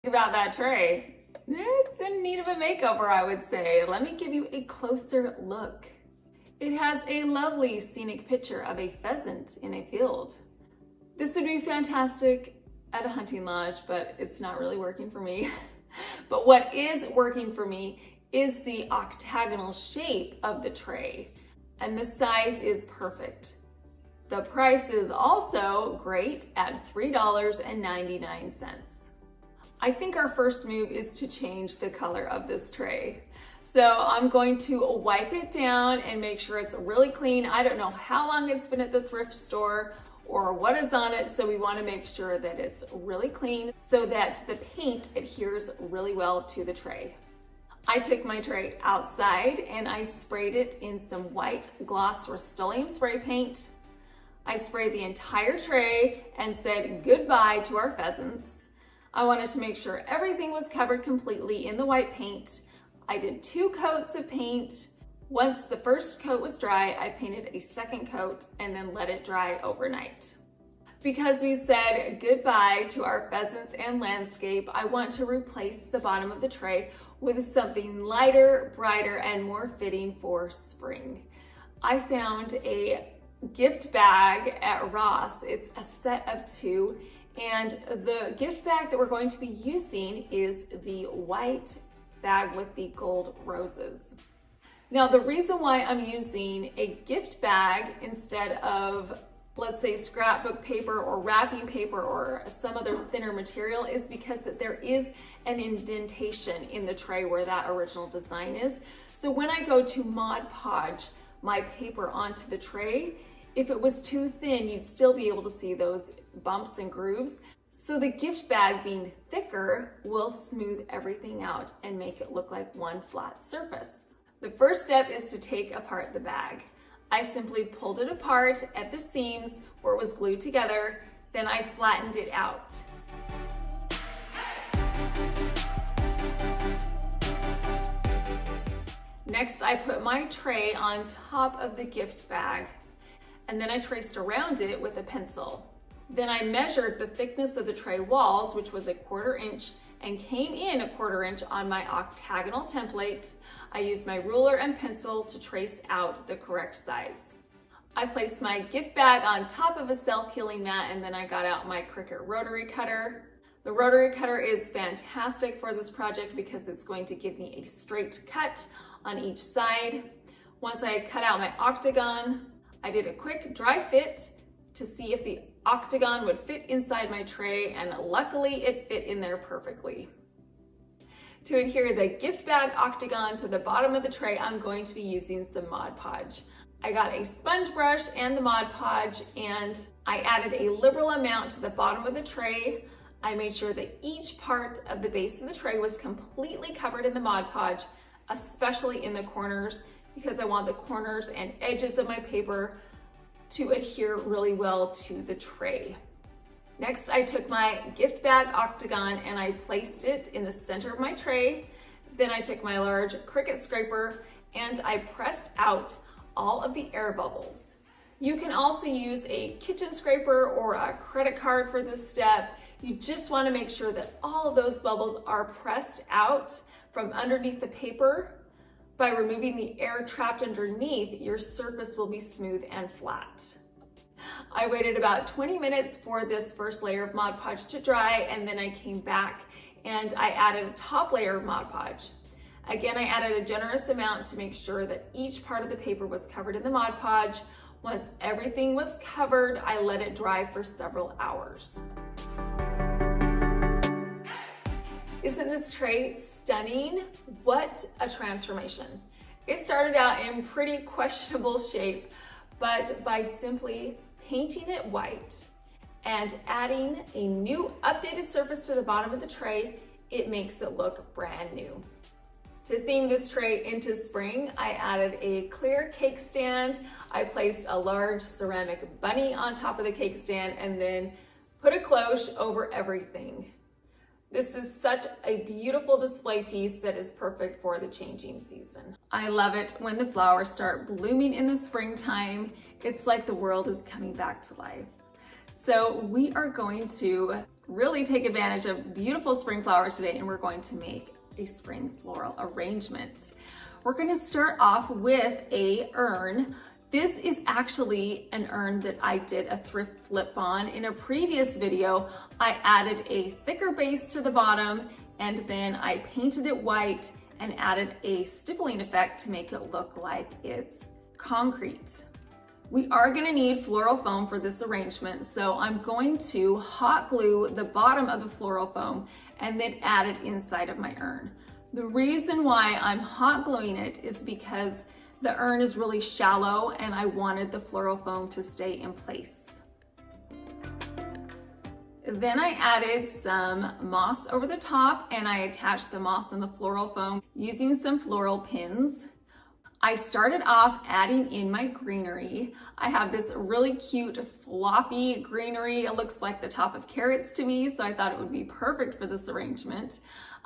A: About that tray. It's in need of a makeover, I would say. Let me give you a closer look. It has a lovely scenic picture of a pheasant in a field. This would be fantastic at a hunting lodge, but it's not really working for me. But what is working for me is the octagonal shape of the tray, and the size is perfect. The price is also great at $3.99. I think our first move is to change the color of this tray. So I'm going to wipe it down and make sure it's really clean. I don't know how long it's been at the thrift store or what is on it, so we want to make sure that it's really clean so that the paint adheres really well to the tray. I took my tray outside and I sprayed it in some white gloss Rust-Oleum spray paint. I sprayed the entire tray and said goodbye to our pheasants. I wanted to make sure everything was covered completely in the white paint. I did 2 coats of paint. Once the first coat was dry, I painted a second coat and then let it dry overnight. Because we said goodbye to our pheasants and landscape, I want to replace the bottom of the tray with something lighter, brighter, and more fitting for spring. I found a gift bag at Ross. It's a set of 2. And the gift bag that we're going to be using is the white bag with the gold roses. Now, the reason why I'm using a gift bag instead of, let's say, scrapbook paper or wrapping paper or some other thinner material is because that there is an indentation in the tray where that original design is. So when I go to Mod Podge my paper onto the tray, if it was too thin, you'd still be able to see those bumps and grooves. So the gift bag being thicker will smooth everything out and make it look like one flat surface. The first step is to take apart the bag. I simply pulled it apart at the seams where it was glued together, then I flattened it out. Next, I put my tray on top of the gift bag, and then I traced around it with a pencil. Then I measured the thickness of the tray walls, which was 1/4 inch, and came in 1/4 inch on my octagonal template. I used my ruler and pencil to trace out the correct size. I placed my gift bag on top of a self-healing mat, and then I got out my Cricut rotary cutter. The rotary cutter is fantastic for this project because it's going to give me a straight cut on each side. Once I had cut out my octagon, I did a quick dry fit to see if the octagon would fit inside my tray, and luckily it fit in there perfectly. To adhere the gift bag octagon to the bottom of the tray, I'm going to be using some Mod Podge. I got a sponge brush and the Mod Podge, and I added a liberal amount to the bottom of the tray. I made sure that each part of the base of the tray was completely covered in the Mod Podge, especially in the corners, because I want the corners and edges of my paper to adhere really well to the tray. Next, I took my gift bag octagon and I placed it in the center of my tray. Then I took my large Cricut scraper and I pressed out all of the air bubbles. You can also use a kitchen scraper or a credit card for this step. You just want to make sure that all of those bubbles are pressed out from underneath the paper. By removing the air trapped underneath, your surface will be smooth and flat. I waited about 20 minutes for this first layer of Mod Podge to dry, and then I came back and I added a top layer of Mod Podge. Again, I added a generous amount to make sure that each part of the paper was covered in the Mod Podge. Once everything was covered, I let it dry for several hours. Isn't this tray stunning? What a transformation. It started out in pretty questionable shape, but by simply painting it white and adding a new updated surface to the bottom of the tray, it makes it look brand new. To theme this tray into spring, I added a clear cake stand. I placed a large ceramic bunny on top of the cake stand and then put a cloche over everything. This is such a beautiful display piece that is perfect for the changing season. I love it when the flowers start blooming in the springtime. It's like the world is coming back to life. So we are going to really take advantage of beautiful spring flowers today, and we're going to make a spring floral arrangement. We're going to start off with a urn. This is actually an urn that I did a thrift flip on. In a previous video, I added a thicker base to the bottom and then I painted it white and added a stippling effect to make it look like it's concrete. We are going to need floral foam for this arrangement, so I'm going to hot glue the bottom of the floral foam and then add it inside of my urn. The reason why I'm hot gluing it is because the urn is really shallow and I wanted the floral foam to stay in place. Then I added some moss over the top and I attached the moss and the floral foam using some floral pins. I started off adding in my greenery. I have this really cute floppy greenery. It looks like the top of carrots to me, so I thought it would be perfect for this arrangement.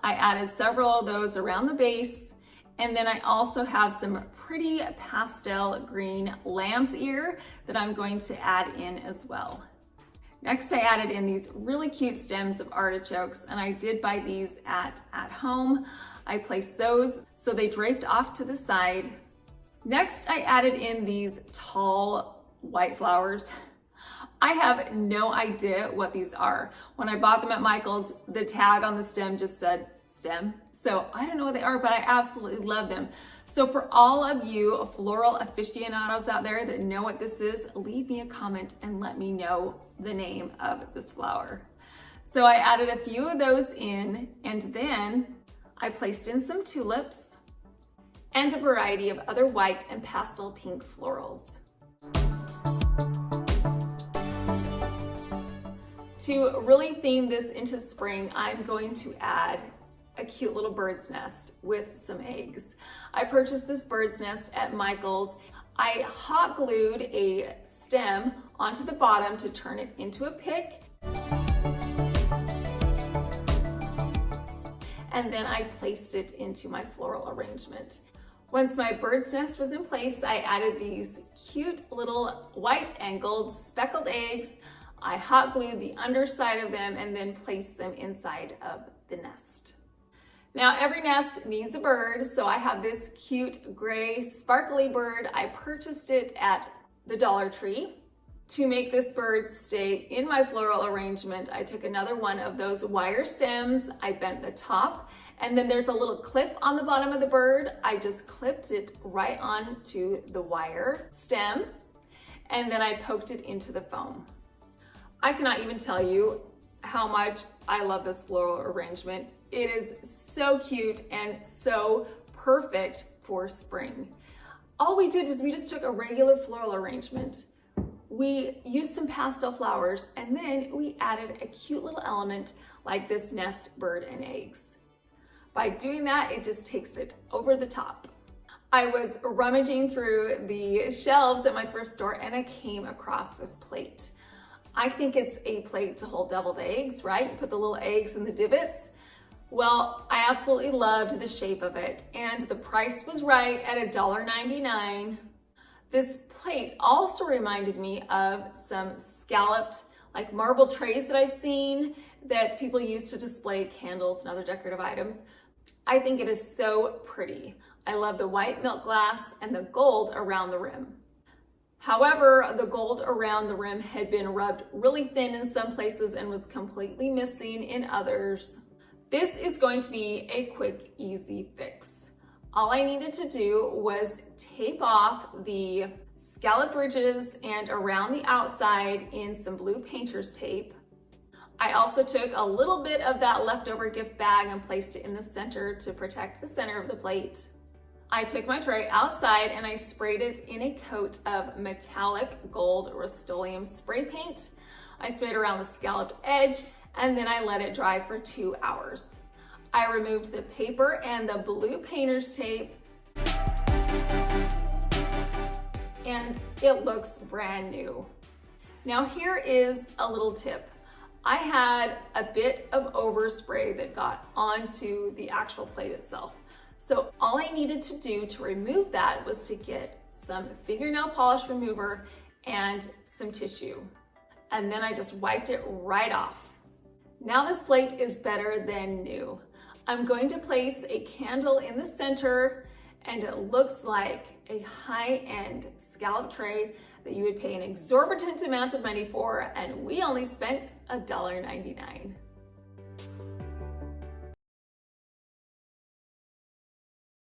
A: I added several of those around the base. And then I also have some pretty pastel green lamb's ear that I'm going to add in as well. Next, I added in these really cute stems of artichokes, and I did buy these at home. I placed those so they draped off to the side. Next, I added in these tall white flowers. I have no idea what these are. When I bought them at Michael's, the tag on the stem just said stem. So I don't know what they are, but I absolutely love them. So for all of you floral aficionados out there that know what this is, leave me a comment and let me know the name of this flower. So I added a few of those in, and then I placed in some tulips and a variety of other white and pastel pink florals. To really theme this into spring, I'm going to add a cute little bird's nest with some eggs. I purchased this bird's nest at Michael's. I hot glued a stem onto the bottom to turn it into a pick. And then I placed it into my floral arrangement. Once my bird's nest was in place, I added these cute little white and gold speckled eggs. I hot glued the underside of them and then placed them inside of the nest. Now every nest needs a bird, so I have this cute gray sparkly bird. I purchased it at the Dollar Tree. To make this bird stay in my floral arrangement, I took another one of those wire stems, I bent the top, and then there's a little clip on the bottom of the bird. I just clipped it right onto the wire stem, and then I poked it into the foam. I cannot even tell you how much I love this floral arrangement. It is so cute and so perfect for spring. All we did was we just took a regular floral arrangement. We used some pastel flowers and then we added a cute little element like this nest, bird, and eggs. By doing that, it just takes it over the top. I was rummaging through the shelves at my thrift store and I came across this plate. I think it's a plate to hold deviled eggs, right? You put the little eggs in the divots. Well, I absolutely loved the shape of it and the price was right at $1.99. This plate also reminded me of some scalloped like marble trays that I've seen that people use to display candles and other decorative items. I think it is so pretty. I love the white milk glass and the gold around the rim. However, the gold around the rim had been rubbed really thin in some places and was completely missing in others. This is going to be a quick, easy fix. All I needed to do was tape off the scallop ridges and around the outside in some blue painter's tape. I also took a little bit of that leftover gift bag and placed it in the center to protect the center of the plate. I took my tray outside and I sprayed it in a coat of metallic gold Rust-Oleum spray paint. I sprayed around the scalloped edge and then I let it dry for 2 hours. I removed the paper and the blue painter's tape and it looks brand new. Now here is a little tip. I had a bit of overspray that got onto the actual plate itself. So all I needed to do to remove that was to get some fingernail polish remover and some tissue. And then I just wiped it right off. Now this plate is better than new. I'm going to place a candle in the center and it looks like a high-end scallop tray that you would pay an exorbitant amount of money for, and we only spent $1.99.